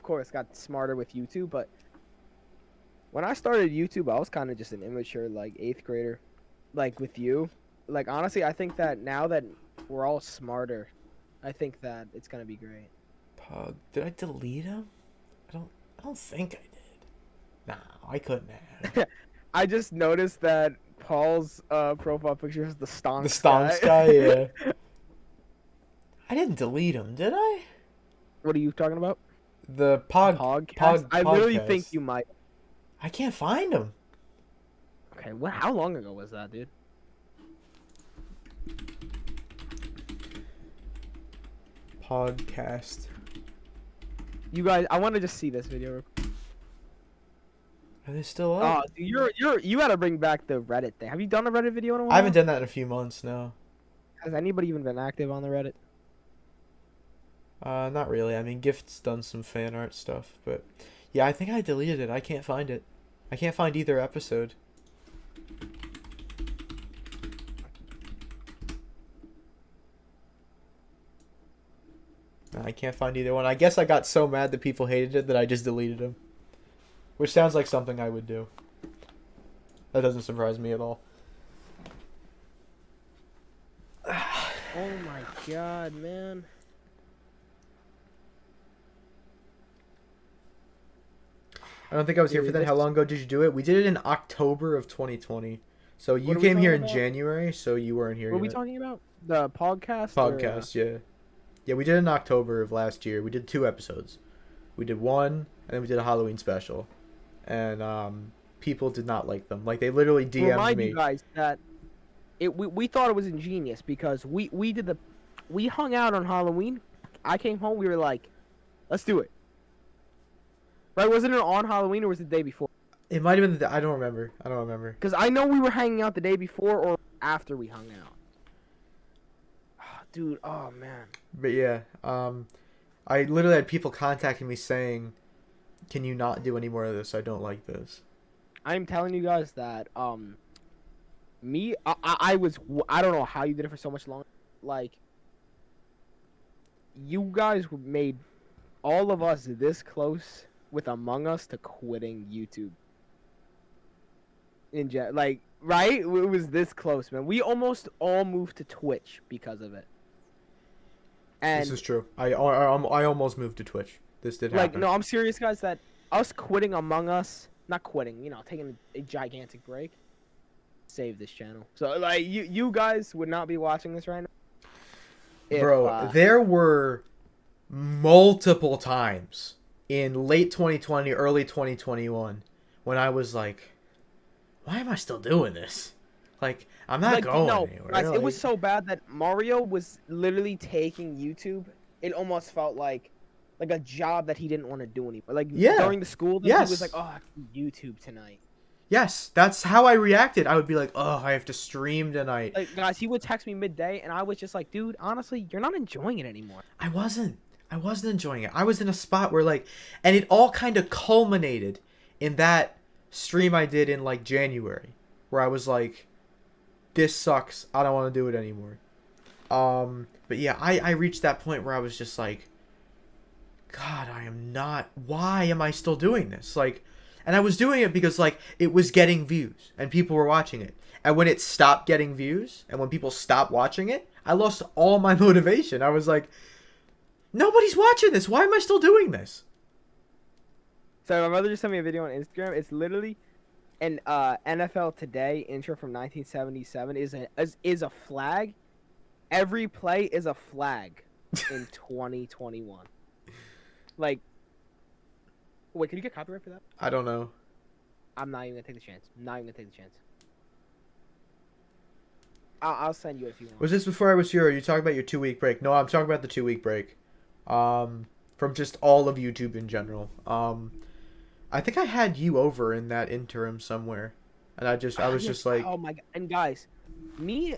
course got smarter with YouTube, but when I started YouTube, I was kind of just an immature like 8th grader, like with you. Like honestly, I think that now that we're all smarter, I think that it's gonna be great. Pug. Did I delete him? I don't think I did. No, I couldn't have. I just noticed that Paul's profile picture is the stonks. The stonks guy, yeah. I didn't delete him, did I? What are you talking about? The podcast. I literally podcast. think you might. I can't find him. Okay, what? How long ago was that, dude? Podcast. You guys, I want to just see this video. Are they still up? Oh, dude, you gotta bring back the Reddit thing. Have you done a Reddit video in a while? I haven't done that in a few months now. Has anybody even been active on the Reddit? Not really. I mean, Gift's done some fan art stuff, but yeah, I think I deleted it. I can't find it. I can't find either episode. I can't find either one. I guess I got so mad that people hated it that I just deleted them. Which sounds like something I would do. That doesn't surprise me at all. Oh my god, man. I don't think I was here for Dude, that. How long ago did you do it? We did it in October of 2020. So you What are we came here in talking about? January, so you weren't here What are we yet. talking about? The podcast? or, Podcast, yeah. Yeah, we did it in October of last year. We did 2 episodes. We did one, and then we did a Halloween special. And people did not like them. Like, they literally DM'd Remind me. you guys that we thought it was ingenious because we hung out on Halloween. I came home. We were like, let's do it. Right? Wasn't it on Halloween or was it the day before? It might have been I don't remember. Because I know we were hanging out the day before or after we hung out. Dude, oh man. But yeah, I literally had people contacting me saying, can you not do any more of this? I don't like this. I'm telling you guys that I don't know how you did it for so much longer. Like, you guys made all of us this close with Among Us to quitting YouTube. Like, right? It was this close, man. We almost all moved to Twitch because of it. And This is true. I almost moved to Twitch. This did happen. like, no, I'm serious, guys. That us quitting Among Us, not quitting, you know, taking a gigantic break, saved this channel. So, like, you guys would not be watching this right now. Bro, there were multiple times in late 2020, early 2021 when I was like, why am I still doing this? Like, I'm not going anywhere. Guys, Like, it was so bad that Mario was literally taking YouTube. It almost felt like a job that he didn't want to do anymore. Like, during the school, he was like, oh, I have to do YouTube tonight. Yes, that's how I reacted. I would be like, oh, I have to stream tonight. Like, guys, he would text me midday, and I was just like, dude, honestly, you're not enjoying it anymore. I wasn't enjoying it. I was in a spot where, like, and it all kind of culminated in that stream I did in, like, January, where I was like, this sucks. I don't want to do it anymore. But yeah, I reached that point where I was just like, God, why am I still doing this? Like, and I was doing it because, like, it was getting views and people were watching it. And when it stopped getting views and when people stopped watching it, I lost all my motivation. I was like, Nobody's watching this. Why am I still doing this? So my mother just sent me a video on Instagram. It's literally an NFL Today intro from 1977 is a flag. Every play is a flag in 2021. Like, wait, can you get copyright for that? I don't know. I'm not even gonna take the chance. Not even gonna take the chance. I'll send you if you want. Was this before I was here? Or are you talking about your 2-week break? No, I'm talking about the 2-week break. From just all of YouTube in general. I think I had you over in that interim somewhere, and I was just like, oh my god! And guys, me,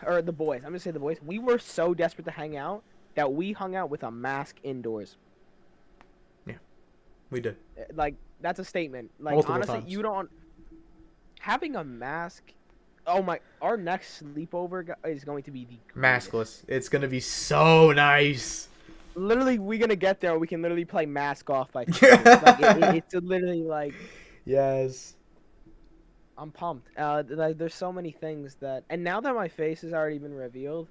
or the boys. I'm gonna say the boys. We were so desperate to hang out that we hung out with a mask indoors. Yeah, we did. Like, that's a statement. Like, Multiple honestly, times. you don't having a mask. Oh my! Our next sleepover is going to be the greatest. Maskless. It's gonna be so nice. Literally, we're gonna get there. We can literally play mask off by. It's literally like. Yes. I'm pumped. Like, there's so many things that, and now that my face has already been revealed,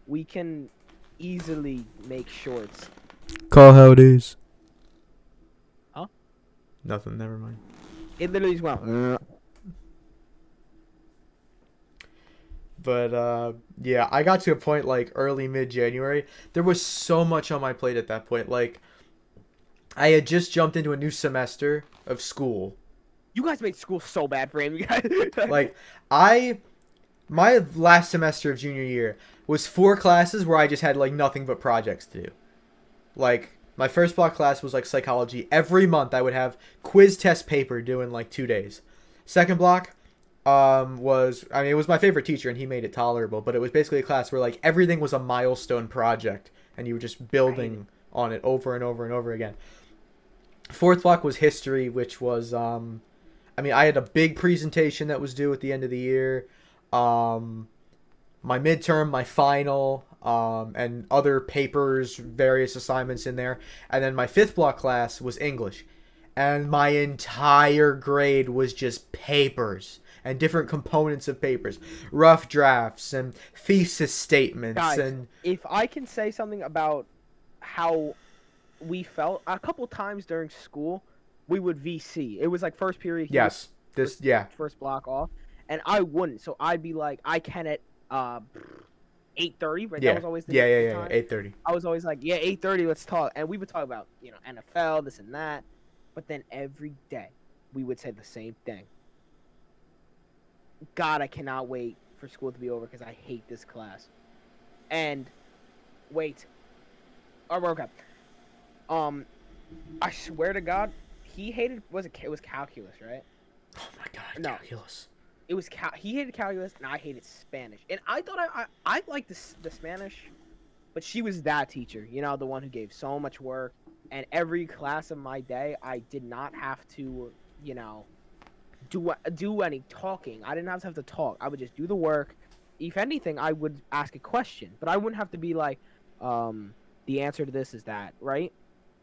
we can easily make shorts. Call how it is. Huh? Nothing. Never mind. It literally is well. But yeah, I got to a point like early mid-January. There was so much on my plate at that point. Like, I had just jumped into a new semester of school. You guys made school so bad for him. You guys. Like, my last semester of junior year was 4 classes where I just had like nothing but projects to do. Like, my first block class was like psychology. Every month I would have quiz test paper due in like 2 days. Second block it was my favorite teacher and he made it tolerable, but it was basically a class where like everything was a milestone project and you were just building on it over and over and over again. Fourth block was history, which was I had a big presentation that was due at the end of the year, my midterm, my final, and other papers, various assignments in there. And then my 5th block class was English. And my entire grade was just papers and different components of papers, rough drafts and thesis statements. Guys, and if I can say something about how we felt, a couple times during school, we would VC. It was like first period. Yes, first block off, and I wouldn't. So I'd be like, I can at 8:30. Right? Yeah, That was always the yeah, time. 8:30. I was always like, yeah, 8:30. Let's talk, and we would talk about NFL, this and that. But then every day, we would say the same thing. God, I cannot wait for school to be over because I hate this class. And wait, oh, okay. I swear to God, he hated it was calculus, right? Oh my God, No. calculus. It was he hated calculus and I hated Spanish. And I thought I liked the Spanish, but she was that teacher, the one who gave so much work. And every class of my day, I did not have to, do any talking. I didn't have to talk. I would just do the work. If anything, I would ask a question, but I wouldn't have to be like, the answer to this is that, right?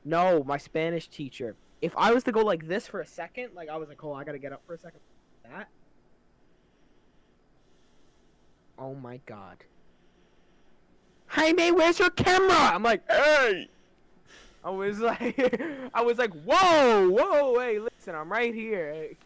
No, my Spanish teacher. If I was to go like this for a second, like I was like, oh, I gotta get up for a second. That. Oh my God. Jaime, where's your camera? I'm like, hey. I was like, whoa, hey, listen, I'm right here. Hey.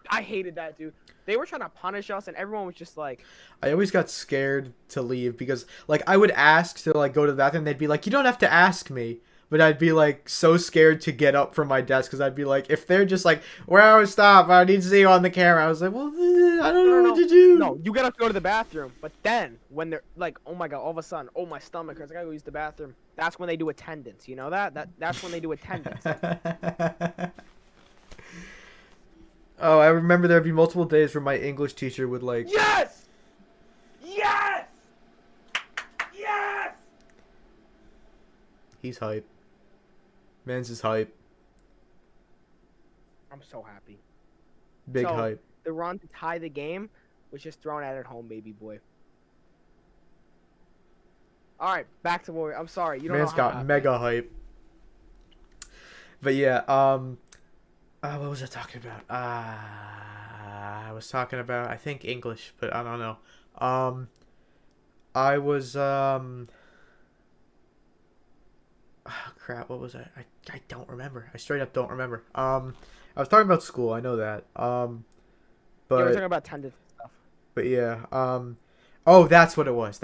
I hated that, dude. They were trying to punish us, and everyone was just like... I always got scared to leave because, like, I would ask to, like, go to the bathroom. They'd be like, you don't have to ask me. But I'd be, like, so scared to get up from my desk because I'd be like, if they're just like, well, stop, I need to see you on the camera. I was like, well, I don't know what to do. No, you gotta go to the bathroom. But then, when they're like, oh my God, all of a sudden, oh, my stomach hurts, I gotta go use the bathroom. That's when they do attendance. You know that? That's when they do attendance. Oh, I remember there'd be multiple days where my English teacher would like... Yes! Yes! Yes! He's hype. Man's is hype. I'm so happy. Big So, hype. The run to tie the game was just thrown out at home, baby boy. All right, back to Warrior. I'm sorry, you don't Man's know how got happy. mega hype. But yeah, what was I talking about? I was talking about, I think, English, but I don't know. I was, crap, what was I don't remember. I straight up don't remember. I was talking about school, I know that. Yeah, we're But talking about attendance and stuff. but yeah, oh, that's what it was.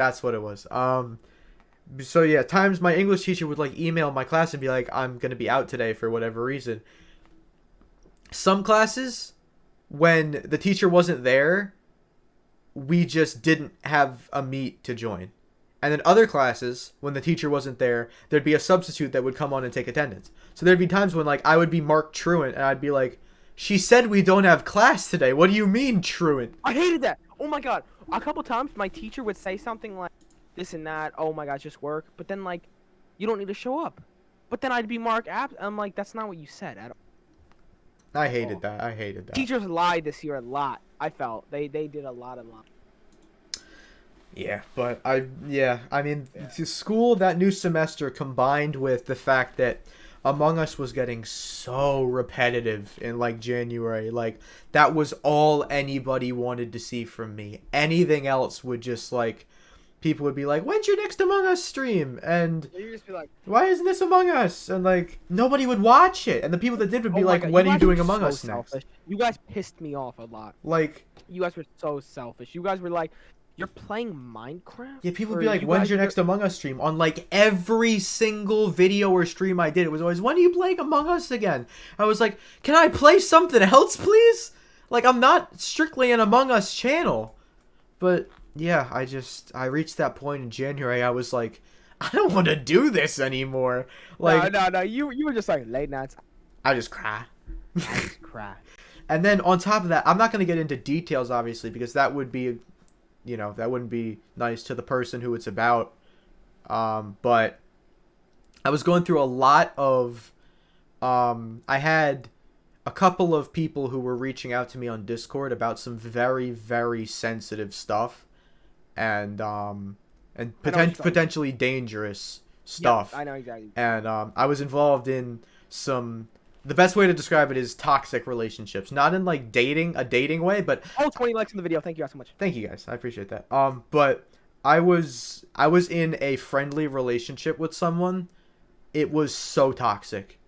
So yeah, times my English teacher would like email my class and be like, I'm gonna be out today for whatever reason. Some classes, when the teacher wasn't there, we just didn't have a meet to join. And then other classes, when the teacher wasn't there, there'd be a substitute that would come on and take attendance. So there'd be times when like I would be marked truant and I'd be like, she said we don't have class today. What do you mean truant? I hated that. Oh my god. A couple times my teacher would say something like this and that. Oh my gosh, just work. But then like, you don't need to show up. But then I'd be marked absent. I'm like, that's not what you said at all. I hated that. Teachers lied this year a lot. I felt they did a lot of lying. Yeah, but I mean, the school that new semester combined with the fact that Among Us was getting so repetitive in like January, like that was all anybody wanted to see from me. Anything else would just like, people would be like, when's your next Among Us stream? And You just be like, why isn't this Among Us? And like nobody would watch it. And the people that did would be oh my like, God, when you are you guys doing were Among so Us next? selfish. You guys pissed me off a lot. Like, You guys were so selfish. You guys were like, you're playing Minecraft? yeah, people would Or be like, you when's guys your were- next Among Us stream? On like every single video or stream I did, it was always, when are you playing Among Us again? I was like, can I play something else, please? Like, I'm not strictly an Among Us channel. But yeah, I reached that point in January. I was like, I don't want to do this anymore. Like, No. You were just like, late nights. I just cry. I just cry. And then on top of that, I'm not going to get into details, obviously, because that would be, you know, that wouldn't be nice to the person who it's about. But I was going through a lot of, I had a couple of people who were reaching out to me on Discord about some very, very sensitive stuff and potentially dangerous stuff. Yeah, I know exactly. And I was involved in some, the best way to describe it is toxic relationships, not in like a dating way, but 20 likes in the video. Thank you guys so much. thank you guys, I appreciate that. But I was in a friendly relationship with someone. It was so toxic.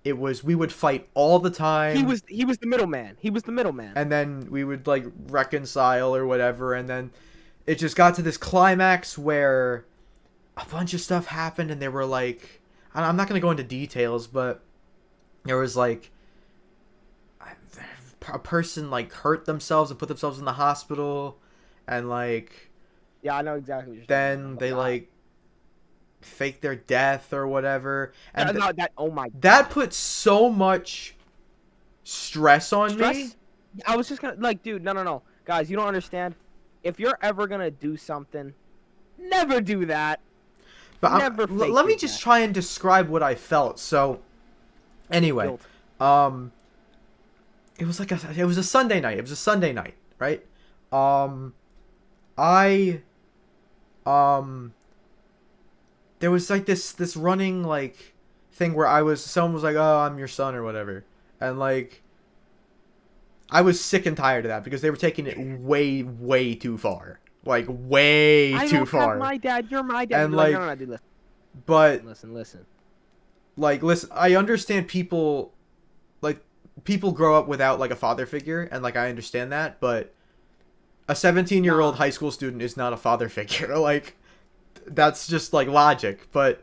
We would fight all the time. He was the middleman. And then we would like reconcile or whatever, and then it just got to this climax where a bunch of stuff happened, and they were like, I'm not gonna go into details, but there was like a person like hurt themselves and put themselves in the hospital, and like Yeah, I know exactly what you're then saying. they like faked their death or whatever, and Oh my God. that put so much stress on me. Stress? I was just gonna like, dude, no, guys, you don't understand. If you're ever gonna do something, never do that. But Never fake let me your just death. try and describe what I felt. So, anyway, Guilt. it was a Sunday night. It was a Sunday night, right? There was like this running like thing where someone was like, "Oh, I'm your son" or whatever, and like I was sick and tired of that because they were taking it way, way too far, like way I too don't far. have my dad. You're my dad. And, You're like, like, no, dude, But listen. like, listen, I understand people grow up without like a father figure, and like I understand that, but a 17-year-old high school student is not a father figure. Like, that's just like logic. But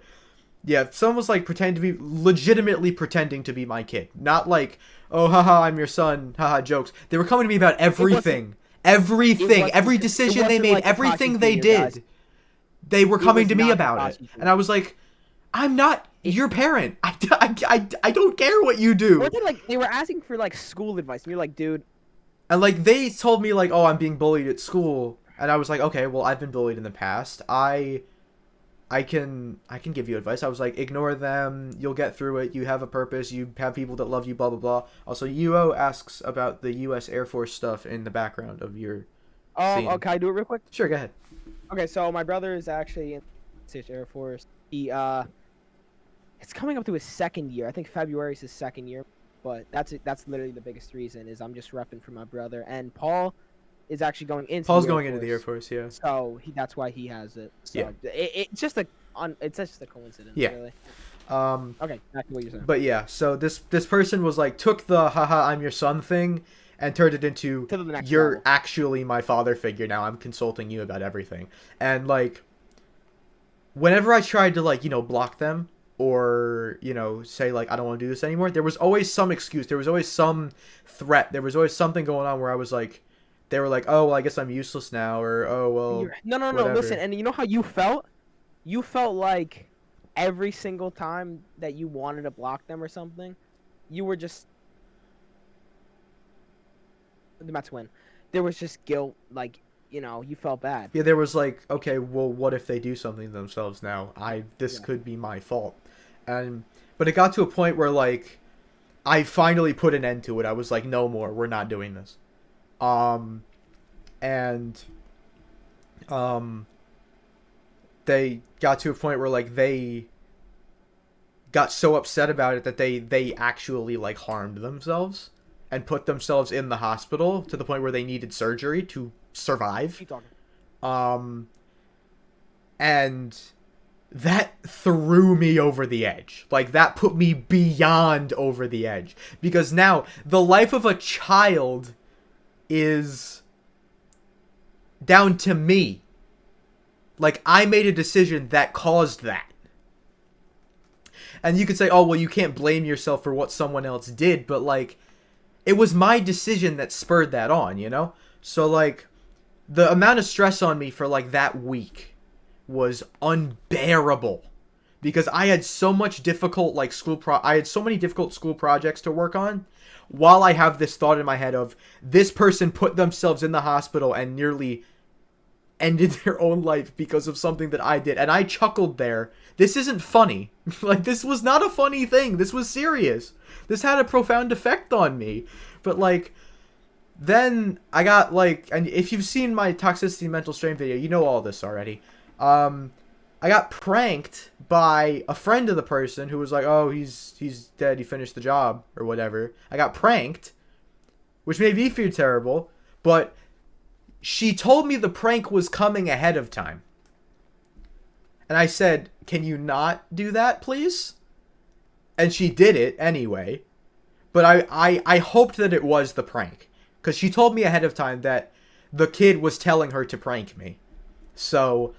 yeah, if someone was like legitimately pretending to be my kid, not like, oh haha, I'm your son, haha, jokes. They were coming to me about everything, every decision they made, like everything Tekashi they Senior, guys. did. They were coming was to me not about Tekashi it, Senior. and I was like, I'm not your parent. I don't care what you do. Or they were asking for like school advice, and you're like, dude. And like they told me like, oh, I'm being bullied at school, and I was like, okay, well, I've been bullied in the past. I can give you advice. I was like, ignore them. You'll get through it. You have a purpose. You have people that love you. Blah blah blah. Also, UO asks about the U.S. Air Force stuff in the background of your. Scene. Oh, can I do it real quick? Sure, go ahead. Okay, so my brother is actually in the Air Force. He it's coming up to his second year. I think February is his second year, but that's literally the biggest reason is I'm just repping for my brother. And Paul is actually going into. Paul's the Air going into the Air Force. Force, yeah. So that's why he has it. So Yeah. it's just a coincidence. Yeah. Really. Okay, back to what you're saying. But yeah, so this person was like took the haha I'm your son thing and turned it into To the next you're level. actually my father figure now. I'm consulting you about everything. And like whenever I tried to like, block them or, say like I don't want to do this anymore, there was always some excuse. There was always some threat. There was always something going on where I was like they were like, "Oh, well, I guess I'm useless now," or "Oh, well, No. whatever." Listen, and you know how you felt? You felt like every single time that you wanted to block them or something, you were just the Mets win. There was just guilt, like you felt bad. Yeah, there was like, okay, well, what if they do something to themselves now? This Yeah. could be my fault. But it got to a point where like I finally put an end to it. I was like, no more. We're not doing this. And they got to a point where like they got so upset about it that they actually like harmed themselves and put themselves in the hospital to the point where they needed surgery to survive. Keep talking. And that threw me over the edge. Like that put me beyond over the edge because now the life of a child is down to me. Like I made a decision that caused that. And you could say, "Oh, well, you can't blame yourself for what someone else did," but like it was my decision that spurred that on, So like the amount of stress on me for like that week was unbearable because I had so much difficult like I had so many difficult school projects to work on while I have this thought in my head of this person put themselves in the hospital and nearly ended their own life because of something that I did. And I chuckled there. This isn't funny. Like this was not a funny thing. This was serious. This had a profound effect on me. But like then I got like, and if you've seen my toxicity mental strain video, you know all this already. I got pranked by a friend of the person who was like, "Oh, he's dead. He finished the job or whatever." I got pranked, which made me feel terrible. But she told me the prank was coming ahead of time, and I said, "Can you not do that, please?" And she did it anyway. But I hoped that it was the prank. Because she told me ahead of time that the kid was telling her to prank me. So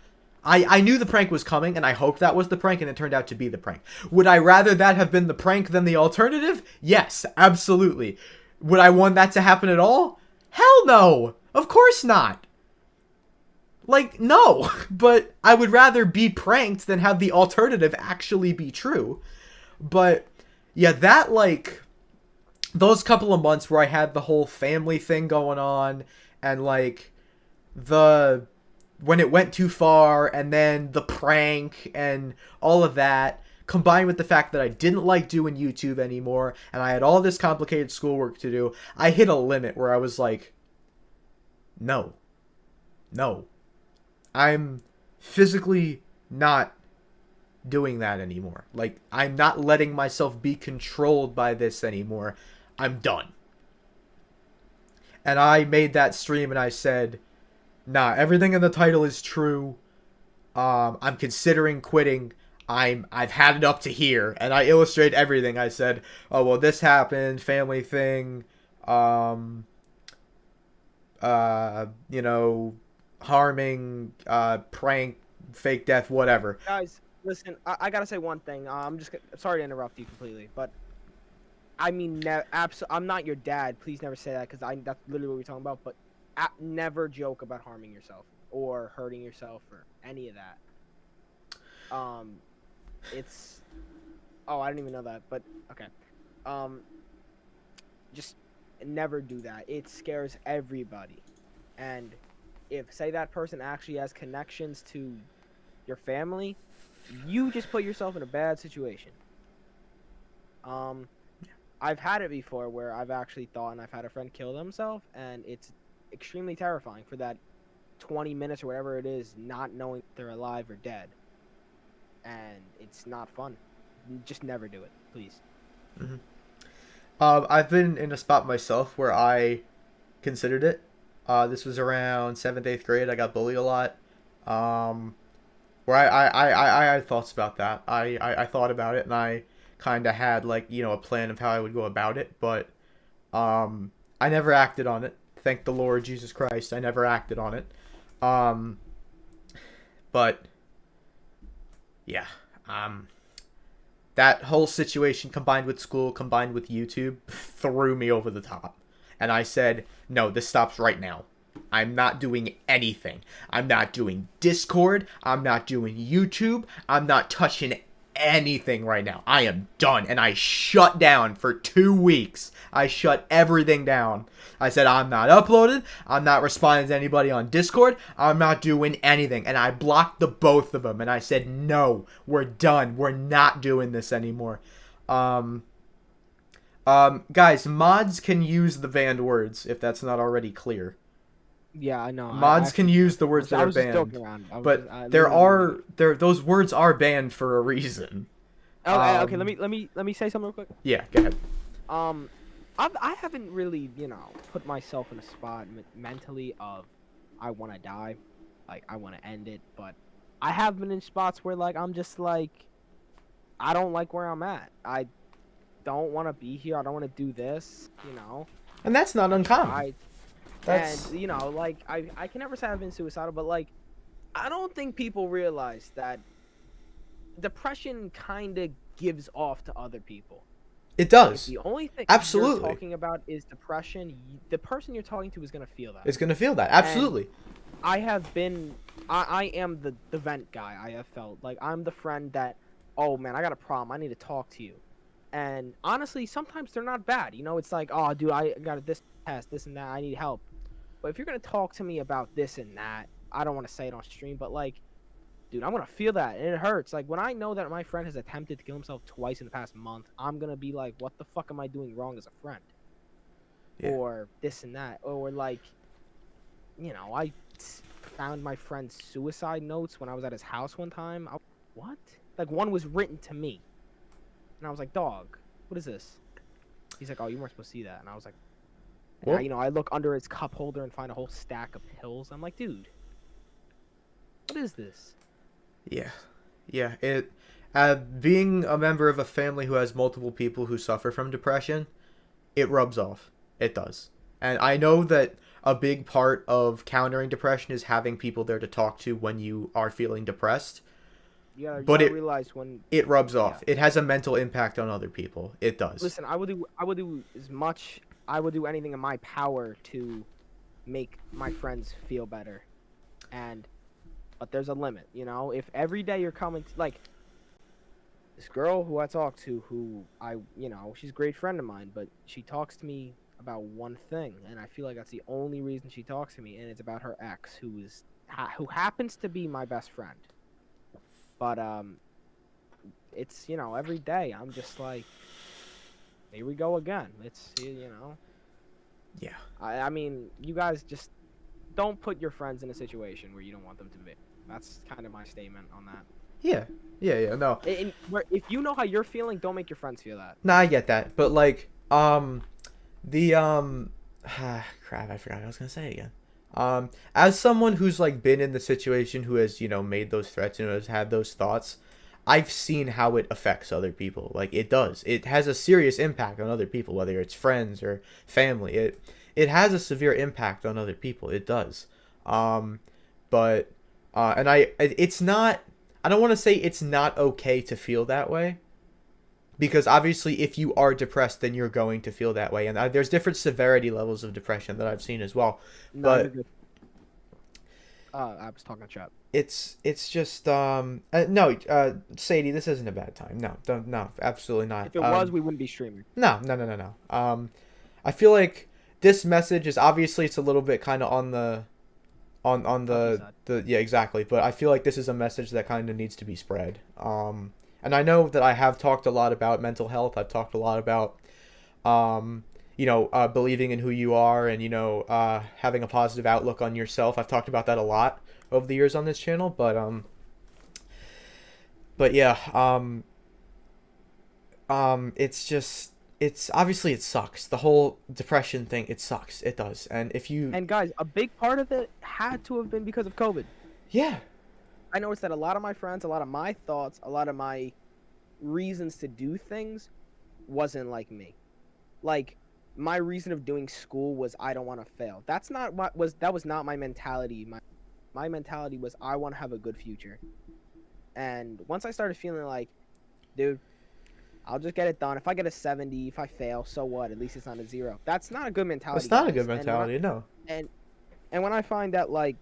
I knew the prank was coming, and I hoped that was the prank, and it turned out to be the prank. Would I rather that have been the prank than the alternative? Yes, absolutely. Would I want that to happen at all? Hell no! Of course not! Like, no! But I would rather be pranked than have the alternative actually be true. But, yeah, that, like, those couple of months where I had the whole family thing going on, and, like, when it went too far, and then the prank, and all of that, combined with the fact that I didn't like doing YouTube anymore, and I had all this complicated schoolwork to do, I hit a limit where I was like, no. I'm physically not doing that anymore. Like, I'm not letting myself be controlled by this anymore. I'm done. And I made that stream and I said, nah, everything in the title is true. I'm considering quitting. I've had it up to here. And I illustrate everything. I said, oh, well, this happened, family thing, harming, prank, fake death, whatever. Guys, listen, I gotta say one thing. Sorry to interrupt you completely, but I mean, I'm not your dad. Please never say that, because that's literally what we're talking about. But never joke about harming yourself or hurting yourself or any of that. It's, oh, I didn't even know that, but okay. Just never do that. It scares everybody. And if, say, that person actually has connections to your family, you just put yourself in a bad situation. I've had it before where I've actually thought, and I've had a friend kill themselves, and it's extremely terrifying for that 20 minutes or whatever it is, not knowing if they're alive or dead. And it's not fun. Just never do it, please. Mm-hmm. I've been in a spot myself where I considered it. This was around 7th, 8th grade. I got bullied a lot. where I had thoughts about that. I thought about it, and I kind of had, like, you know, a plan of how I would go about it, but I never acted on it. Thank the Lord Jesus Christ, I never acted on it. But yeah, that whole situation combined with school, combined with YouTube, threw me over the top. And I said, no, this stops right now. I'm not doing anything. I'm not doing Discord. I'm not doing YouTube. I'm not touching anything right now. I am done. And I shut down for 2 weeks. I shut everything down. I said, I'm not uploaded. I'm not responding to anybody on Discord. I'm not doing anything. And I blocked the both of them. And I said, no, we're done. We're not doing this anymore. Guys, mods can use the banned words if that's not already clear. Yeah, I know. Mods can use the words that are banned, but those words are banned for a reason. Okay. Let me say something real quick. Yeah, go ahead. I haven't really, put myself in a spot mentally of I want to die, like I want to end it, but I have been in spots where like I'm just like I don't like where I'm at. I don't want to be here. I don't want to do this, And that's not uncommon. And like I can never say I've been suicidal, but like I don't think people realize that depression kind of gives off to other people. It does. If the only thing Absolutely. you're talking about is depression, the person you're talking to is gonna feel that. It's gonna feel that. Absolutely. And I am the vent guy. I have felt like I'm the friend that, oh man, I got a problem. I need to talk to you. And honestly, sometimes they're not bad. It's like, oh dude, I got this test, this and that. I need help. But if you're gonna talk to me about this and that, I don't want to say it on stream, but like, dude, I'm gonna feel that, and it hurts. Like when I know that my friend has attempted to kill himself twice in the past month, I'm gonna be like, what the fuck am I doing wrong as a friend? Yeah. Or this and that, or like, I found my friend's suicide notes when I was at his house one time. What? Like one was written to me, and I was like, dog, what is this? He's like, oh, you weren't supposed to see that, and I was like. And I look under his cup holder and find a whole stack of pills. I'm like, dude, what is this? Yeah. It being a member of a family who has multiple people who suffer from depression, it rubs off. It does. And I know that a big part of countering depression is having people there to talk to when you are feeling depressed. You gotta realize when it rubs off. It has a mental impact on other people. It does. Listen, I would do as much. I would do anything in my power to make my friends feel better, but there's a limit, If every day you're coming to, like this girl who I talk to, who she's a great friend of mine, but she talks to me about one thing, and I feel like that's the only reason she talks to me, and it's about her ex, who happens to be my best friend. But it's every day I'm just like. Here we go again. It's Yeah. I mean, you guys just don't put your friends in a situation where you don't want them to be. That's kind of my statement on that. Yeah. No. If you know how you're feeling, don't make your friends feel that. Nah, I get that, but like, crap, I forgot what I was gonna say again. As someone who's like been in the situation, who has made those threats and has had those thoughts. I've seen how it affects other people. Like, it does. It has a serious impact on other people, whether it's friends or family. It has a severe impact on other people. It does. It's not, I don't want to say it's not okay to feel that way. Because obviously if you are depressed, then you're going to feel that way. And there's different severity levels of depression that I've seen as well. But I was talking to chat. It's just Sadie, this isn't a bad time. No, absolutely not. If it was, we wouldn't be streaming. No. I feel like this message is obviously it's a little bit kind of on the yeah, exactly. But I feel like this is a message that kind of needs to be spread. And I know that I have talked a lot about mental health. I've talked a lot about believing in who you are and, having a positive outlook on yourself. I've talked about that a lot over the years on this channel, but yeah, it's obviously it sucks. The whole depression thing, it sucks. It does. And guys, a big part of it had to have been because of COVID. Yeah. I noticed that a lot of my friends, a lot of my thoughts, a lot of my reasons to do things wasn't like me. Like my reason of doing school was I don't want to fail. That was not my mentality. My mentality was I want to have a good future. And once I started feeling like, dude, I'll just get it done. If I get a 70, if I fail, so what? At least it's not a 0. That's not a good mentality. It's not a guys. good mentality, no. And when I find that, like,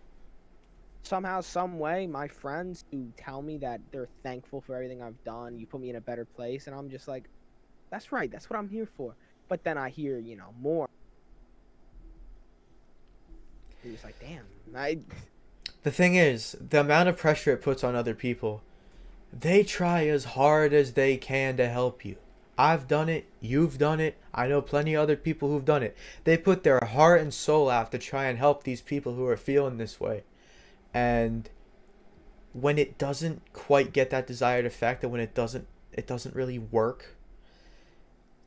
somehow, some way, my friends who tell me that they're thankful for everything I've done, you put me in a better place, and I'm just like, that's right. That's what I'm here for. But then I hear, more. You're just like, damn. The thing is, the amount of pressure it puts on other people, they try as hard as they can to help you. I've done it. You've done it. I know plenty of other people who've done it. They put their heart and soul out to try and help these people who are feeling this way. And when it doesn't quite get that desired effect, and when it doesn't really work,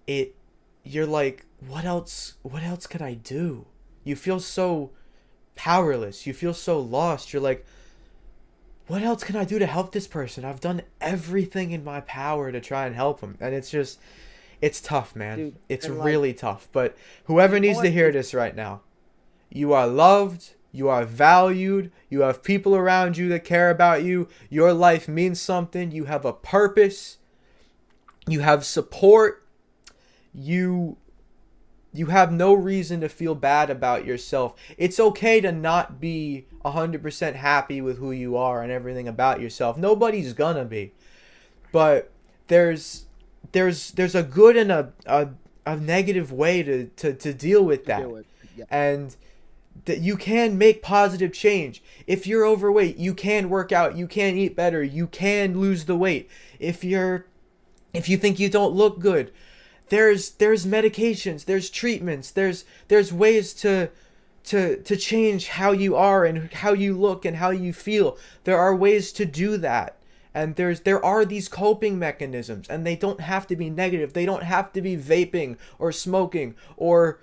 you're like, what else could I do? You feel so powerless. You feel so lost. You're like, what else can I do to help this person? I've done everything in my power to try and help them. And it's tough, man. Dude, it's and, really tough. But whoever needs to hear this right now, you are loved. You are valued. You have people around you that care about you. Your life means something. You have a purpose. You have support. You have no reason to feel bad about yourself. It's okay to not be 100% happy with who you are and everything about yourself. Nobody's gonna be. But there's a good and a negative way to deal with that. Yeah. And that you can make positive change. If you're overweight, you can work out, you can eat better, you can lose the weight. If you think you don't look good, there's medications, there's treatments, there's ways to change how you are and how you look and how you feel. There are ways to do that. And there are these coping mechanisms, and they don't have to be negative. They don't have to be vaping or smoking or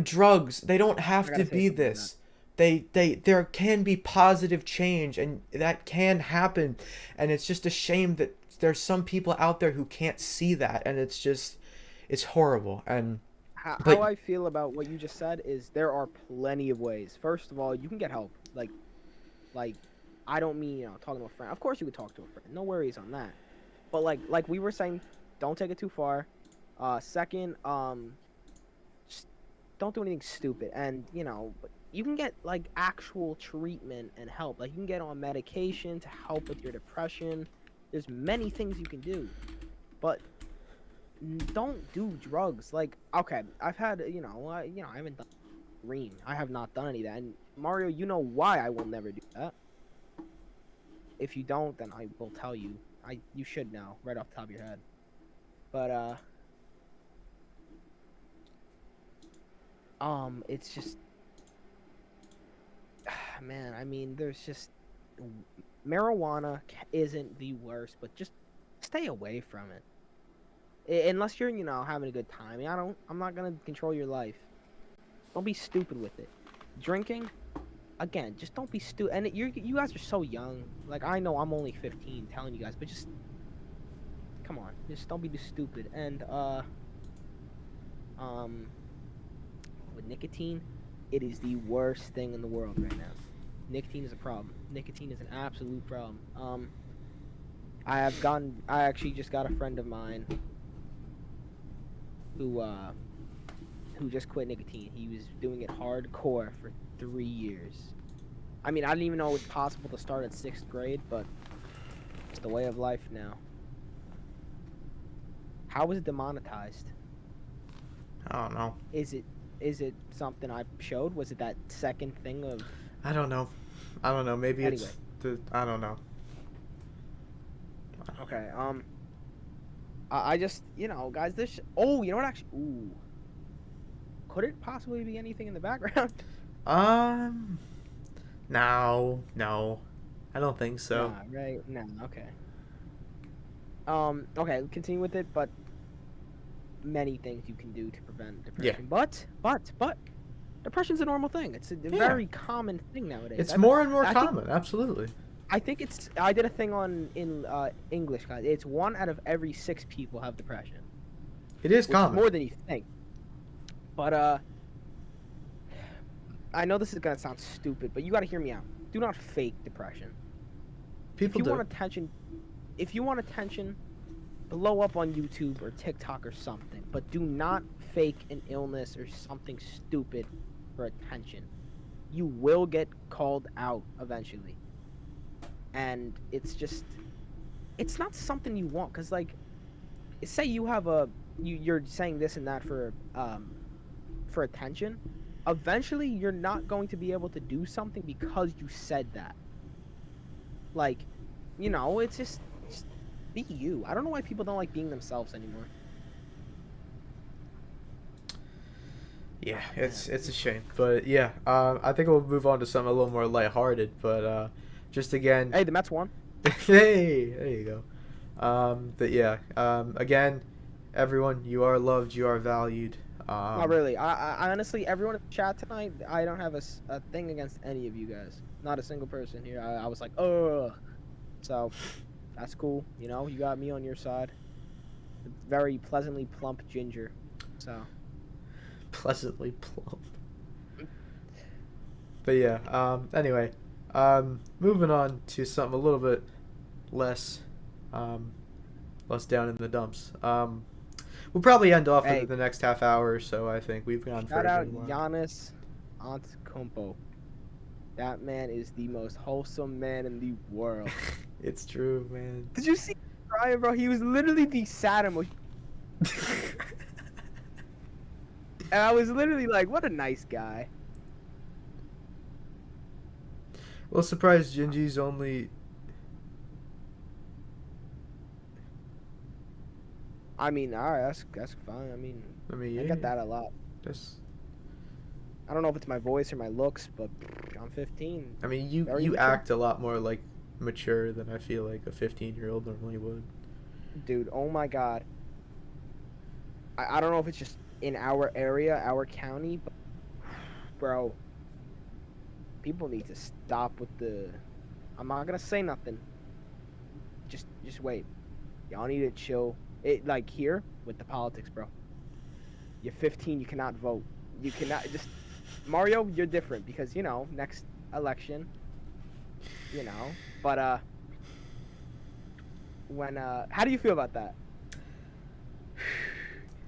drugs. They don't have to be this. There can be positive change, and that can happen. And it's just a shame that there's some people out there who can't see that, and it's horrible. And how I feel about what you just said is there are plenty of ways. First of all, you can get help. Like I don't mean, talking to a friend. Of course you could talk to a friend. No worries on that. But like we were saying, don't take it too far. Second, just don't do anything stupid. And, you can get like actual treatment and help. Like you can get on medication to help with your depression. There's many things you can do. But don't do drugs. Like, okay, I've had, I haven't done Ream. I have not done any of that. And Mario, you know why I will never do that. If you don't, then I will tell you. You should know right off the top of your head. But it's just, man. I mean, there's just marijuana isn't the worst, but just stay away from it. Unless you're, having a good time. I'm not gonna control your life. Don't be stupid with it. Drinking. Again, just don't be stupid. And you guys are so young. Like, I know I'm only 15 telling you guys, but just come on. Just don't be too stupid. And, with nicotine, it is the worst thing in the world right now. Nicotine is a problem. Nicotine is an absolute problem. I actually just got a friend of mine who just quit nicotine. He was doing it hardcore for 3 years. I mean, I didn't even know it was possible to start at 6th grade, but it's the way of life now. How was it demonetized? I don't know. Is it something I showed? Was it that second thing of... I don't know. Maybe anyway. I don't know. Okay, I just, guys, this... Oh, you know what, actually... Ooh. Could it possibly be anything in the background? No. I don't think so. Nah, right? No, okay. Okay, continue with it, but many things you can do to prevent depression. Yeah. But depression's a normal thing. It's a very common thing nowadays. It's more and more common, absolutely. I think it's. I did a thing in English, guys. It's 1 out of every 6 people have depression. It is Which is common. more than you think. But I know this is gonna sound stupid, but you gotta hear me out. Do not fake depression. People if you do. want attention, blow up on YouTube or TikTok or something. But do not fake an illness or something stupid for attention. You will get called out eventually. And it's just, it's not something you want. Cause like, say you have you're saying this and that for attention. Eventually, you're not going to be able to do something because you said that. Like, you know, it's just be you. I don't know why people don't like being themselves anymore. Yeah, it's a shame, but yeah, I think we'll move on to something a little more lighthearted. But just again, Hey, the Mets won. hey, there you go. But yeah, again, everyone, you are loved, you are valued. Not really. I honestly, everyone in the chat tonight, I don't have a thing against any of you guys. Not a single person here. I was like, ugh. So, that's cool. You know, you got me on your side. Very pleasantly plump ginger. So. Pleasantly plump. But yeah, anyway, moving on to something a little bit less down in the dumps. We'll probably end off in the next half hour or so. I think we've gone for Shout a out good while. Giannis Antetokounmpo. That man is the most wholesome man in the world. It's true, man. Did you see Ryan, bro? He was literally the sad emoji. And I was literally like, what a nice guy. Well, surprised Gingiee's only. I mean, alright, that's fine. I mean, Yeah, I get that a lot. That's. I don't know if it's my voice or my looks, but I'm 15. I mean, you Very mature. act a lot more like mature than I feel like a 15-year-old normally would. Dude, oh my god. I don't know if it's just in our area, our county, but bro, people need to stop with the. I'm not gonna say nothing. Just wait. Y'all need to chill. It like here with the politics, bro. You're 15. You cannot vote. You cannot just. Mario, you're different because you know next election. You know, but when how do you feel about that?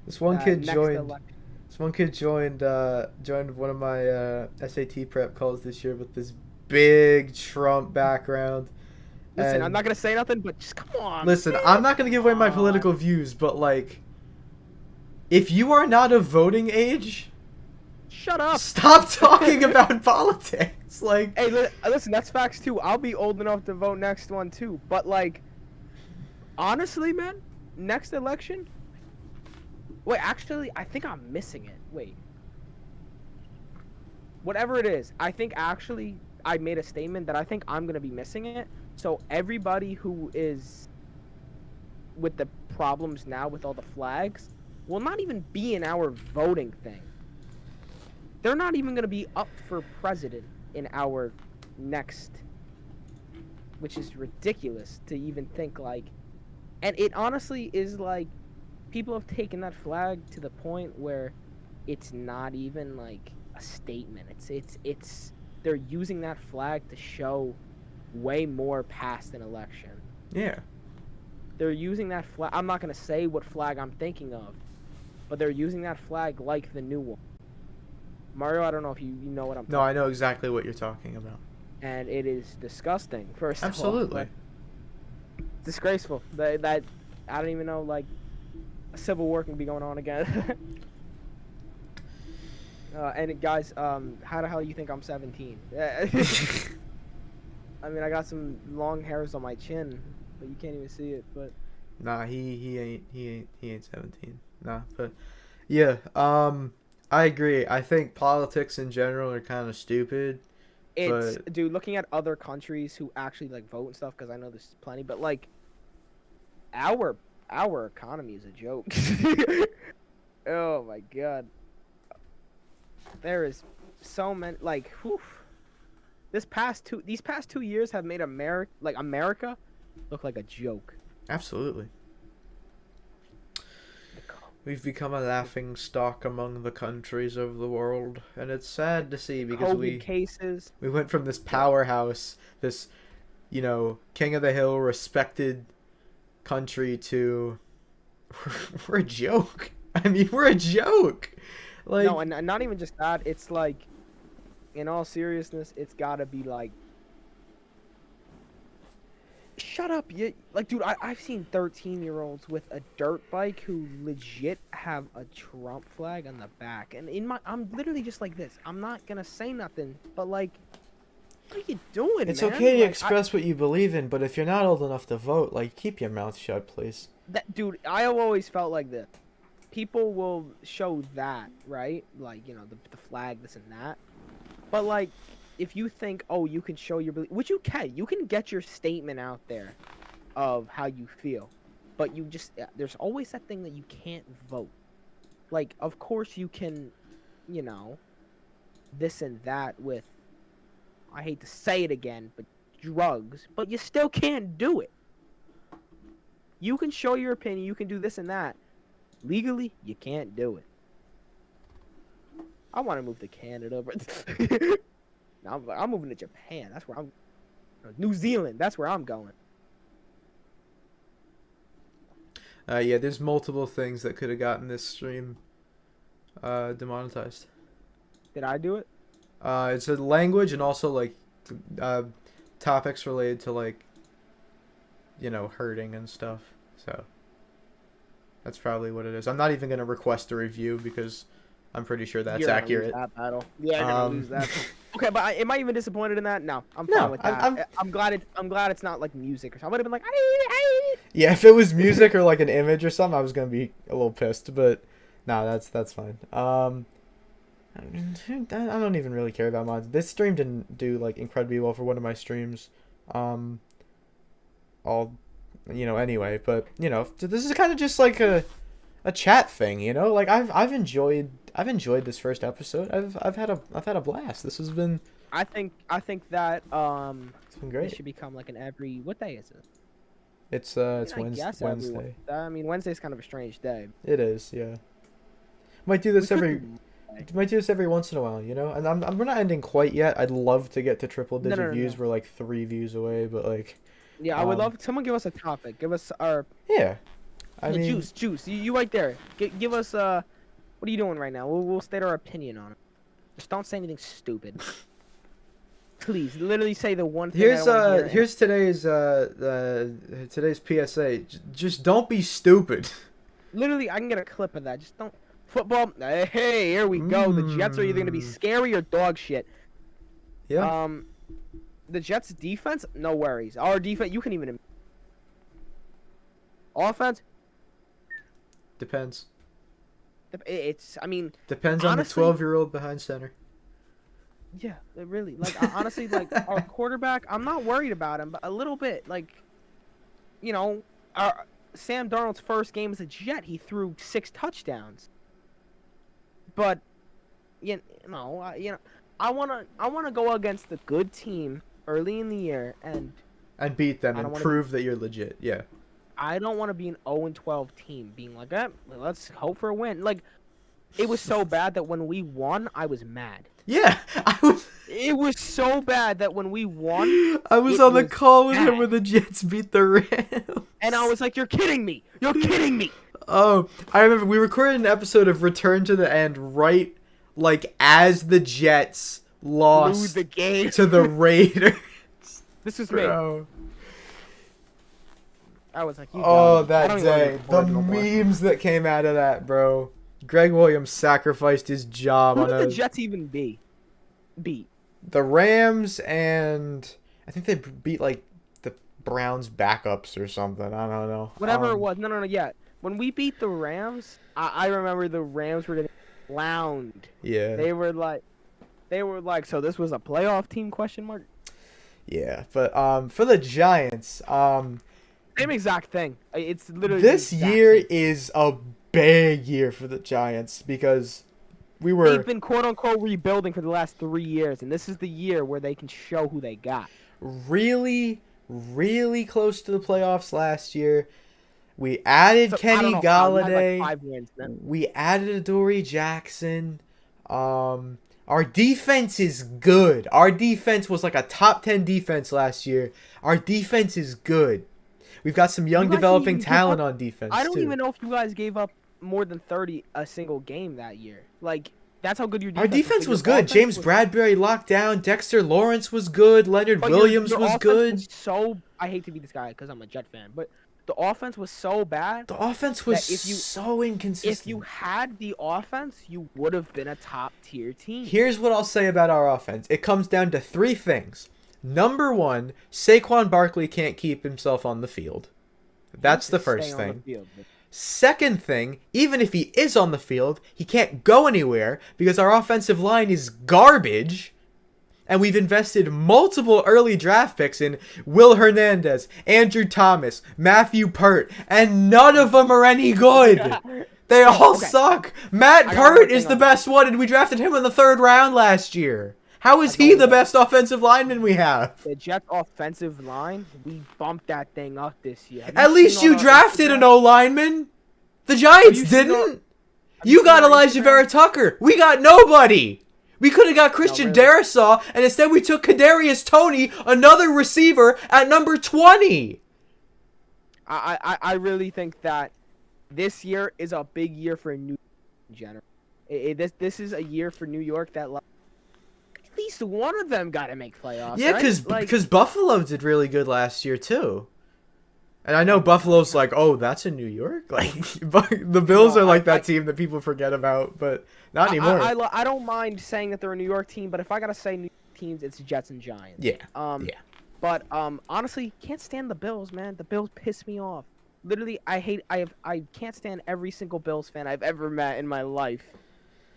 This one kid joined. Election. This one kid joined one of my SAT prep calls this year with this big Trump background. Listen, And I'm not gonna say nothing, but just come on. listen, man. I'm not gonna give away my political views, but like, if you are not of voting age, Shut up. stop talking about politics. Like, Hey, listen, that's facts too. I'll be old enough to vote next one too. But like, honestly, man, next election. Wait, actually, I think I'm missing it. Wait. Whatever it is, I think actually I made a statement that I think I'm gonna be missing it. So everybody who is with the problems now with all the flags will not even be in our voting thing. They're not even gonna be up for president in our next, which is ridiculous to even think like. And it honestly is like, people have taken that flag to the point where it's not even like a statement. It's they're using that flag to show way more past an election. yeah. They're using that flag. I'm not gonna say what flag I'm thinking of, but they're using that flag like the new one. Mario, I don't know if you know what I'm talking No, I know exactly what you're talking about. and it is disgusting. First Absolutely. of all, disgraceful. That I don't even know, like, a civil war can be going on again. And guys, how the hell you think I'm 17? I mean, I got some long hairs on my chin, but you can't even see it. But Nah, he ain't 17. Nah, but yeah, I agree. I think politics in general are kind of stupid. it's But- dude, looking at other countries who actually like vote and stuff, because I know there's plenty, but like our economy is a joke. Oh my god, there is so many like, whew. these past 2 years have made America look like a joke. Absolutely. We've become a laughing stock among the countries of the world, and it's sad to see because COVID cases. we went from this powerhouse, this, king of the hill, respected country to we're a joke. I mean, we're a joke. Like, no, and not even just that. It's like, in all seriousness, it's gotta be like, shut up, dude. I've seen 13-year-olds with a dirt bike who legit have a Trump flag on the back, and I'm literally just like this. I'm not gonna say nothing, but like, what are you doing? It's man? okay to express what you believe in, but if you're not old enough to vote, like, keep your mouth shut, please. Dude, I have always felt like this. People will show that, right? Like, the flag, this and that. But like, if you think, oh, you can show your belief, which you can get your statement out there of how you feel, but there's always that thing that you can't vote. Like, of course you can, this and that with, I hate to say it again, but drugs, but you still can't do it. You can show your opinion, you can do this and that. Legally, you can't do it. I want to move to Canada, but I'm moving to Japan. That's where I'm. New Zealand. That's where I'm going. Yeah, there's multiple things that could have gotten this stream demonetized. Did I do it? It's a language and also like topics related to like hurting and stuff. So that's probably what it is. I'm not even gonna request a review because I'm pretty sure that's accurate. Lose that battle. Yeah, I'm gonna lose that. Okay, but am I even disappointed in that? No, I'm fine with that. I'm glad it's not like music or something. I would have been like, yeah, if it was music or like an image or something, I was gonna be a little pissed. But no, that's fine. I don't even really care about mods. This stream didn't do like incredibly well for one of my streams. Anyway, but this is kind of just like a chat thing, like I've enjoyed this first episode. I've had a blast. This has been I think that it's been great. It should become like what day is it? It's Wednesday. I mean, Wednesday's kind of a strange day. It is, yeah. Might do this every once in a while, and we're not ending quite yet. I'd love to get to triple digit views. We're like 3 views away, but like yeah, I would love someone give us a topic. Give us our I mean, juice. You right there. Give us what are you doing right now? We'll state our opinion on it. Just don't say anything stupid. Please, literally say the one thing. Here's today's PSA. Just don't be stupid. Literally, I can get a clip of that. Just don't football. Hey, here we go. The Jets are either gonna be scary or dog shit. Yeah. The Jets' defense, no worries. Our defense, you can even. Offense. Depends. Depends honestly, on the 12-year-old behind center. Yeah, it really. Like, honestly, like, our quarterback, I'm not worried about him, but a little bit. Like, our Sam Darnold's first game as a Jet, he threw 6 touchdowns. But, I wanna go against the good team early in the year and beat them and prove that you're legit. Yeah. I don't want to be an 0-12 team being like, let's hope for a win. Like, it was so bad that when we won, I was mad. Yeah, It was so bad that when we won, I was on the call with him when the Jets beat the Rams. And I was like, you're kidding me. You're kidding me. Oh, I remember we recorded an episode of Return to the End right, like, as the Jets lost the game to the Raiders. This is Bro. me. I was like, that day. The memes that came out of that, bro. Greg Williams sacrificed his job Who on did the Jets even beat? The Rams, and I think they beat, like, the Browns backups or something. I don't know. Whatever it was. No, yeah. When we beat the Rams, I remember the Rams were getting clowned. Yeah. They were like, so this was a playoff team, question mark? Yeah, but for the Giants, same exact thing. It's literally this year is a big year for the Giants because They've been quote unquote rebuilding for the last 3 years, and this is the year where they can show who they got. really, really close to the playoffs last year. We added Kenny Galladay. Like 5 wins, man. We added Adoree Jackson. Our defense is good. Our defense was like a top 10 defense last year. Our defense is good. We've got some young developing talent on defense, I don't even know if you guys gave up more than 30 a single game that year. Like, that's how good your defense was. Our defense was good. James Bradbury locked down. Dexter Lawrence was good. Leonard Williams was good. I hate to be this guy because I'm a Jet fan, but the offense was so bad. The offense was so inconsistent. If you had the offense, you would have been a top-tier team. Here's what I'll say about our offense. It comes down to 3 things. Number 1, Saquon Barkley can't keep himself on the field. That's the first thing. Second thing, even if he is on the field, he can't go anywhere because our offensive line is garbage. And we've invested multiple early draft picks in Will Hernandez, Andrew Thomas, Matthew Pert, and none of them are any good. They all suck. Matt Pert is the best one, and we drafted him in the 3rd round last year. How is he the best offensive lineman we have? The Jets' offensive line, we bumped that thing up this year. At least you drafted an O-lineman. The Giants didn't. You got Elijah Vera Tucker. We got nobody. We could have got Christian Darrisaw, and instead we took Kadarius Toney, another receiver, at number 20. I really think that this year is a big year for New York in general. This is a year for New York that, like, at least one of them got to make playoffs. Yeah, because Buffalo did really good last year too. And I know Buffalo's like, oh, that's in New York. Like, the Bills are like that team that people forget about, but not anymore. I don't mind saying that they're a New York team, but if I gotta say New York teams, it's Jets and Giants. Yeah. But honestly, can't stand the Bills, man. The Bills piss me off. Literally, I can't stand every single Bills fan I've ever met in my life.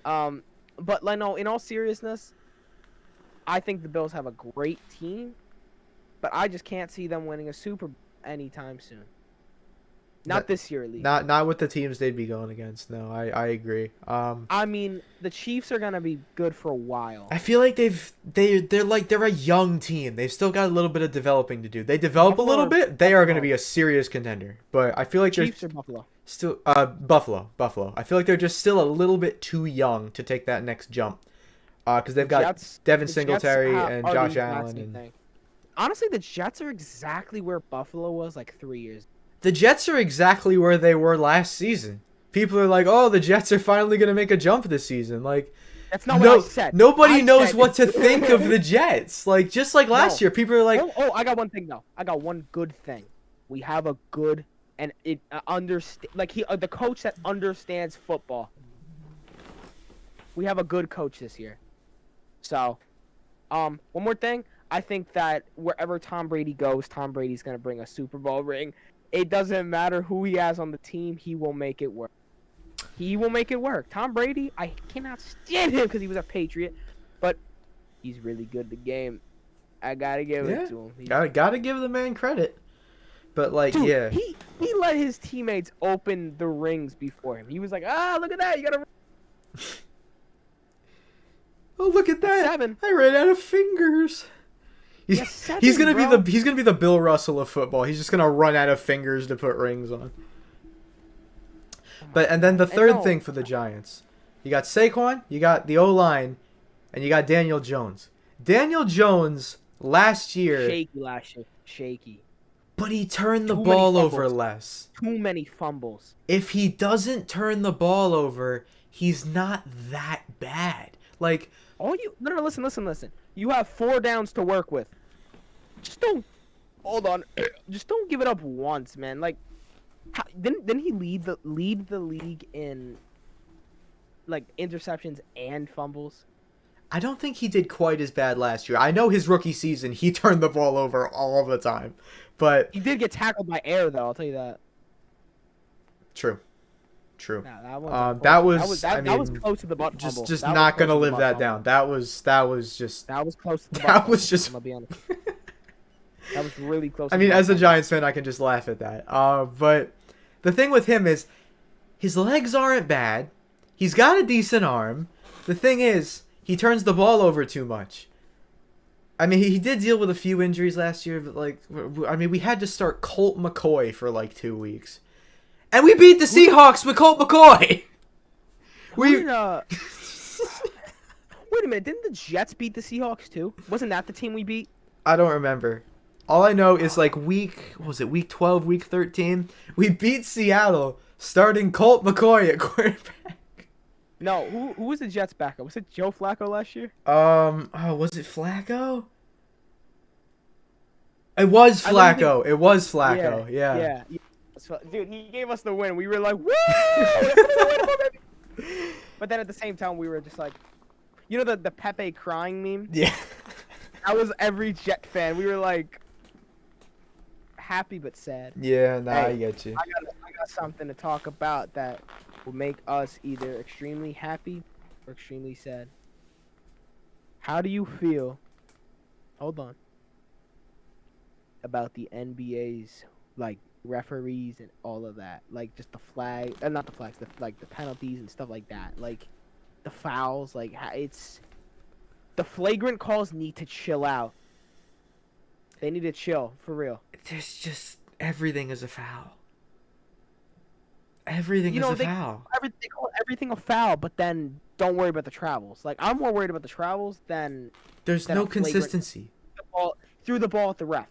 But like, no, in all seriousness, I think the Bills have a great team, but I just can't see them winning a Super Bowl anytime soon. Not this year, at least. Not with the teams they'd be going against. No, I agree. I mean, the Chiefs are gonna be good for a while. I feel like they're a young team. They've still got a little bit of developing to do. They develop a little bit, they are gonna be a serious contender. But I feel like Chiefs or Buffalo. Still, Buffalo. I feel like they're just still a little bit too young to take that next jump. Because they've got Devin Singletary and Josh Allen. And honestly, the Jets are exactly where Buffalo was like 3 years. The Jets are exactly where they were last season. People are like, oh, the Jets are finally going to make a jump this season. Like, that's not what I said. Nobody knows what to think of the Jets. Like, just like last year, people are like... Oh, I got one thing, though. I got one good thing. We have a good... And it the coach that understands football. We have a good coach this year. So, one more thing. I think that wherever Tom Brady goes, Tom Brady's going to bring a Super Bowl ring. It doesn't matter who he has on the team. He will make it work. He will make it work. Tom Brady, I cannot stand him because he was a Patriot. But he's really good at the game. I got to give it to him. Gotta give the man credit. But, like, dude, yeah. He let his teammates open the rings before him. He was like, look at that. You got to... Oh, look at that! 7. I ran out of fingers. He's gonna be the Bill Russell of football. He's just gonna run out of fingers to put rings on. And then the third thing for the Giants, you got Saquon, you got the O-line, and you got Daniel Jones. Daniel Jones last year, shaky. But he turned the ball over less. Too many fumbles. If he doesn't turn the ball over, he's not that bad. Like. No, listen. You have 4 downs to work with. Just don't. Hold on. Just don't give it up once, man. Like, didn't he lead the league in like interceptions and fumbles? I don't think he did quite as bad last year. I know his rookie season he turned the ball over all the time, but he did get tackled by air though. I'll tell you that. True. Nah, that was close to the butt fumble. Just not gonna live that down. That was close to the butt fumble. I'm gonna be honest. That was really close. I mean, as a Giants fan, I can just laugh at that. But the thing with him is, his legs aren't bad. He's got a decent arm. the thing is, he turns the ball over too much. I mean, he did deal with a few injuries last year, but like, I mean, we had to start Colt McCoy for like 2 weeks, and we beat the Seahawks with Colt McCoy. Wait a minute, didn't the Jets beat the Seahawks too? Wasn't that the team we beat? I don't remember. All I know is like week 12, week 13, we beat Seattle starting Colt McCoy at quarterback. No, who was the Jets backup? Was it Joe Flacco last year? Was it Flacco? It was Flacco. It was Flacco. Yeah. So, dude, he gave us the win. We were like, woo! But then at the same time, we were just like, you know the Pepe crying meme? Yeah. That was every Jet fan. We were like, happy but sad. Yeah, nah, Hey, I get you. I got something to talk about that will make us either extremely happy or extremely sad. How do you feel? Hold on. About the NBA's like referees and all of that, like just the flag, not the flags, the penalties and stuff like that, like the fouls, like it's the flagrant calls need to chill out. They need to chill for real. There's just everything is a foul. Everything is a foul. They call everything a foul, but then don't worry about the travels. Like I'm more worried about the travels than There's no consistency. Threw the ball at the ref.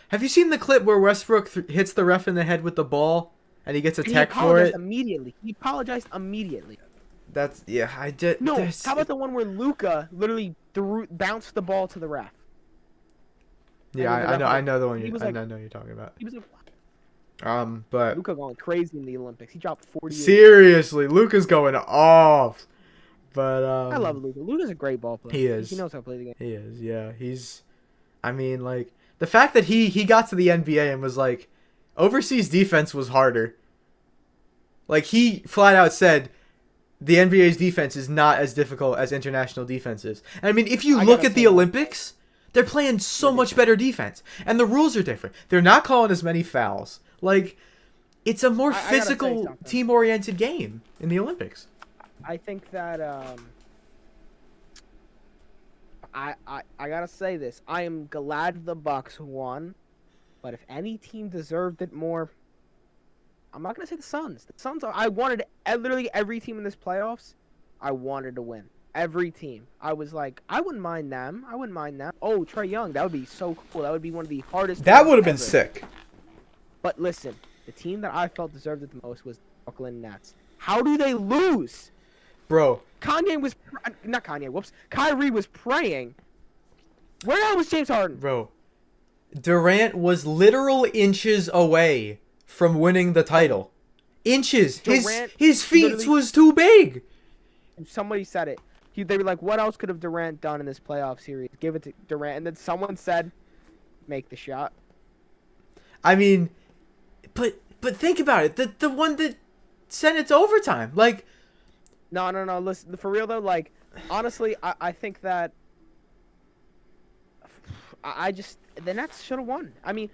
Have you seen the clip where Westbrook hits the ref in the head with the ball and he gets a tech for it? He apologized immediately. That's I did. No, how about the one where Luka literally bounced the ball to the ref? Yeah, I know the one I know you're talking about. He was like, but Luka going crazy in the Olympics. He dropped 40. Seriously, Luka's going off. But I love Luka. Luka's a great ball player. He is. He knows how to play the game. He is. Yeah, I mean, like the fact that he got to the NBA and was like, overseas defense was harder. Like he flat out said, the NBA's defense is not as difficult as international defenses. And I mean, if you look at the Olympics, they're playing so much better defense, and the rules are different. They're not calling as many fouls. Like, it's a more physical, team-oriented game in the Olympics. I think that I gotta say this. I am glad the Bucks won, but if any team deserved it more, I'm not gonna say the Suns. The Suns. I wanted literally every team in this playoffs. I wanted to win. Every team. I was like, I wouldn't mind them. Oh, Trae Young. That would be so cool. That would be one of the hardest. That would have been sick. But listen, the team that I felt deserved it the most was the Brooklyn Nets. How do they lose? Bro. Kyrie was praying. Where the hell was James Harden? Bro. Durant was literal inches away from winning the title. Inches. His feet was too big. Somebody said it. They were like, what else could have Durant done in this playoff series? Give it to Durant. And then someone said, make the shot. I mean, but think about it. The one that sent it to overtime. Like, No. Listen, for real though, like, honestly, I think that the Nets should have won. I mean,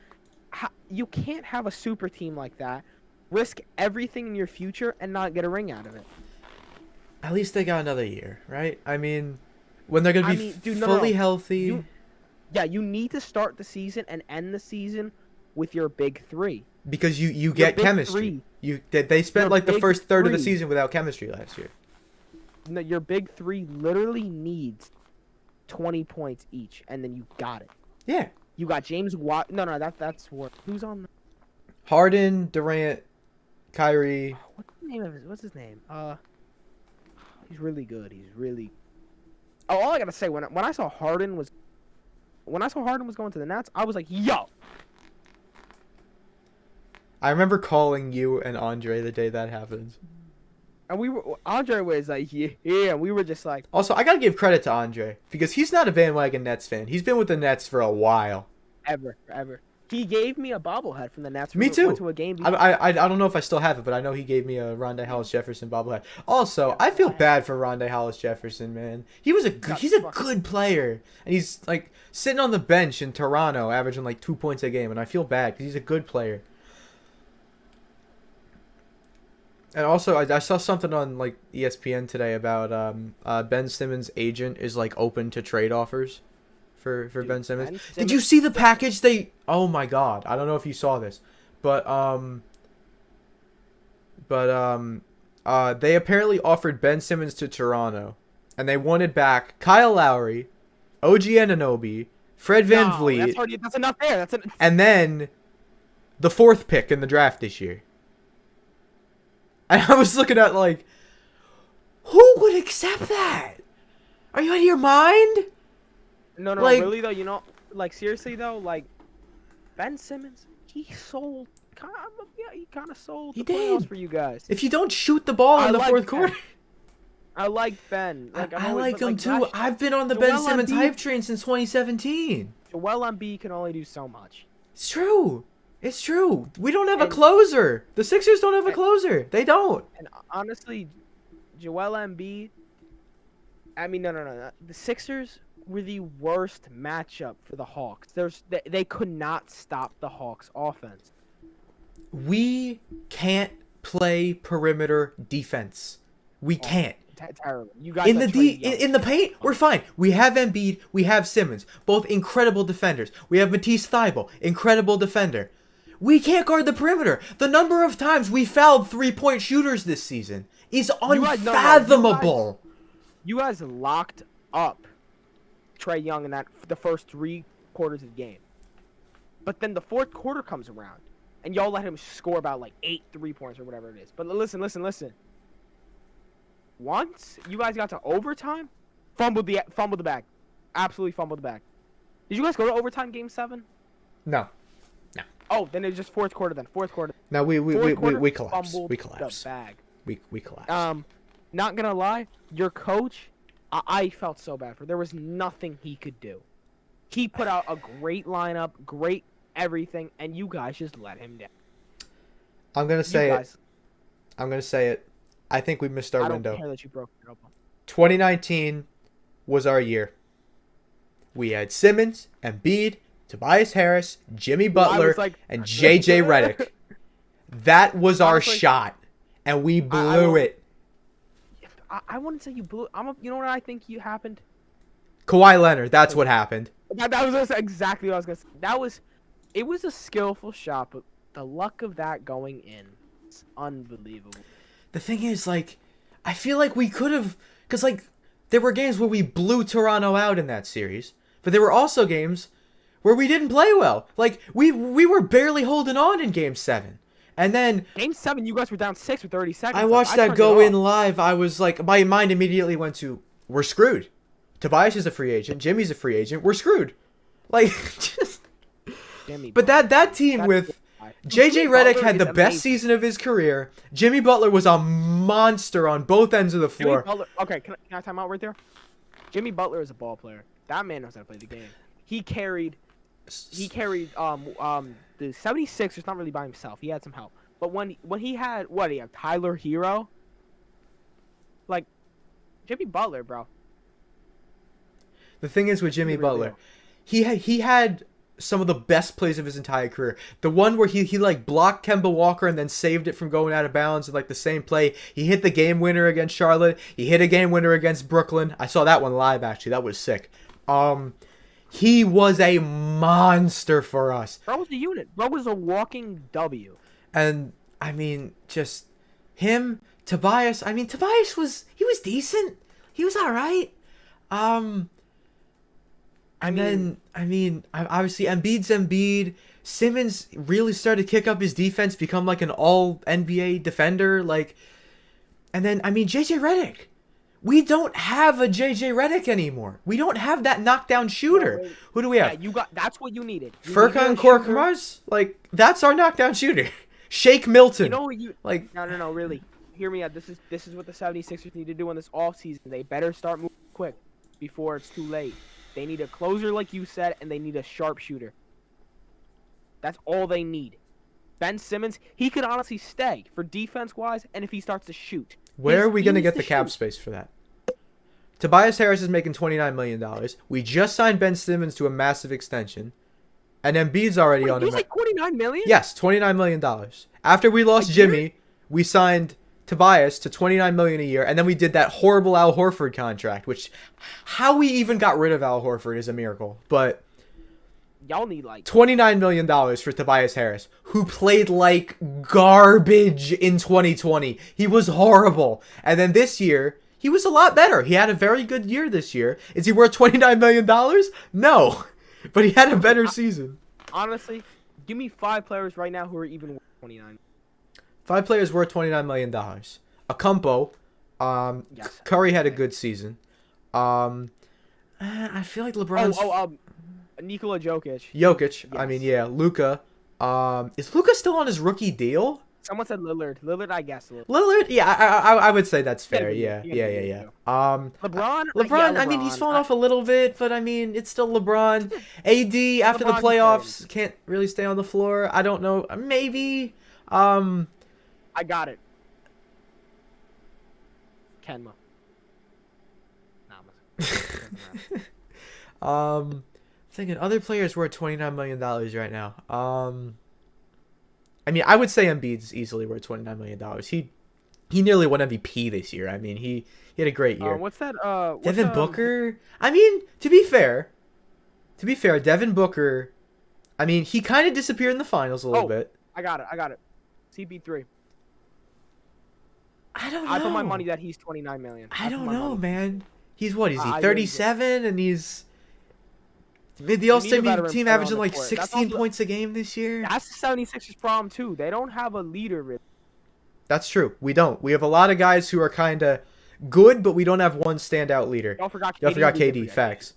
you can't have a super team like that, risk everything in your future, and not get a ring out of it. At least they got another year, right? I mean, when they're going to be fully healthy. You need to start the season and end the season with your big three. Because you get chemistry. They spent like the first third of the season without chemistry last year. No, your big three literally needs 20 points each, and then you got it. Yeah. You got James Watt. No, that's what. Who's on? Harden, Durant, Kyrie. What's his name? He's really good. All I gotta say, when I saw Harden was going to the Nets, I was like, yo. I remember calling you and Andre the day that happened. And Andre was like, yeah, and we were just like. Also, I gotta give credit to Andre because he's not a bandwagon Nets fan. He's been with the Nets for a while. Ever. He gave me a bobblehead from the Nets. Me too. Went to a game. I don't know if I still have it, but I know he gave me a Rondé Hollis-Jefferson bobblehead. Also, I feel bad for Rondé Hollis-Jefferson, man. He's a good player, and he's like sitting on the bench in Toronto, averaging like 2 points a game, and I feel bad because he's a good player. And also, I saw something on like ESPN today about Ben Simmons' agent is like open to trade offers for Dude, Ben Simmons. Ben Did Simmons- you see the package they? Oh my God! I don't know if you saw this, but they apparently offered Ben Simmons to Toronto, and they wanted back Kyle Lowry, OG Anunoby, Fred Van Vliet, that's enough there. and then the 4th pick in the draft this year. And I was looking at like, who would accept that? Are you out of your mind? No, like- really though. You know, like seriously though, like Ben Simmons, he sold. He kind of sold He the playoffs did. for you guys. If you don't shoot the ball I in the like 4th Ben. quarter, I like Ben. Like, I always, like but, him too. gosh, I've been on the Joel Ben Simmons Embiid- hype train since 2017. Joel Embiid can only do so much. It's true. It's true. We don't have a And- closer. The Sixers don't have a closer. They don't. And honestly, Joel Embiid. I mean, no. The Sixers were the worst matchup for the Hawks. They could not stop the Hawks' offense. We can't play perimeter defense. We can't. Terrible. You guys In the got Trae Young. in the paint, we're fine. We have Embiid, we have Simmons, both incredible defenders. We have Matisse Thybulle, incredible defender. We can't guard the perimeter. The number of times we fouled 3-point shooters this season is You guys- no, unfathomable. You guys locked up Trae Young in the first 3 quarters of the game. But then the 4th quarter comes around, and y'all let him score about like 8 3-points or whatever it is. But listen. Once you guys got to overtime, fumbled the bag. Absolutely fumbled the bag. Did you guys go to overtime game 7? No. Oh, then it's just 4th quarter then. 4th quarter. No, we Fourth quarter, collapse. fumbled We collapse. the bag. We collapse. Not gonna lie, your coach, I felt so bad for. There was nothing he could do. He put out a great lineup, great everything, and you guys just let him down. I'm gonna say you it. guys, I'm gonna say it. I think we missed our I don't window. care that you broke your elbow. 2019 was our year. We had Simmons, Embiid, Tobias Harris, Jimmy Butler, and JJ Redick. That was our Honestly, shot, and we blew it. I wouldn't say you blew. You know what I think happened? Kawhi Leonard, that's what happened. That was just exactly what I was gonna say. It was a skillful shot, but the luck of that going in is unbelievable. The thing is, like, I feel like we could have, because, like, there were games where we blew Toronto out in that series, but there were also games where we didn't play well. Like, we were barely holding on in Game 7. And then Game 7, you guys were down 6 with 30 seconds. I left. watched that turned go it in off. live. I was like, my mind immediately went to, we're screwed. Tobias is a free agent. Jimmy's a free agent. We're screwed. Like, just... Jimmy But Butler. that team That's with the guy. JJ Jimmy Redick Butler had is the best amazing. season of his career. Jimmy Butler was a monster on both ends of the Jimmy floor. Butler. Okay, can I time out right there? Jimmy Butler is a ball player. That man knows how to play the game. He carried the 76ers not really by himself. He had some help. But when he had he had Tyler Hero. Like Jimmy Butler, bro. The thing is with Jimmy He's the real Butler, deal. he had some of the best plays of his entire career. The one where he like blocked Kemba Walker and then saved it from going out of bounds in like the same play. He hit the game winner against Charlotte. He hit a game winner against Brooklyn. I saw that one live actually. That was sick. He was a monster for us. Bro was a unit. Bro was a walking W. And I mean, just him, Tobias. I mean, Tobias was decent. He was all right. Obviously Embiid's Embiid. Simmons really started to kick up his defense, become like an all NBA defender. Like, and then JJ Redick. We don't have a JJ Redick anymore. We don't have that knockdown shooter. wait. Who do we have? Yeah, that's what you needed. You Furkan needed a shooter. Korkmaz? Like, that's our knockdown shooter. Shake Milton. You know what you like, No, really. Hear me out. This is what the 76ers need to do in this offseason. They better start moving quick before it's too late. They need a closer like you said, and they need a sharpshooter. That's all they need. Ben Simmons, he could honestly stay for defense-wise, and if he starts to shoot. where are we going to needs get the cap shoot. space for that? Tobias Harris is making $29 million. We just signed Ben Simmons to a massive extension. And Embiid's already Wait, on you him. say $29 million? Yes, $29 million. After we lost A year? Jimmy, we signed Tobias to $29 million a year, and then we did that horrible Al Horford contract, which how we even got rid of Al Horford is a miracle. But Y'all need like $29 million for Tobias Harris, who played like garbage in 2020. He was horrible. And then this year, he was a lot better. He had a very good year this year. Is he worth $29 million? No. But he had a better season. Honestly, give me 5 players right now who are even worth 29. 5 players worth $29 million. Acumpo. Yes. Curry had a good season. I feel like LeBron's... Nikola Jokic. Jokic. Yes. I mean, yeah. Luka. Is Luka still on his rookie deal? Someone said Lillard. Lillard, I guess. Lillard? Yeah, I would say that's fair. Yeah, Yeah. LeBron? LeBron, I mean, he's fallen off a little bit, but I mean, it's still LeBron. AD, after the playoffs, can't really stay on the floor. I don't know. Maybe. I got it. Kenma. Thinking other players worth $29 million right now. I mean, I would say Embiid's easily worth $29 million. He nearly won MVP this year. I mean, he had a great year. What's that? Devin Booker? I mean, to be fair, Devin Booker, I mean, he kind of disappeared in the finals a little bit. I got it. CP3. I don't know. I put my money that he's 29 million. I don't know, man. He's what? Is he 37? And he's the All-Star team averaging like 16 points a game this year. That's the 76ers problem too. They don't have a leader really. That's true. We don't. We have a lot of guys who are kind of good, but we don't have one standout leader. Y'all forgot KD. Facts.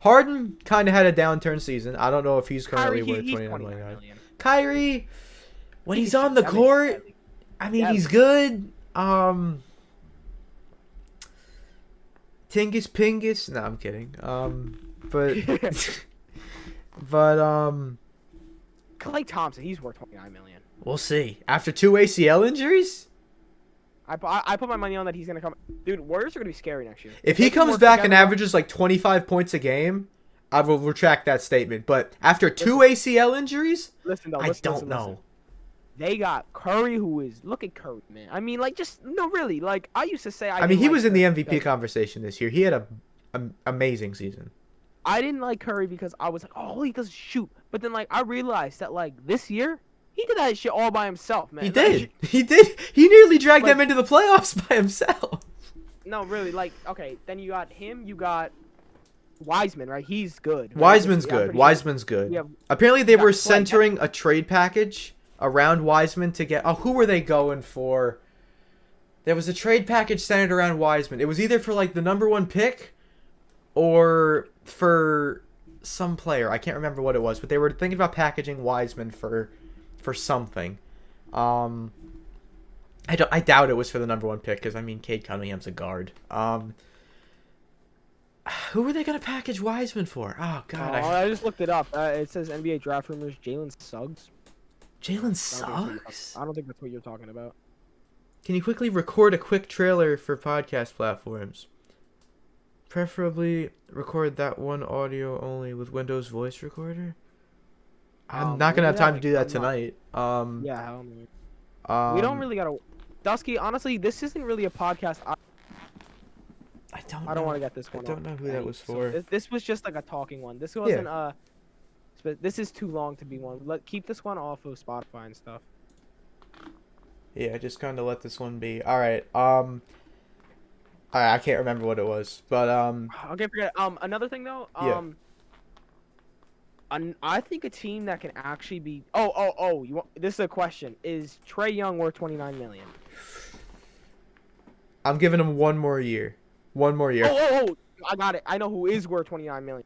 Harden kind of had a downturn season. I don't know if he's currently worth $29 million. Kyrie, when he's on the court, I mean, he's good. Tingus Pingus. No, I'm kidding. But Klay Thompson, he's worth 29 million. We'll see. After 2 ACL injuries, I put my money on that he's gonna come. Dude, Warriors are gonna be scary next year. If he comes back and averages like 25 points a game, I will retract that statement. But after 2 ACL injuries, I don't know. They got Curry, who is look at Curry, man. I mean, like, just no, really. Like, I used to say, I mean, he was in the MVP conversation this year. He had a amazing season. I didn't like Curry because I was like, oh, all he does is shoot. But then, like, I realized that, like, this year, he did that shit all by himself, man. He did. He did. He nearly dragged them into the playoffs by himself. No, really. Like, okay, then you got him. You got Wiseman, right? He's good. Right? Wiseman's good. Wiseman's good. Apparently, they were centering a trade package around Wiseman to get... Oh, who were they going for? There was a trade package centered around Wiseman. It was either for, like, the #1 pick or for some player. I can't remember what it was, but they were thinking about packaging Wiseman for something. I doubt it was for the #1 pick because, I mean, Cade Cunningham's a guard. Who were they going to package Wiseman for? Oh, God. I just looked it up. It says NBA draft rumors, Jalen Suggs. Jalen Suggs? I don't think that's what you're talking about. Can you quickly record a quick trailer for podcast platforms? Preferably record that one audio only with Windows Voice Recorder. I'm not going to have time to do that tonight. Yeah, we don't really got to... Dusky, honestly, this isn't really a podcast. I don't want to get this one. I don't know who that was for. So this was just like a talking one. This wasn't this is too long to be one. Keep this one off of Spotify and stuff. Yeah, just kind of let this one be. All right. I can't remember what it was, but Okay, forget it. Another thing though. I think a team that can actually be. This is a question. Is Trae Young worth 29 million? I'm giving him one more year. One more year. I got it. I know who is worth 29 million.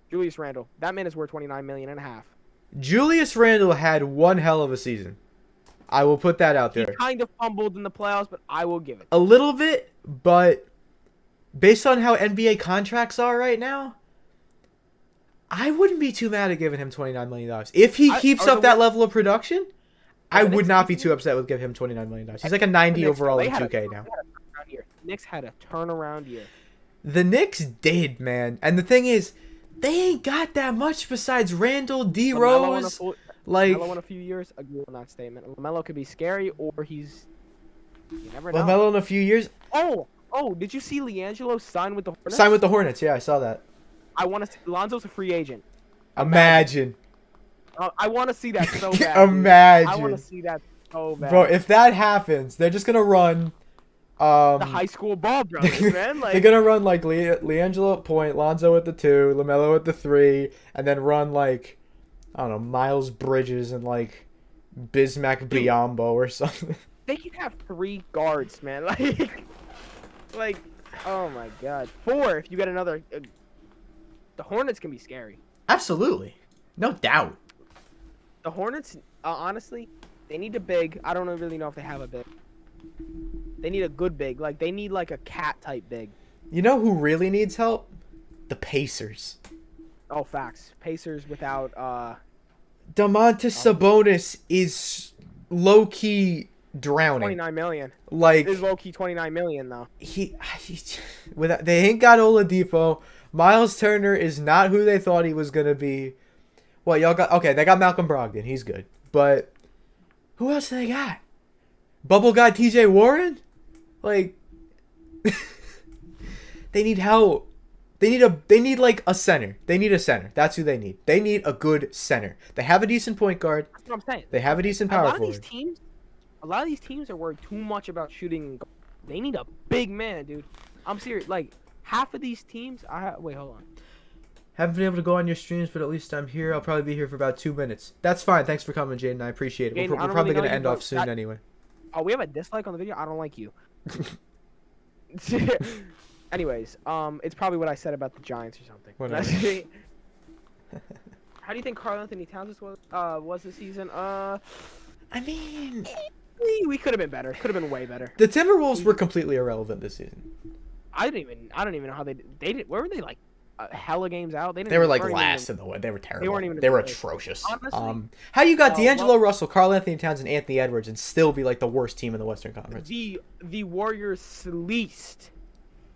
Julius Randle. That man is worth 29 million and a half. Julius Randle had one hell of a season. I will put that out there. He kind of fumbled in the playoffs, but I will give it. A little bit, but based on how NBA contracts are right now, I wouldn't be too mad at giving him $29 million. If he keeps up that level of production, I would not be too upset with giving him $29 million. He's like a 90 overall in 2K now. The Knicks had a turnaround year. The Knicks did, man. And the thing is, they ain't got that much besides Randall, D. Rose. LaMelo in a few years, agree on that statement. LaMelo could be scary, or he's You never know. LaMelo in a few years. Oh, did you see LiAngelo sign with the Hornets? Sign with the Hornets. Yeah, I saw that. I want to see. Lonzo's a free agent. Imagine. I want to see that so bad. Dude. Imagine. I want to see that so bad. Bro, if that happens, they're just gonna run. The high school ball brothers, man. Like, they're gonna run like LiAngelo at point, Lonzo at the 2, LaMelo at the 3, and then run like I don't know, Miles Bridges and like Bismack Biyombo or something. They can have 3 guards, man. Like, oh my God, 4 if you get another. The Hornets can be scary. Absolutely, no doubt. The Hornets, honestly, they need a big. I don't really know if they have a big. They need a good big. Like, they need like a cat type big. You know who really needs help? The Pacers. Oh, facts. Pacers without Domantas Sabonis is low key drowning. 29 million. Like, It is low key 29 million though. he without, they ain't got Oladipo. Miles Turner is not who they thought he was gonna be. Well, y'all got they got Malcolm Brogdon, he's good. But who else do they got? Bubble guy TJ Warren? Like they need help. They need like a center. They need a center. That's who they need. They need a good center. They have a decent point guard. That's what I'm saying. They have a decent power forward. A lot of these teams are worried too much about shooting. They need a big man, dude. I'm serious. Like, half of these teams. Wait, hold on. Haven't been able to go on your streams, but at least I'm here. I'll probably be here for about 2 minutes. That's fine. Thanks for coming, Jaden. I appreciate it. Jaden, We're probably going to end off soon anyway. Oh, we have a dislike on the video? I don't like you. Anyways, it's probably what I said about the Giants or something. Whatever. How do you think Karl Anthony Towns was this season? I mean, we could have been better. Could have been way better. the Timberwolves were completely irrelevant this season. I don't even know how they did. Where were they, like hella games out? They were like last in the West. They were terrible. They were atrocious. Honestly, how you got D'Angelo Russell, Karl Anthony Towns, and Anthony Edwards, and still be like the worst team in the Western Conference? The Warriors leased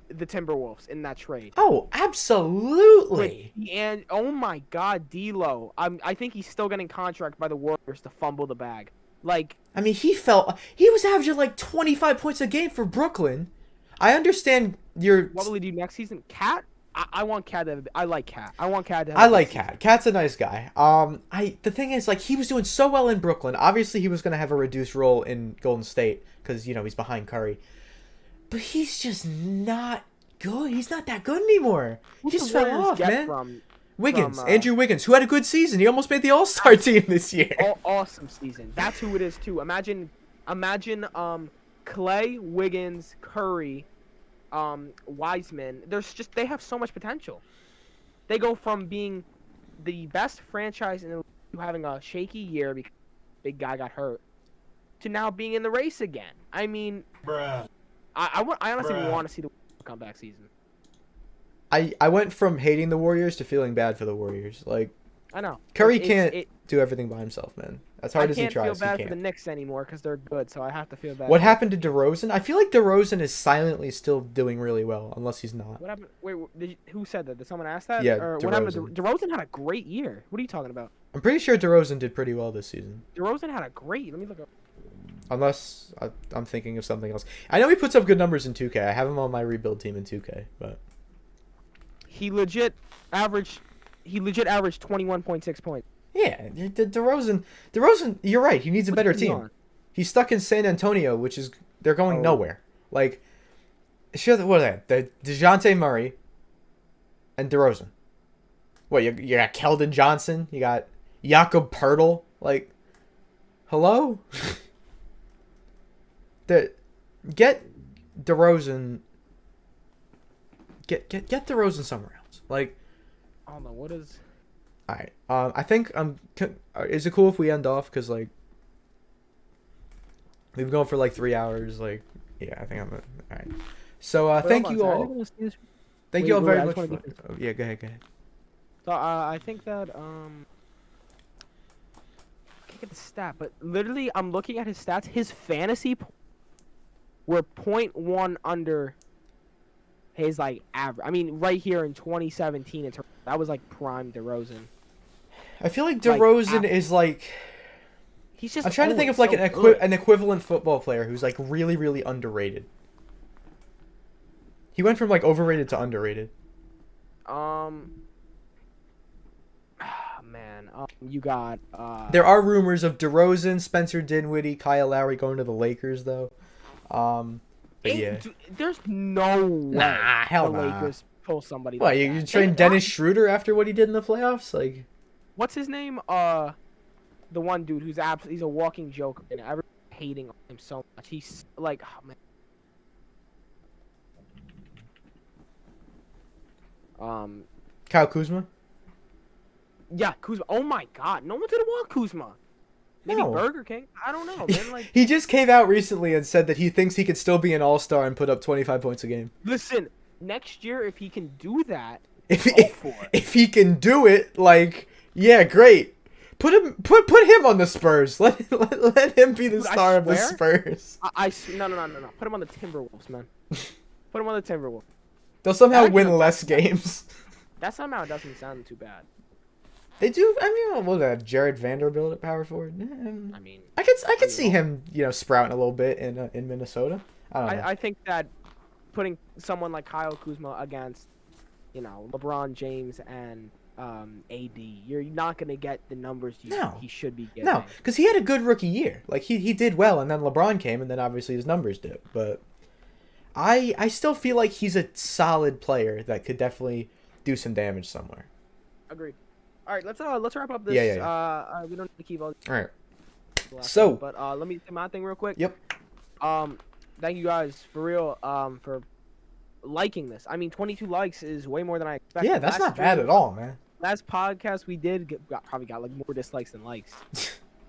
the Timberwolves in that trade. Oh, absolutely. And oh my God, D'Lo. I think he's still getting contract by the Warriors to fumble the bag. Like, I mean, he was averaging like 25 points a game for Brooklyn. I understand what will he do next season? Cat? I want Cat to. I like Cat. I want Cat to. I like Cat. Cat's a nice guy. The thing is, like, he was doing so well in Brooklyn. Obviously, he was going to have a reduced role in Golden State because he's behind Curry. But he's just not good. He's not that good anymore. He just fell off, man. Andrew Wiggins, who had a good season. He almost made the All-Star team this year. Awesome season. That's who it is too. Imagine, Clay, Wiggins, Curry, Wiseman. They have so much potential. They go from being the best franchise in the league to having a shaky year because big guy got hurt, to now being in the race again. I mean, bruh. I honestly want to see the comeback season. I went from hating the Warriors to feeling bad for the Warriors. Like, I know Curry can't do everything by himself, man. As hard as he tries, I can't feel bad for the Knicks anymore because they're good, so I have to feel bad. What happened to DeRozan? I feel like DeRozan is silently still doing really well, unless he's not. What happened? Wait, who said that? Did someone ask that? Yeah, or DeRozan. What happened to DeRozan? Had a great year. What are you talking about? I'm pretty sure DeRozan did pretty well this season. DeRozan had a great. Let me look up. Unless I'm thinking of something else. I know he puts up good numbers in 2K. I have him on my rebuild team in 2K, but he legit averaged 21.6 points. Yeah, DeRozan, you're right. He needs a better team. He's stuck in San Antonio, which is they're going nowhere. Like, what are they? DeJounte Murray and DeRozan. What, you got Keldon Johnson? You got Jakob Poeltl? Like, hello? Get DeRozan. Get DeRozan somewhere else. Like, I don't know what is. All right. I think is it cool if we end off? Cause like we've been going for like 3 hours. Like, yeah, I think all right. So thank you all. Thank you all very much. Yeah, go ahead. So I think that I can't get the stat, but literally I'm looking at his stats. His fantasy were 0.1 under his like average. I mean, right here in 2017, that was like prime DeRozan. I feel like DeRozan is like He's just. I'm trying to think of like an equivalent football player who's like really, really underrated. He went from like overrated to underrated. Man. You got. There are rumors of DeRozan, Spencer Dinwiddie, Kyle Lowry going to the Lakers though. But yeah. There's no way hell the nah. Lakers pull somebody. What, like you that. trained Dennis Schroeder after what he did in the playoffs? Like, what's his name? The one dude who's he's a walking joke, and everyone's hating on him so much. He's like, oh, man. Kyle Kuzma? Yeah, Kuzma. Oh my God, no one's gonna want Kuzma. Maybe No. Burger King. I don't know, man. Like, He just came out recently and said that he thinks he could still be an all-star and put up 25 points a game. listen, next year if he can do that, If go for it. if he can do it, like, yeah, great. Put him on the Spurs. Let him be the Dude, I star of the swear? Spurs. No. Put him on the Timberwolves, man. Put him on the Timberwolves. They'll somehow Actually, win no, less games. That somehow doesn't sound too bad. They do. I mean, what that Jared Vanderbilt at power forward? I mean, I could see him, sprouting a little bit in Minnesota. I don't know. I think that putting someone like Kyle Kuzma against, LeBron James and AD, you're not gonna get the numbers he should be getting. No, because he had a good rookie year. Like he did well, and then LeBron came, and then obviously his numbers dipped. But I still feel like he's a solid player that could definitely do some damage somewhere. Agreed. All right, let's wrap up this. Yeah. We don't need to keep all. All right. So, but let me say my thing real quick. Yep. Thank you guys for real. For liking this. I mean, 22 likes is way more than I expected. Yeah, that's not bad at all, man. Last podcast we did probably got like more dislikes than likes.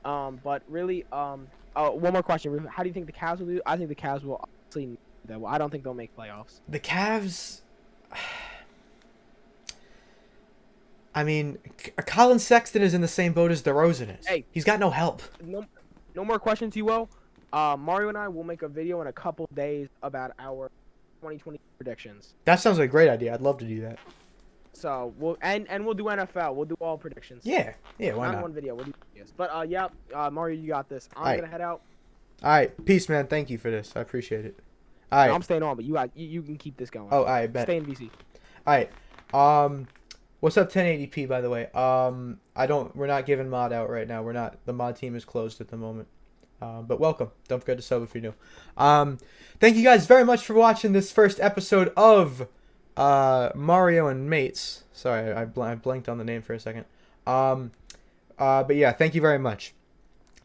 But really, one more question. How do you think the Cavs will do? I think the Cavs will obviously. I don't think they'll make playoffs. The Cavs. I mean, Colin Sexton is in the same boat as DeRozan is. Hey, he's got no help. No more questions, you will. Mario and I will make a video in a couple days about our 2020 predictions. That sounds like a great idea. I'd love to do that. So we'll do NFL. We'll do all predictions. Yeah, why not? One video. We'll do videos. But yeah, Mario, you got this. I'm gonna head out. All right, peace, man. Thank you for this. I appreciate it. All right. No, I'm staying on, but you can keep this going. Oh, I bet. Stay in VC. All right. What's up 1080p, by the way? We're not giving mod out right now. The mod team is closed at the moment. But welcome. Don't forget to sub if you're new. Thank you guys very much for watching this first episode of Mario and Mates. Sorry, I blanked on the name for a second. But yeah, thank you very much.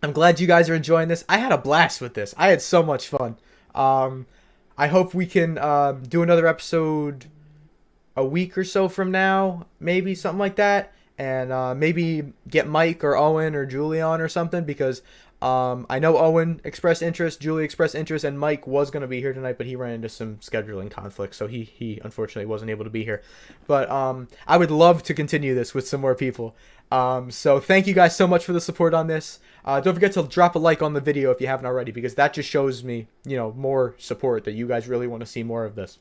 I'm glad you guys are enjoying this. I had a blast with this. I had so much fun. I hope we can do another episode a week or so from now, maybe something like that, and maybe get Mike or Owen or Julie on or something, because I know Owen expressed interest, Julie expressed interest, and Mike was going to be here tonight, but he ran into some scheduling conflicts, so he unfortunately wasn't able to be here. But I would love to continue this with some more people. So thank you guys so much for the support on this. Don't forget to drop a like on the video if you haven't already, because that just shows me, more support, that you guys really want to see more of this.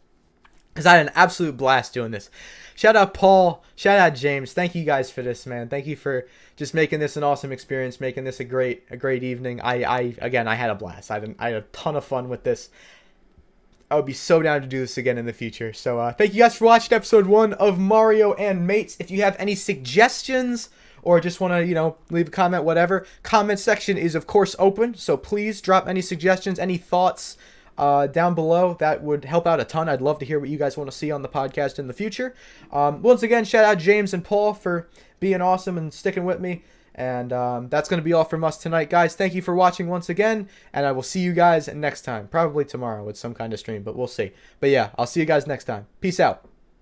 Because I had an absolute blast doing this. Shout out Paul. Shout out James. Thank you guys for this, man. Thank you for just making this an awesome experience, making this a great evening. I had a blast. I had a ton of fun with this. I would be so down to do this again in the future. So thank you guys for watching episode 1 of Mario and Mates. If you have any suggestions or just want to, leave a comment, whatever, comment section is of course open. So please drop any suggestions, any thoughts down below. That would help out a ton. I'd love to hear what you guys want to see on the podcast in the future. Once again, shout out James and Paul for being awesome and sticking with me. And that's going to be all from us tonight, guys. Thank you for watching once again, and I will see you guys next time. Probably tomorrow with some kind of stream, but we'll see. But yeah, I'll see you guys next time. Peace out.